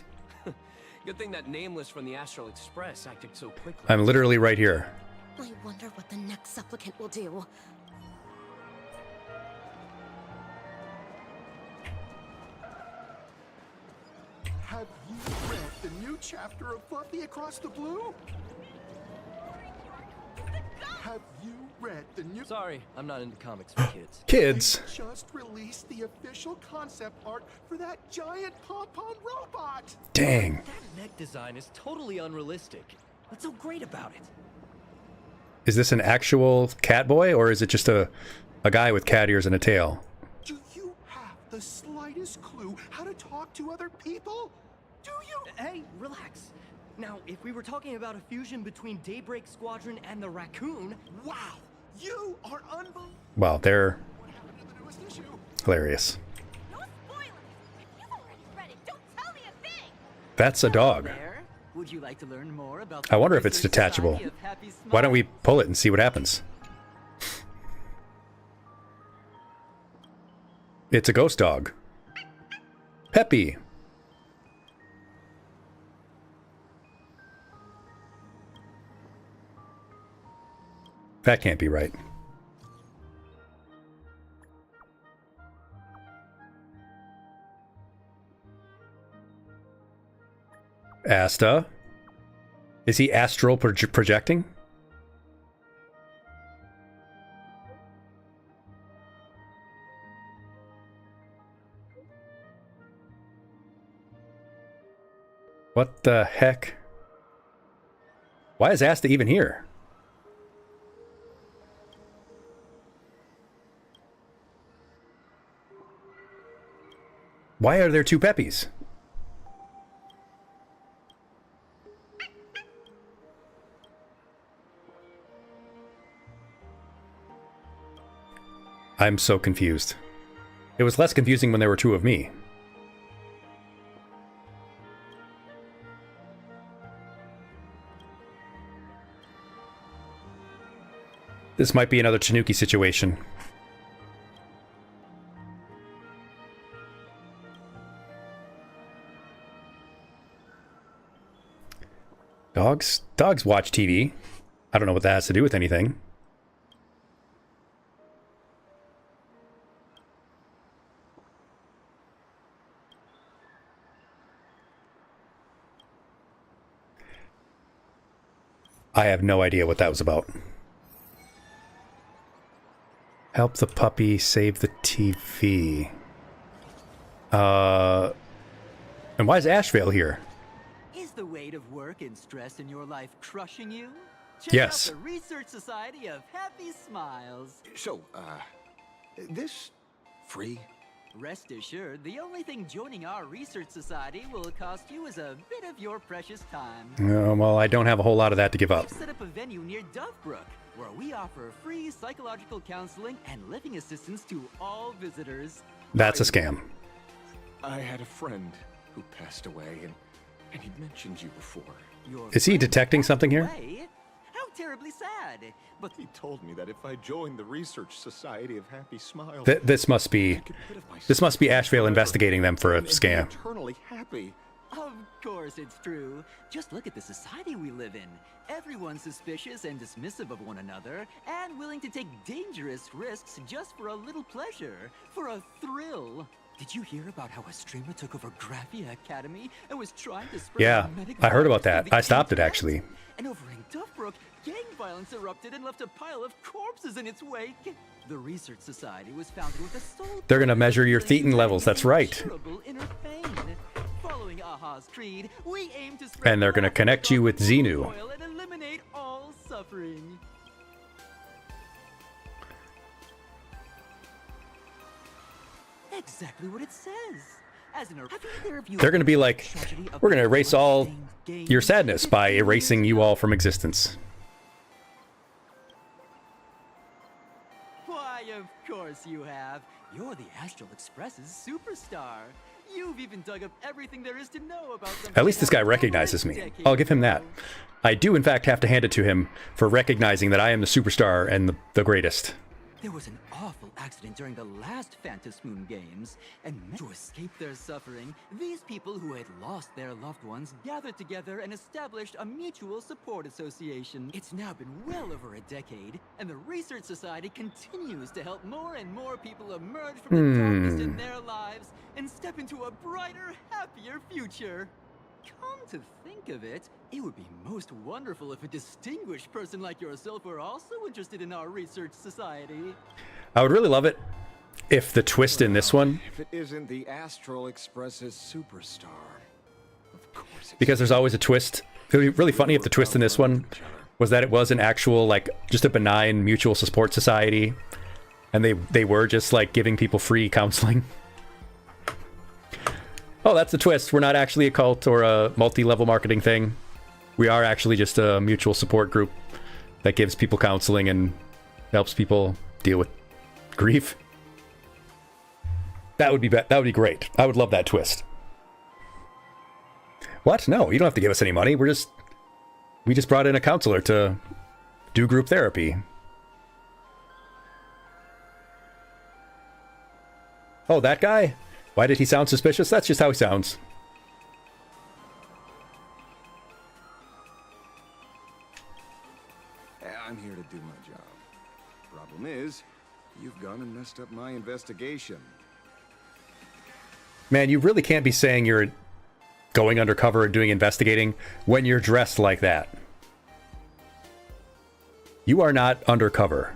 Good thing that Nameless from the Astral Express acted so quickly. I'm literally right here. I wonder what the next supplicant will do. Have you read the new chapter of Fluffy Across the Blue? Have you read the new... Sorry, I'm not into comics for kids. Kids? They just released the official concept art for that giant pom-pom robot! Dang. That mech design is totally unrealistic. What's so great about it? Is this an actual cat boy, or is it just a guy with cat ears and a tail? Do you have the slightest clue how to talk to other people? Do you? Hey, relax. Now, if we were talking about a fusion between Daybreak Squadron and the Raccoon... Wow! You are unbelievable! Wow, they're hilarious. That's a dog. Would you like to learn more about I wonder if it's detachable. Why don't we pull it and see what happens? It's a ghost dog. Peppy. That can't be right. Asta. Is he astral projecting? What the heck? Why is Asta even here? Why are there two Peppies? I'm so confused. It was less confusing when there were two of me. This might be another Tanuki situation. Dogs? Dogs watch TV. I don't know what that has to do with anything. I have no idea what that was about. Help the puppy save the TV. And why is Ashvale here? Is the weight of work and stress in your life crushing you? Check Yes. out the Research Society of Happy Smiles. So, this free? Rest assured, the only thing joining our Research Society will cost you is a bit of your precious time. Well, I don't have a whole lot of that to give up. We've set up a venue near Dovebrook, where we offer free psychological counseling and living assistance to all visitors. That's a scam. I had a friend who passed away, and he'd mentioned you before. Is he detecting something here? How terribly sad. But he told me that if I joined the Research Society of Happy Smiles, This must be Ashvale investigating them for a scam. eternally happy. Of course it's true. Just look at the society we live in. Everyone's suspicious and dismissive of one another, and willing to take dangerous risks just for a little pleasure, for a thrill. Did you hear about how a streamer took over Graphia Academy and was trying to spread Yeah, medic I heard about violence that. through the I stopped it internet? actually. And over in Dovebrook, gang violence erupted and left a pile of corpses in its wake. The Research Society was founded with a sole They're gonna measure your thetan levels. That's right. incurable inner pain. Following Aha's creed, we aim to spread And they're gonna connect you with Xenu. oil and eliminate all suffering. Exactly what it says. As an have either of you They're gonna be like, we're gonna erase all your sadness by erasing you all from existence. Why, of course you have. You're the Astral Express's superstar. You've even dug up everything there is to know about them. At least this guy recognizes me. I'll give him that. I do in fact have to hand it to him for recognizing that I am the superstar and the greatest. There was an awful accident during the last Phantom Moon Games, and to escape their suffering, these people who had lost their loved ones gathered together and established a mutual support association. It's now been well over a decade, and the Research Society continues to help more and more people emerge from the darkness in their lives and step into a brighter, happier future. Come to think of it, it would be most wonderful if a distinguished person like yourself were also interested in our Research Society. I would really love it if the twist in this one, If it isn't the Astral Express's superstar, of course it's because there's always a twist. It would be really funny if the twist in this one was that it was an actual, like, just a benign mutual support society, and they were just, like, giving people free counseling. Oh, that's the twist. We're not actually a cult or a multi-level marketing thing. We are actually just a mutual support group that gives people counseling and helps people deal with grief. That would be great. I would love that twist. What? No, you don't have to give us any money. We just brought in a counselor to do group therapy. Oh, that guy? Why did he sound suspicious? That's just how he sounds. I'm here to do my job. Problem is, you've gone and messed up my investigation. Man, you really can't be saying you're going undercover and doing investigating when you're dressed like that. You are not undercover.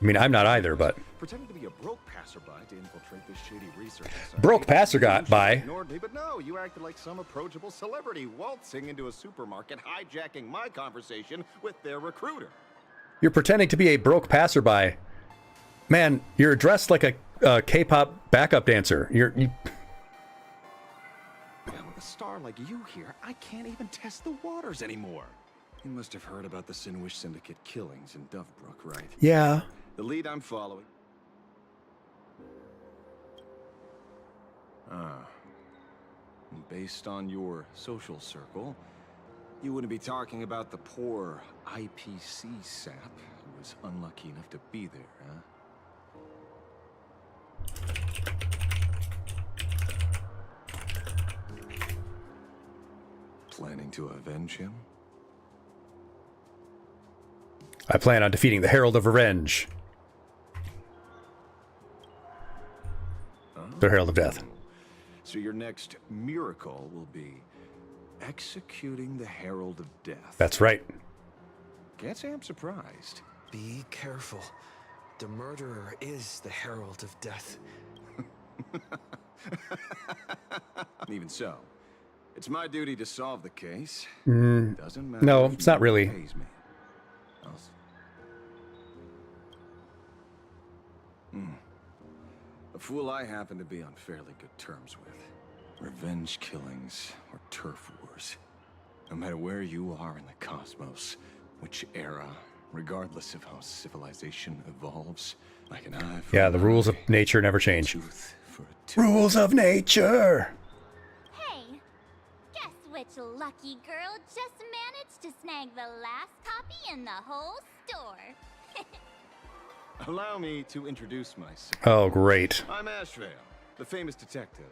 I mean, I'm not either, but... Pretending to be a broke passerby to infiltrate this shady research. Broke passerby. Ignored me, but no, you acted like some approachable celebrity waltzing into a supermarket, hijacking my conversation with their recruiter. You're pretending to be a broke passerby. Man, you're dressed like a K-pop backup dancer. Now, with a star like you here, I can't even test the waters anymore. You must have heard about the Sinwish Syndicate killings in Dovebrook, right? Yeah. The lead I'm following. Based on your social circle, you wouldn't be talking about the poor IPC sap who was unlucky enough to be there, huh? Planning to avenge him? I plan on defeating the Herald of Revenge. The Herald of Death. So your next miracle will be executing the Herald of Death. That's right. Can't say I'm surprised. Be careful. The murderer is the Herald of Death. Even so, it's my duty to solve the case. Doesn't matter. No, it's not really. A fool I happen to be on fairly good terms with. Revenge killings or turf wars. No matter where you are in the cosmos, which era, regardless of how civilization evolves, like an eye for Yeah, the rules of nature never change. Rules of nature! Hey, guess which lucky girl just managed to snag the last copy in the whole store? Allow me to introduce myself. Oh, great. I'm Ashvale, the famous detective.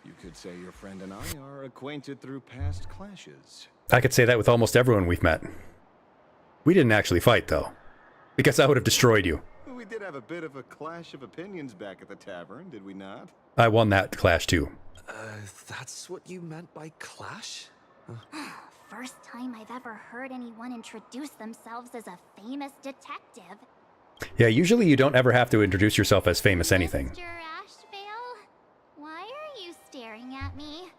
You could say your friend and I are acquainted through past clashes. I could say that with almost everyone we've met. We didn't actually fight, though, because I would have destroyed you. We did have a bit of a clash of opinions back at the tavern, did we not? I won that clash, too. That's what you meant by clash? First time I've ever heard anyone introduce themselves as a famous detective. Yeah, usually you don't ever have to introduce yourself as famous anything. Mr. Ashvale, why are you staring at me?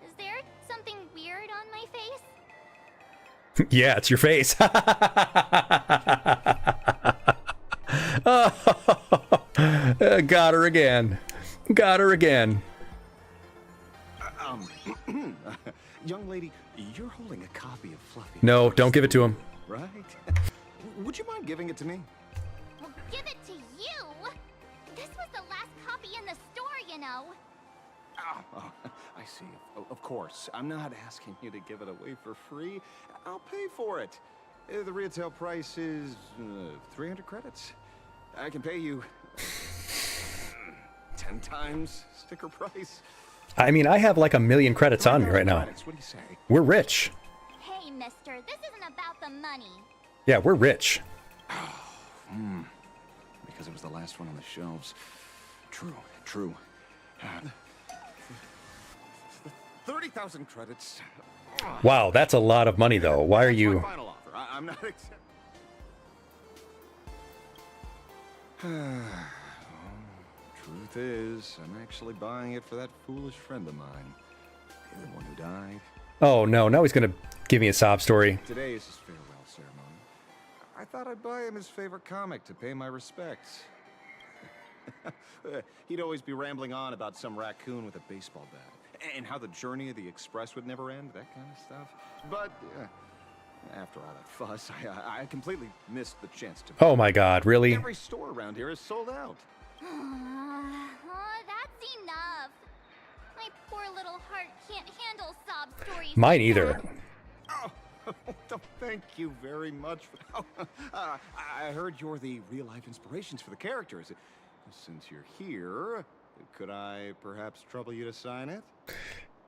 Is there something weird on my face? Yeah, it's your face. Got her again. Got her again. Young lady, you're holding a copy of Fluffy. No, don't give it to him. Right? Would you mind giving it to me? Well, give it to you? This was the last copy in the store, you know. Oh, I see. Of course. I'm not asking you to give it away for free. I'll pay for it. The retail price is 300 credits. I can pay you 10 times sticker price. I mean, I have like 1 million credits on me right now. What do you say? We're rich. Hey, mister, this isn't about the money. Yeah, we're rich. Because it was the last one on the shelves. True. 30,000 credits. Wow, that's a lot of money, though. Why are you... My final offer. I'm not accepting. Truth is, I'm actually buying it for that foolish friend of mine. The one who died. Oh, no. Now he's going to give me a sob story. Today is his farewell ceremony. I thought I'd buy him his favorite comic to pay my respects. He'd always be rambling on about some raccoon with a baseball bat. And how the journey of the Express would never end, that kind of stuff. But after all that fuss, I completely missed the chance to... Oh my god, really? Every store around here is sold out. That's enough. My poor little heart can't handle sob stories. Mine either. Thank you very much. I heard you're the real-life inspirations for the characters. Since you're here, could I perhaps trouble you to sign it?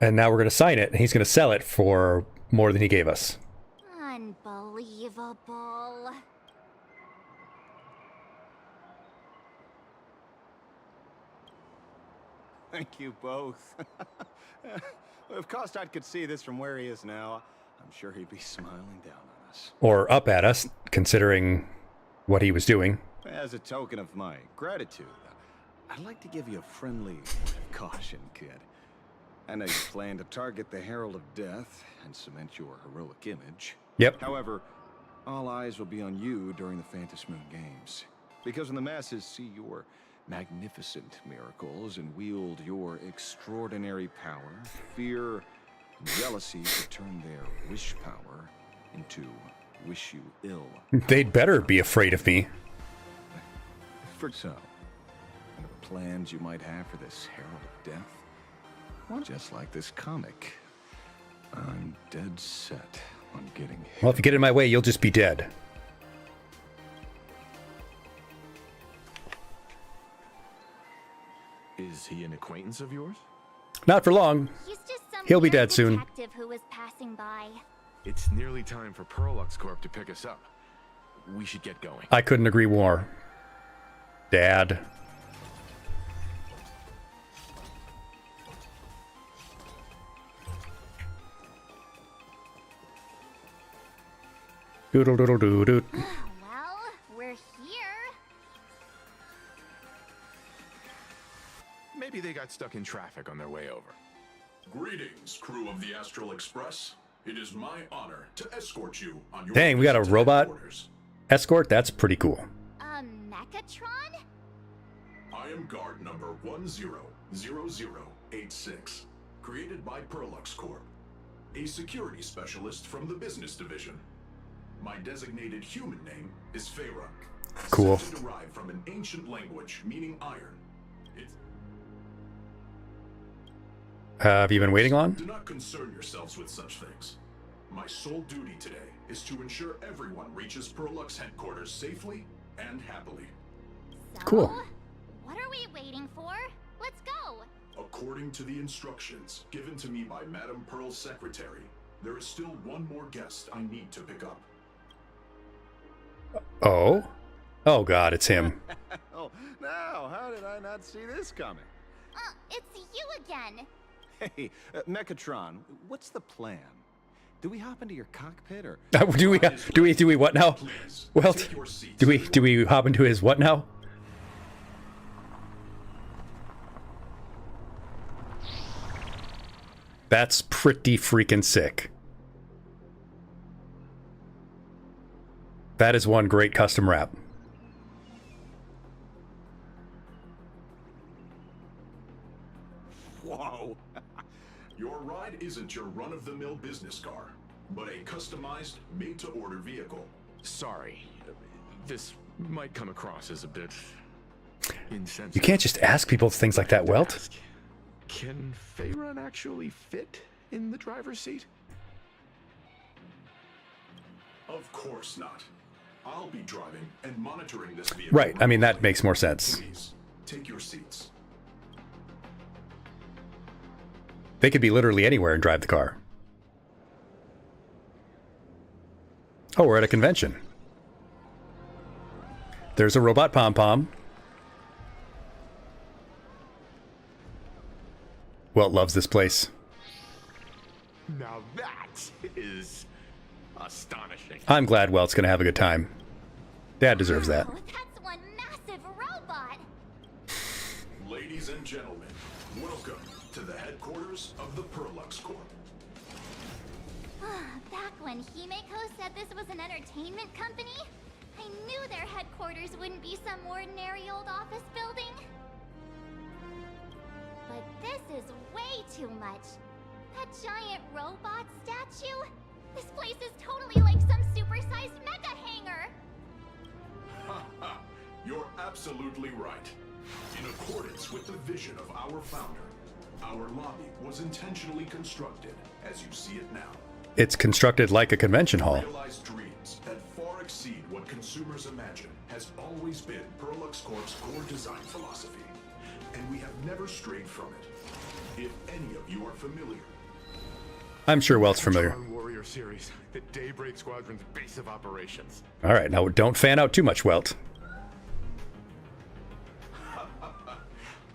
And now we're going to sign it, and he's going to sell it for more than he gave us. Unbelievable. Thank you both. If Kostad could see this from where he is now, I'm sure he'd be smiling down on us. Or up at us, considering what he was doing. As a token of my gratitude, I'd like to give you a friendly word of caution, kid. I know you plan to target the Herald of Death and cement your heroic image. Yep. However, all eyes will be on you during the Phantom Moon Games. Because when the masses see your magnificent miracles and wield your extraordinary power, fear and jealousy could turn their wish power into wish you ill. They'd better be afraid of me. For so, whatever plans you might have for this Herald of Death, well, just like this comic, I'm dead set on getting hit. Well, if you get in my way, you'll just be dead. Is he an acquaintance of yours? Not for long. He's just some He'll be weird dead soon. detective who was passing by. It's nearly time for Perlux Corp to pick us up. We should get going. I couldn't agree more. Dad. Doodle doodle doo doo. Well, we're here. Maybe they got stuck in traffic on their way over. Greetings, crew of the Astral Express. It is my honor to escort you on your Dang, we got a visit to robot headquarters. escort? That's pretty cool. Mechatron? I am guard number 100086, created by Perlux Corp, a security specialist from the business division. My designated human name is Feyre. Cool. Said to derive from an ancient language meaning iron. Have you been waiting long? Do not concern yourselves with such things. My sole duty today is to ensure everyone reaches Perlux headquarters safely and happily. Cool. What are we waiting for? Let's go. According to the instructions given to me by Madame Pearl's secretary, there is still one more guest I need to pick up. Oh? Oh god, it's him. Oh, now, how did I not see this coming? It's you again. Hey, Mechatron, what's the plan? Do we hop into your cockpit or do we what now? Well, do we hop into his what now? That's pretty freaking sick. That is one great custom wrap. Whoa! Your ride isn't your run-of-the-mill business car, but a customized, made-to-order vehicle. Sorry. This might come across as a bit insensitive. You can't just ask people things like that, Welt. Can Feyre actually fit in the driver's seat? Of course not. I'll be driving and monitoring this vehicle. Right, I mean, that makes more sense. Please, take your seats. They could be literally anywhere and drive the car. Oh, we're at a convention. There's a robot pom-pom. Welt loves this place. Now that is astonishing. I'm glad Welt's gonna have a good time. Dad deserves that. That's one massive robot. Ladies and gentlemen, welcome to the headquarters of the Perlux Corp. Back when Himeko said this was an entertainment company, I knew their headquarters wouldn't be some ordinary old office building. But this is way too much. That giant robot statue? This place is totally like some supersized mecha hangar. You're absolutely right. In accordance with the vision of our founder, our lobby was intentionally constructed as you see it now. It's constructed like a convention hall. Realized dreams that far exceed what consumers imagine has always been Perlux Corp's core design philosophy, and we have never strayed from it. If any of you are familiar, I'm sure Welt's familiar. Warrior series, the Daybreak Squadron's base of operations. All right, now don't fan out too much, Welt.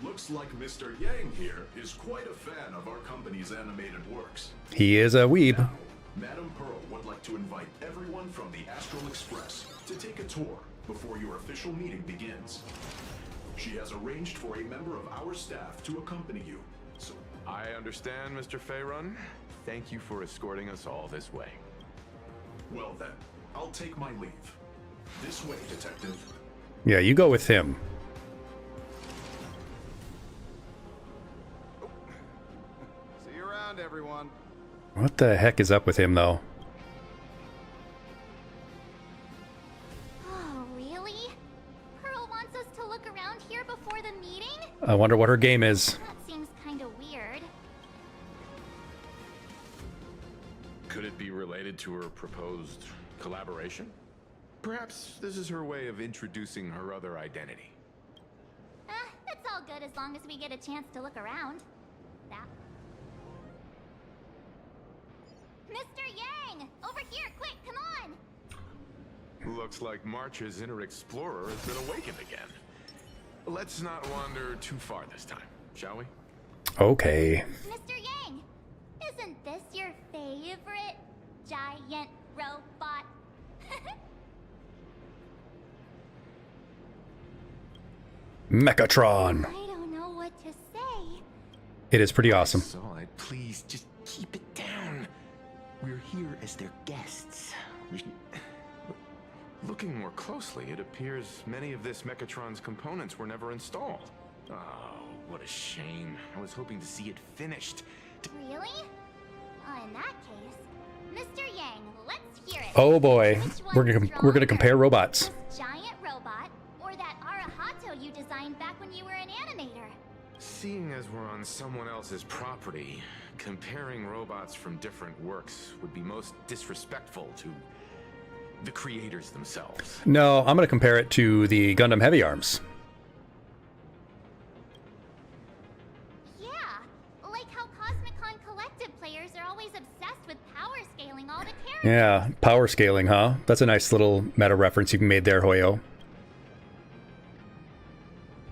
looks Looks like Mr. Yang here is quite a fan of our company's animated works. He is a weeb. Now, Madame Pearl would like to invite everyone from the Astral Express to take a tour before your official meeting begins. She has arranged for a member of our staff to accompany you. So I understand, Mr. Faerun. Thank you for escorting us all this way. well then, I'll take my leave. This way, detective. Yeah, you go with him. See you around, everyone. What the heck is up with him, though? Oh, really? Pearl wants us to look around here before the meeting? I wonder what her game is. That seems kind of weird. Could it be related to her proposed collaboration? Perhaps this is her way of introducing her other identity. It's all good as long as we get a chance to look around. That. Mr. Yang! Over here, quick, come on! Looks like March's inner explorer has been awakened again. Let's not wander too far this time, shall we? Okay. Mr. Yang! Isn't this your favorite giant robot? Mechatron. I don't know what to say. It is pretty awesome. Saw it. Please, just keep it down. We're here as their guests. Looking more closely, it appears many of this Mechatron's components were never installed. Oh, what a shame. I was hoping to see it finished. Really? In that case, Mr. Yang, let's hear it. Oh boy, Which we're one's gonna compare robots. This giant robot or that Arahato you designed back when you were an animator? Seeing as we're on someone else's property, comparing robots from different works would be most disrespectful to the creators themselves. No, I'm gonna compare it to the Gundam Heavy Arms. Yeah, like how Cosmicon Collective players are always obsessed with power scaling all the characters. Yeah, power scaling, huh? That's a nice little meta reference you made there, Hoyo.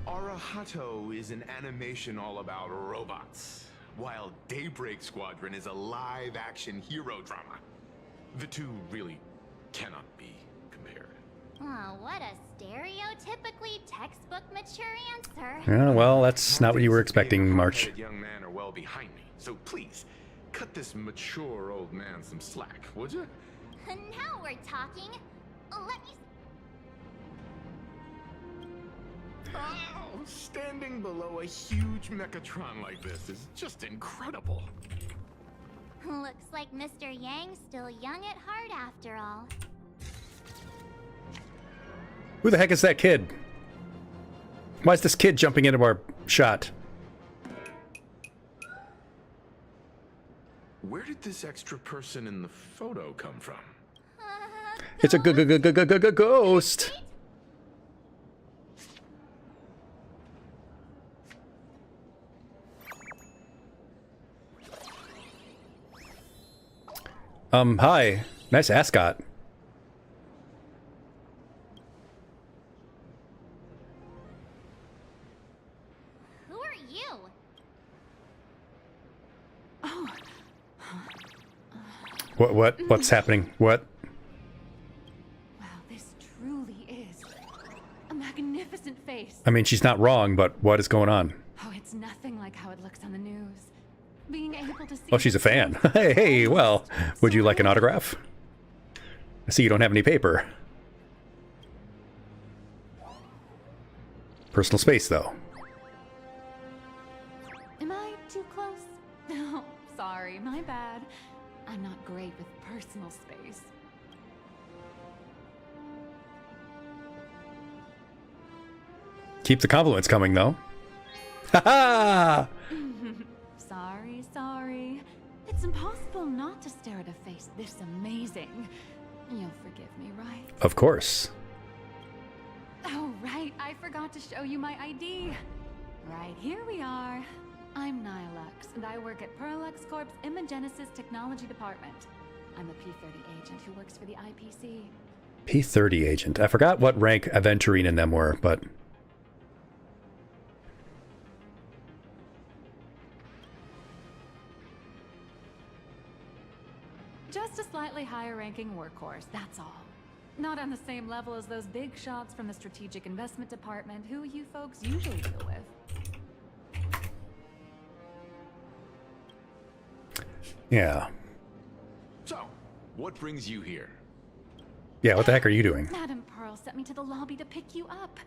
Arahato is an animation all about robots, while Daybreak Squadron is a live-action hero drama. The two really cannot be compared. Oh, what a stereotypically textbook mature answer. Yeah, well, that's not what you were expecting, March. The young man are well behind me, so please cut this mature old man some slack, would you? Now we're talking. Let me. Oh, standing below a huge Mechatron like this is just incredible. Looks like Mr. Yang's still young at heart after all. Who the heck is that kid? Why is this kid jumping into our shot? Where did this extra person in the photo come from? It's a ghost. Hi. Nice ascot. Who are you? Oh. What's happening? What? Wow, this truly is a magnificent face. I mean, she's not wrong, but what is going on? Oh, it's nothing like how it looks on the news. Being able to see. Oh, she's a fan. Hey, well, would you like an autograph? I see you don't have any paper. Personal space, though. Am I too close? No, sorry, my bad. I'm not great with personal space. Keep the compliments coming, though. Ha ha! Sorry. It's impossible not to stare at a face this amazing. You'll forgive me, right? Of course. Oh, right. I forgot to show you my ID. Right, here we are. I'm Nihilux, and I work at Perlux Corp's Imagenesis Technology Department. I'm a P-30 agent who works for the IPC. P-30 agent. I forgot what rank Aventurine and them were, but... higher-ranking workhorse, that's all. Not on the same level as those big shots from the Strategic Investment Department who you folks usually deal with. Yeah. So, what brings you here? Yeah, what the heck are you doing? Madam Pearl sent me to the lobby to pick you up.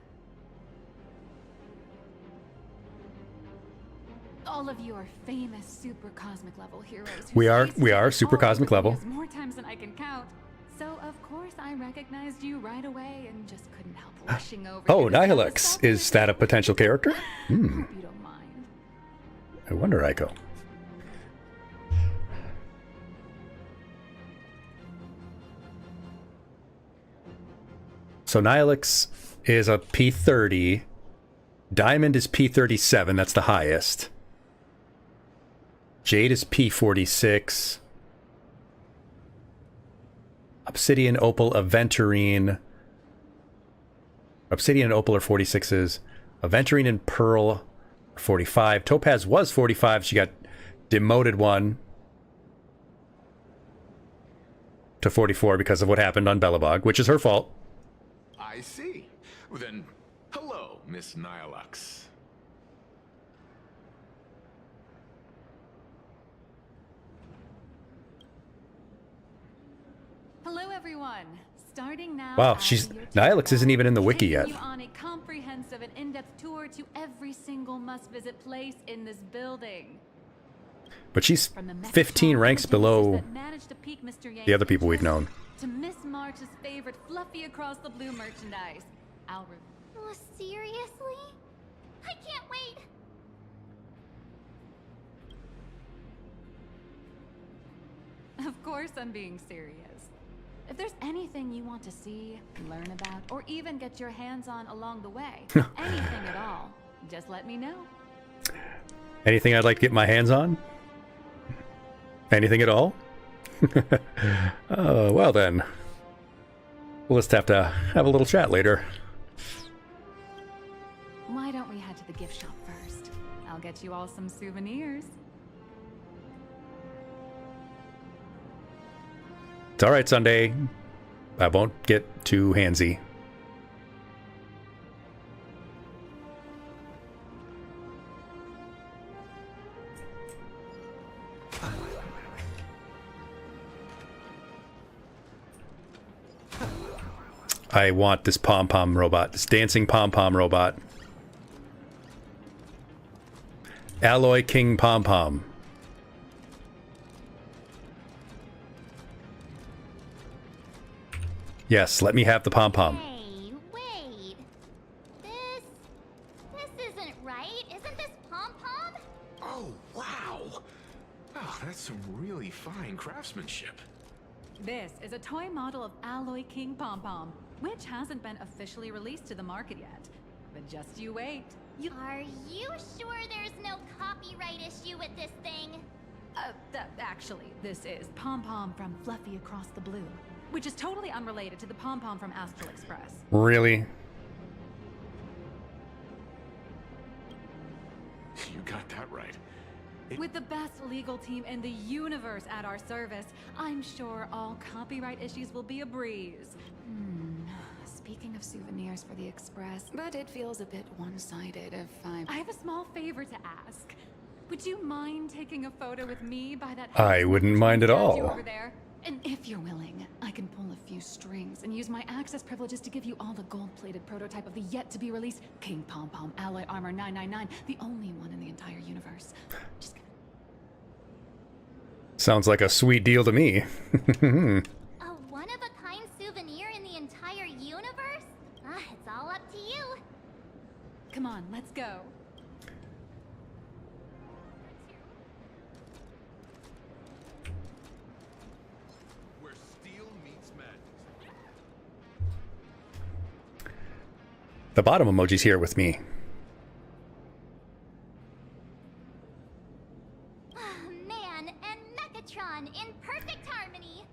All of you are famous super cosmic level heroes. We are super cosmic level. More times than I can count. So of course I recognized you right away and just couldn't help rushing over. Oh, Nihilux. Is that a potential character? Hmm. Hope you don't mind. I wonder, Aiko. So Nihilux is a P30. Diamond is P37. That's the highest. Jade is P46. Obsidian, Opal, Aventurine. Obsidian and Opal are 46s. Aventurine and Pearl are 45. Topaz was 45. She got demoted one to 44 because of what happened on Belobog, which is her fault. I see. Well, then, hello, Miss Nihilux. Hello everyone. Starting now. Wow, Nihilux isn't even in the wiki yet. You on a comprehensive and in-depth tour to every single must-visit place in this building. But she's 15 ranks below the other people we've known. To Miss March's favorite fluffy across the blue merchandise. Oh, seriously? I can't wait. Of course I'm being serious. If there's anything you want to see, learn about, or even get your hands on along the way, anything at all, just let me know. Anything I'd like to get my hands on? Anything at all? Well then. We'll just have to have a little chat later. Why don't we head to the gift shop first? I'll get you all some souvenirs. It's alright, Sunday. I won't get too handsy. I want this pom-pom robot. This dancing pom-pom robot. Alloy King pom-pom. Yes, let me have the pom-pom. Hey, wait. This isn't right. Isn't this pom-pom? Oh, wow. Oh, that's some really fine craftsmanship. This is a toy model of Alloy King Pom-Pom, which hasn't been officially released to the market yet. But just you wait. Are you sure there's no copyright issue with this thing? Actually, this is Pom-Pom from Fluffy Across the Blue, which is totally unrelated to the Pom-Pom from Astral Express. Really? You got that right. With the best legal team in the universe at our service, I'm sure all copyright issues will be a breeze. Speaking of souvenirs for the Express, but it feels a bit one-sided if I have a small favor to ask. Would you mind taking a photo with me by that I wouldn't mind at statue all. over there? And if you're willing, I can pull a few strings and use my access privileges to give you all the gold-plated prototype of the yet-to-be-released King Pom-Pom Alloy Armor 999, the only one in the entire universe. Just kidding. Sounds like a sweet deal to me. A one-of-a-kind souvenir in the entire universe? It's all up to you. Come on, let's go. Where steel meets magic. The bottom emoji's here with me. Man and Mechatron in perfect harmony.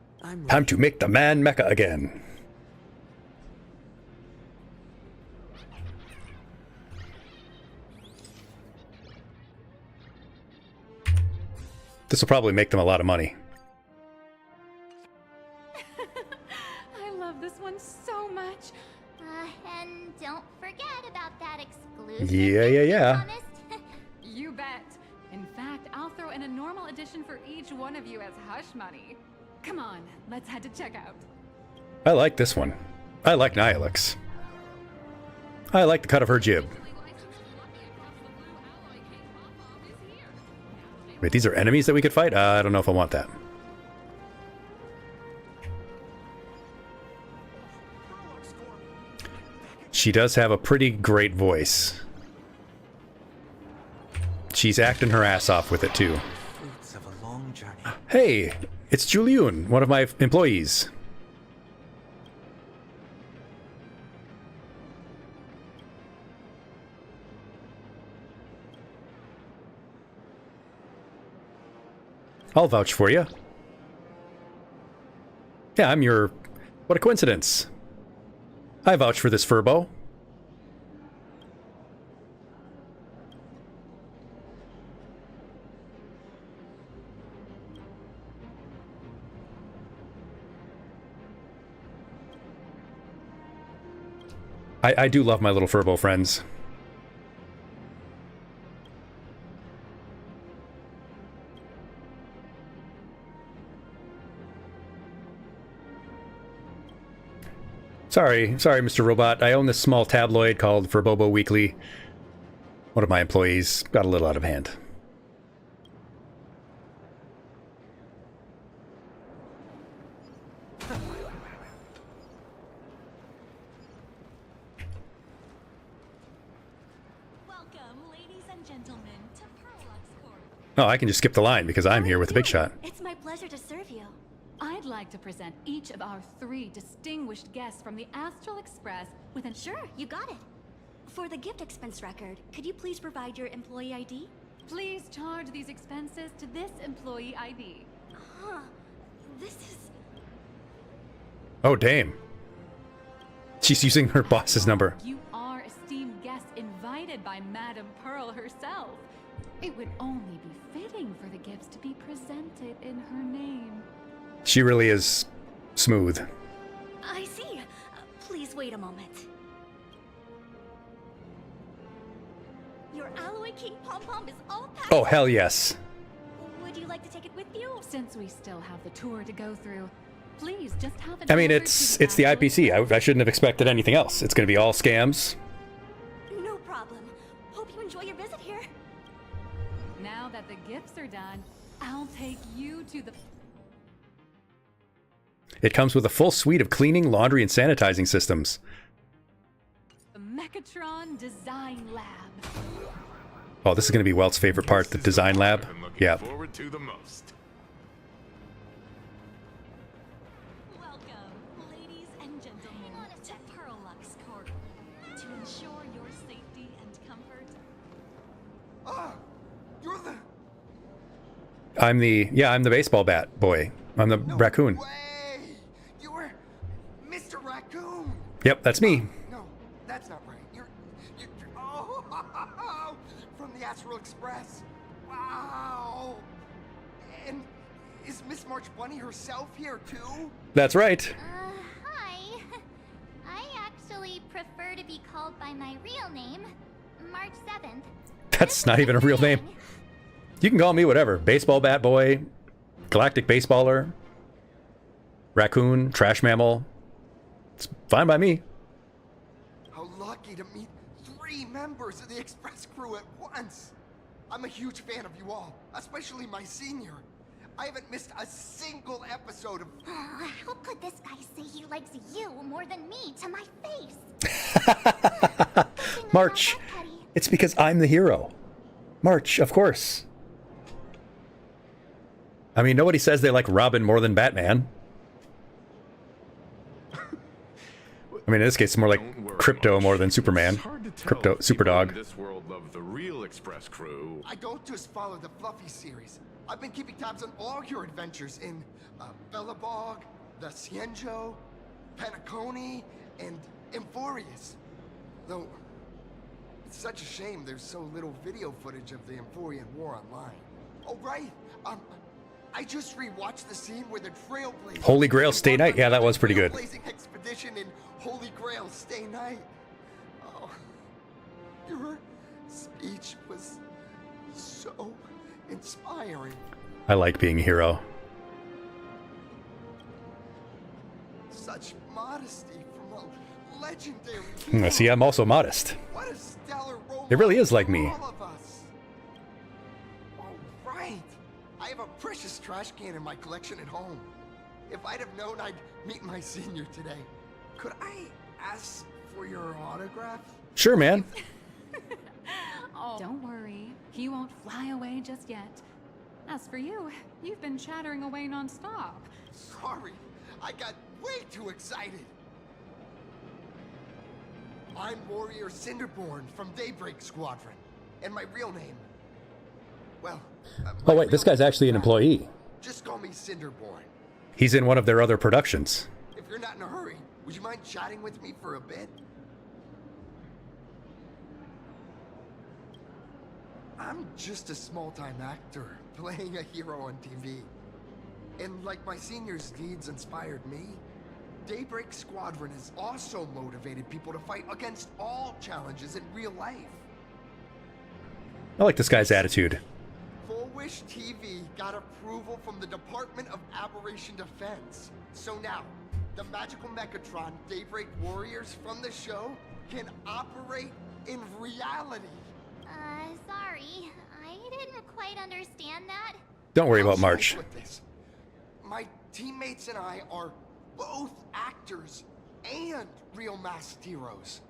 Time to make the man mecha again. This will probably make them a lot of money. this one so much. And don't forget about that exclusive. Yeah. Promised. You bet. In fact, I'll throw in a normal edition for each one of you as hush money. Come on, let's head to checkout. I like this one. I like Nihilix. I like the cut of her jib. Wait, these are enemies that we could fight? I don't know if I want that. She does have a pretty great voice. She's acting her ass off with it, too. Hey, it's Julian, one of my employees. I'll vouch for you. Yeah, I'm your... What a coincidence. I vouch for this Furbo. I do love my little Furbo friends. Sorry, Mr. Robot. I own this small tabloid called Furbobo Weekly. One of my employees got a little out of hand. Oh, I can just skip the line because I'm here with the big shot. It's my pleasure to serve you. I'd like to present each of our 3 distinguished guests from the Astral Express with an... Sure, you got it. For the gift expense record, could you please provide your employee ID? Please charge these expenses to this employee ID. Huh. This is... Oh, damn. She's using her boss's number. You are esteemed guests invited by Madame Pearl herself. It would only be fitting for the gifts to be presented in her name. She really is smooth. I see. Please wait a moment. Your Alloy King Pom-Pom is all packed. Oh, hell yes. Would you like to take it with you? Since we still have the tour to go through, please just have it. I mean, it's the IPC. I shouldn't have expected anything else. It's going to be all scams. No problem. Hope you enjoy your visit here. Now that the gifts are done, I'll take you to the... It comes with a full suite of cleaning, laundry, and sanitizing systems. The Mechatron Design Lab. Oh, this is going to be Welt's favorite part, the design lab. Yeah. Forward to the most. Welcome, ladies and gentlemen, to Perlux Corp. To ensure your safety and comfort. Ah, you're the... I'm the baseball bat boy. I'm the raccoon. You were Mr. Raccoon. Yep, that's me. No, that's not right. You're from the Astral Express. Wow. And is Miss March Bunny herself here too? That's right. Hi. I actually prefer to be called by my real name, March 7th. That's not even a real name. You can call me whatever. Baseball bat boy, galactic baseballer, raccoon, trash mammal. It's fine by me. How lucky to meet 3 members of the Express crew at once. I'm a huge fan of you all, especially my senior. I haven't missed a single episode of... How could this guy say he likes you more than me to my face? March, it's because I'm the hero. March, of course. I mean, nobody says they like Robin more than Batman. I mean, in this case, it's more like Crypto more than Superman. Crypto, Superdog. This world of the real Express crew. I don't just follow the Fluffy series. I've been keeping tabs on all your adventures in Bellabog, the Cienjo, Penacony, and Emphorius. Though, it's such a shame there's so little video footage of the Emphorian War online. Oh, right. I just rewatched the scene where the Trailblazers... Holy Grail Stay Night. Yeah, that was pretty good. Trailblazing expedition in Holy Grail Stay Night. Oh, your speech was so inspiring. I like being a hero. Such modesty from a legendary... I see, I'm also modest. What a stellar role It really is like for me. all of us. Oh, right. I have a precious trash can in my collection at home. If I'd have known I'd meet my senior today, could I ask for your autograph? Sure, man. Oh, don't worry. He won't fly away just yet. As for you, you've been chattering away nonstop. Sorry, I got way too excited. I'm Warrior Cinderborn from Daybreak Squadron, and my real name... Well... Oh wait, this guy's actually an employee. Just call me Cinderborn. He's in one of their other productions. If you're not in a hurry, would you mind chatting with me for a bit? I'm just a small-time actor, playing a hero on TV. And like my senior's deeds inspired me, Daybreak Squadron has also motivated people to fight against all challenges in real life. I like this guy's attitude. Full Wish TV got approval from the Department of Aberration Defense. So now, the magical Mechatron Daybreak Warriors from the show can operate in reality. Sorry. I didn't quite understand that. Don't worry about March. With this. My teammates and I are both actors and real masked heroes.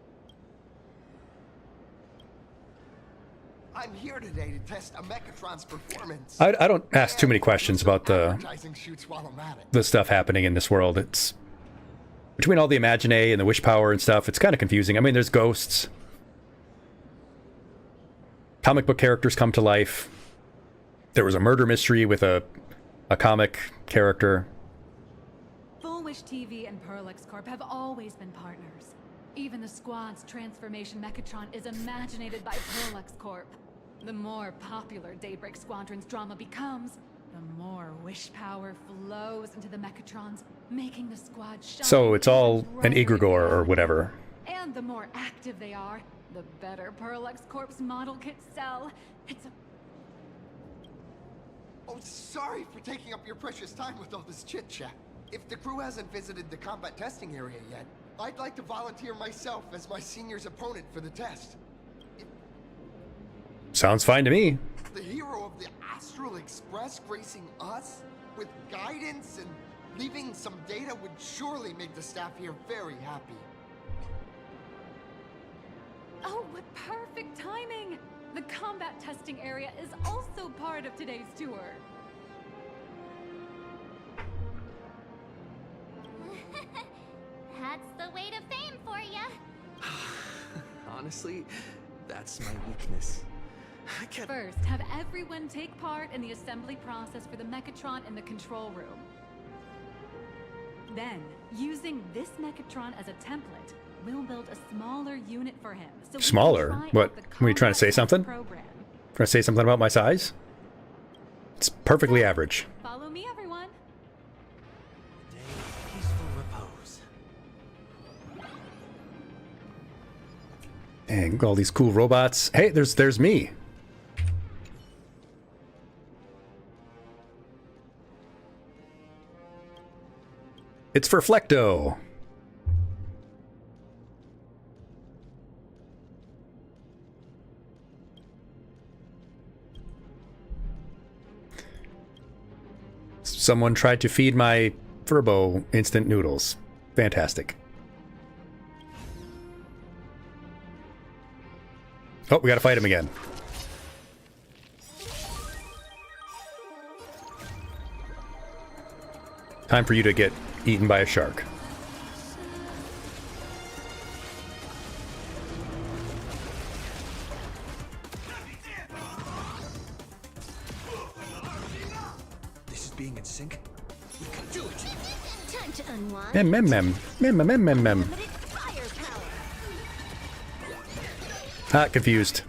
I'm here today to test a Mechatron's performance. I don't ask too many questions about the shoots while I'm at it. the stuff happening in this world. It's between all the Imagine and the wish power and stuff, it's kind of confusing. I mean, there's ghosts. Comic book characters come to life. There was a murder mystery with a comic character. Full Wish TV and Perlex Corp have always been partners. Even the squad's transformation Mechatron is imaginated by Perlex Corp. The more popular Daybreak Squadron's drama becomes, the more wish power flows into the Mechatrons, making the squad shine. So it's all an egregore or whatever. And the more active they are, the better Perlex Corp's model kits sell. It's a... Oh, sorry for taking up your precious time with all this chit-chat. If the crew hasn't visited the combat testing area yet, I'd like to volunteer myself as my senior's opponent for the test. Sounds fine to me. The hero of the Astral Express gracing us with guidance and leaving some data would surely make the staff here very happy. Oh, what perfect timing! The combat testing area is also part of today's tour. That's the weight of fame for ya. Honestly, that's my weakness. I can't... First, have everyone take part in the assembly process for the Mechatron in the control room. Then, using this Mechatron as a template, we'll build a smaller unit for him. So Smaller? What? Were you trying to say something? Trying to say something about my size? It's perfectly average. Follow me, everyone. Peaceful repose. Dang, all these cool robots. Hey, there's me. It's for Flecto. Someone tried to feed my Furbo instant noodles. Fantastic. Oh, we gotta fight him again. Time for you to get eaten by a shark. This is being in sync. We can do it. Time to unwind. Mem. Ah, confused.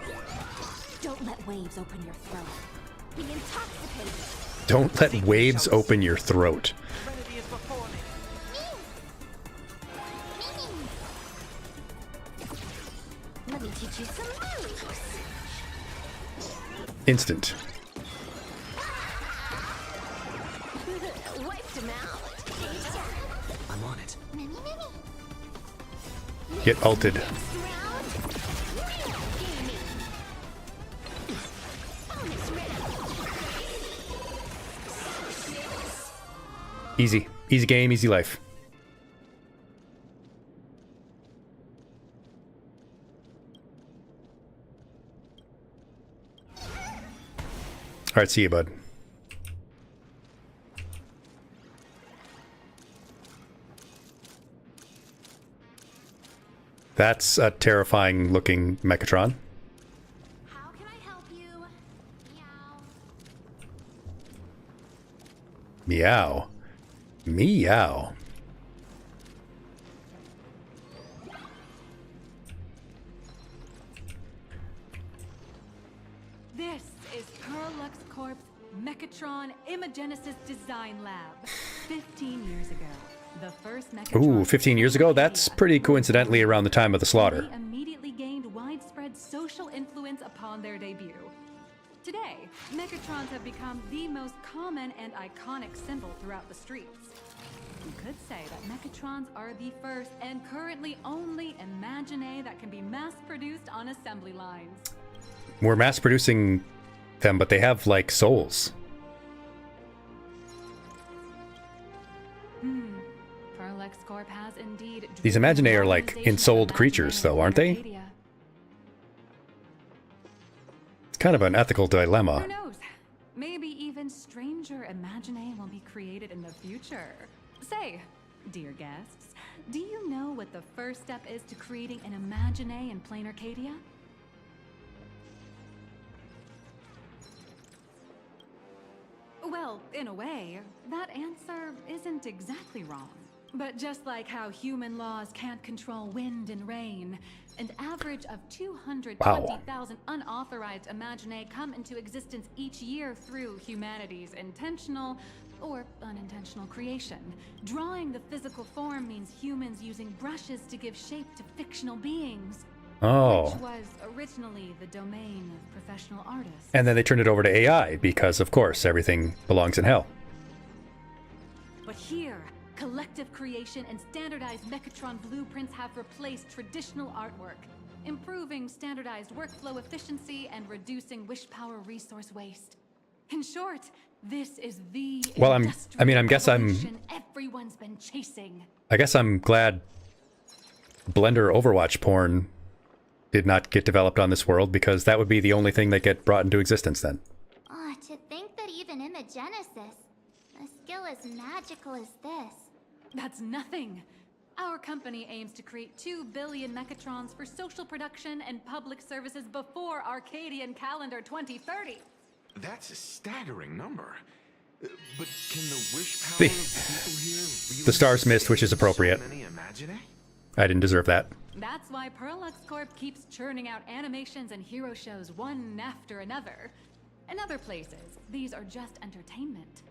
Don't let waves open your throat. Be intoxicated. Don't let waves open your throat. Let me teach you some moves. Instant. Wiped him out. I'm on it. Get ulted. Easy. Easy game, easy life. Alright, see you, bud. That's a terrifying looking Mechatron. How can I help you? Meow. Meow. This is Perlux Corp's Mechatron Imagenesis Design Lab. 15 years ago, the first Mechatron... Ooh, 15 years ago? That's pretty coincidentally around the time of the slaughter. They immediately gained widespread social influence upon their debut. Today, Mechatrons have become the most common and iconic symbol throughout the streets. You could say that Mechatrons are the first and currently only Imagine that can be mass-produced on assembly lines. We're mass producing them, but they have, like, souls. Perlux Corp has indeed... These Imagine are, like, ensouled creatures, though, aren't they? It's kind of an ethical dilemma. Who knows? Maybe even stranger Imagine will be created in the future. Say, dear guests, do you know what the first step is to creating an Imagine in plain Arcadia? Well, in a way, that answer isn't exactly wrong. But just like how human laws can't control wind and rain, an average of 220,000 unauthorized Imagine come into existence each year through humanity's intentional or unintentional creation. Drawing the physical form means humans using brushes to give shape to fictional beings. Oh. Which was originally the domain of professional artists. And then they turned it over to AI because, of course, everything belongs in hell. But here, collective creation and standardized Mechatron blueprints have replaced traditional artwork, improving standardized workflow efficiency and reducing wish power resource waste. In short, this is the everyone's been chasing. I guess I'm glad Blender Overwatch porn did not get developed on this world, because that would be the only thing that get brought into existence then. Oh, to think that even Imagenesis, a skill as magical as this. That's nothing. Our company aims to create 2 billion Mechatrons for social production and public services before Arcadian calendar 2030. That's a staggering number. But can the wish power of people here really... The stars missed, which is appropriate. I didn't deserve that. That's why Perlux Corp keeps churning out animations and hero shows one after another. In other places, these are just entertainment.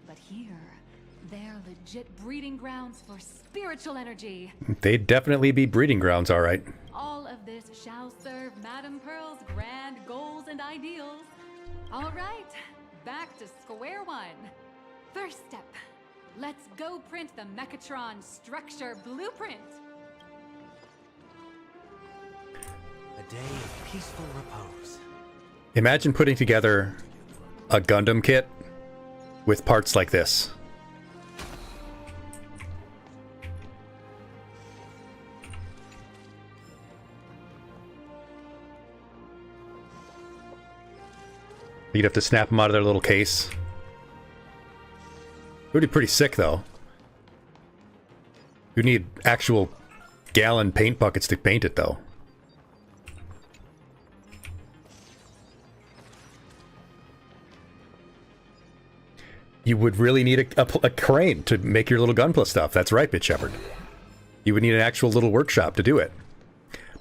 But here, they're legit breeding grounds for spiritual energy. They'd definitely be breeding grounds, all right. All of this shall serve Madame Pearl's grand goals and ideals. All right, back to square one. First step, let's go print the Mechatron structure blueprint. A day of peaceful repose. Imagine putting together a Gundam kit with parts like this. You'd have to snap them out of their little case. It would be pretty sick, though. You'd need actual gallon paint buckets to paint it, though. You would really need a crane to make your little Gunpla stuff. That's right, Bit Shepherd. You would need an actual little workshop to do it.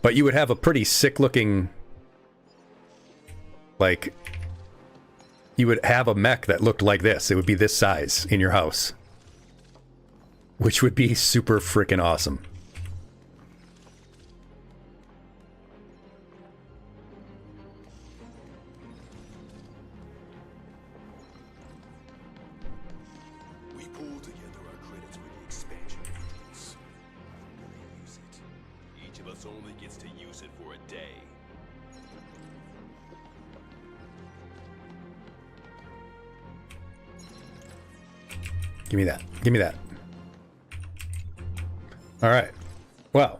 But you would have a pretty sick-looking... like... you would have a mech that looked like this. It would be this size in your house. Which would be super freaking awesome. We pulled together our credits with the expansion modules. How do they use it? Each of us only gets to use it for a day. Give me that. Give me that. All right. Well,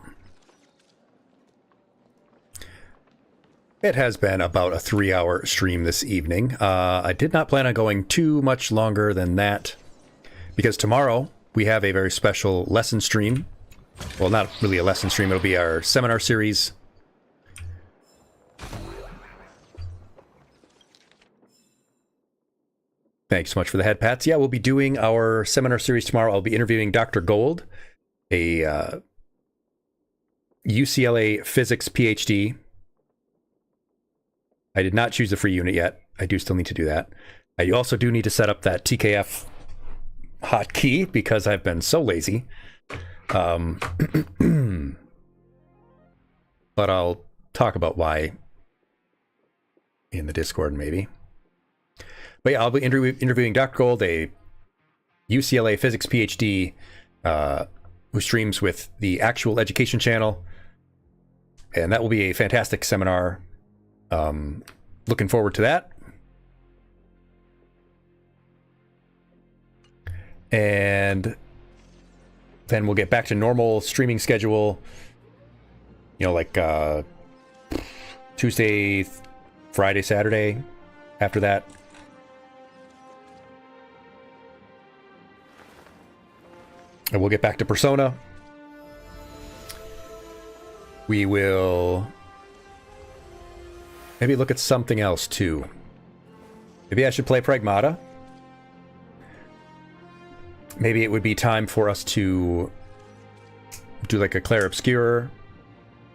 it has been about a 3-hour stream this evening. I did not plan on going too much longer than that because tomorrow we have a very special lesson stream. Well, not really a lesson stream. It'll be our seminar series. Thanks so much for the head pats. Yeah, we'll be doing our seminar series tomorrow. I'll be interviewing Dr. Gold, a UCLA physics PhD. I did not choose the free unit yet. I do still need to do that. You also do need to set up that TKF hotkey because I've been so lazy. But I'll talk about why in the Discord maybe. But yeah, I'll be interviewing Dr. Gold, a UCLA physics PhD who streams with the Actual Education channel. And that will be a fantastic seminar. Looking forward to that. And then we'll get back to normal streaming schedule. You know, like Tuesday, Friday, Saturday after that. And we'll get back to Persona. We will maybe look at something else too. Maybe I should play Pragmata. Maybe it would be time for us to do like a Clair Obscure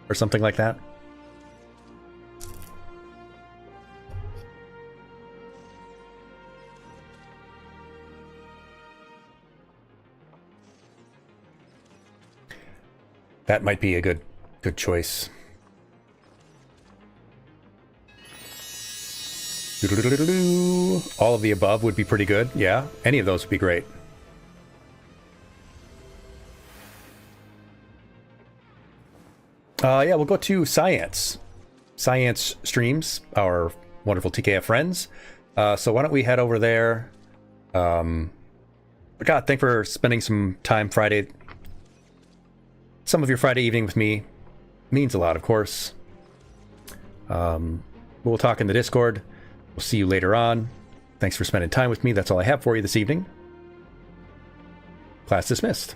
or something like that. That might be a good choice. All of the above would be pretty good. Yeah, any of those would be great. Yeah, we'll go to Science. Science streams, our wonderful TKF friends. So why don't we head over there? God, thanks for spending some time Friday. Some of your Friday evening with me means a lot, of course. We'll talk in the Discord. We'll see you later on. Thanks for spending time with me. That's all I have for you this evening. Class dismissed.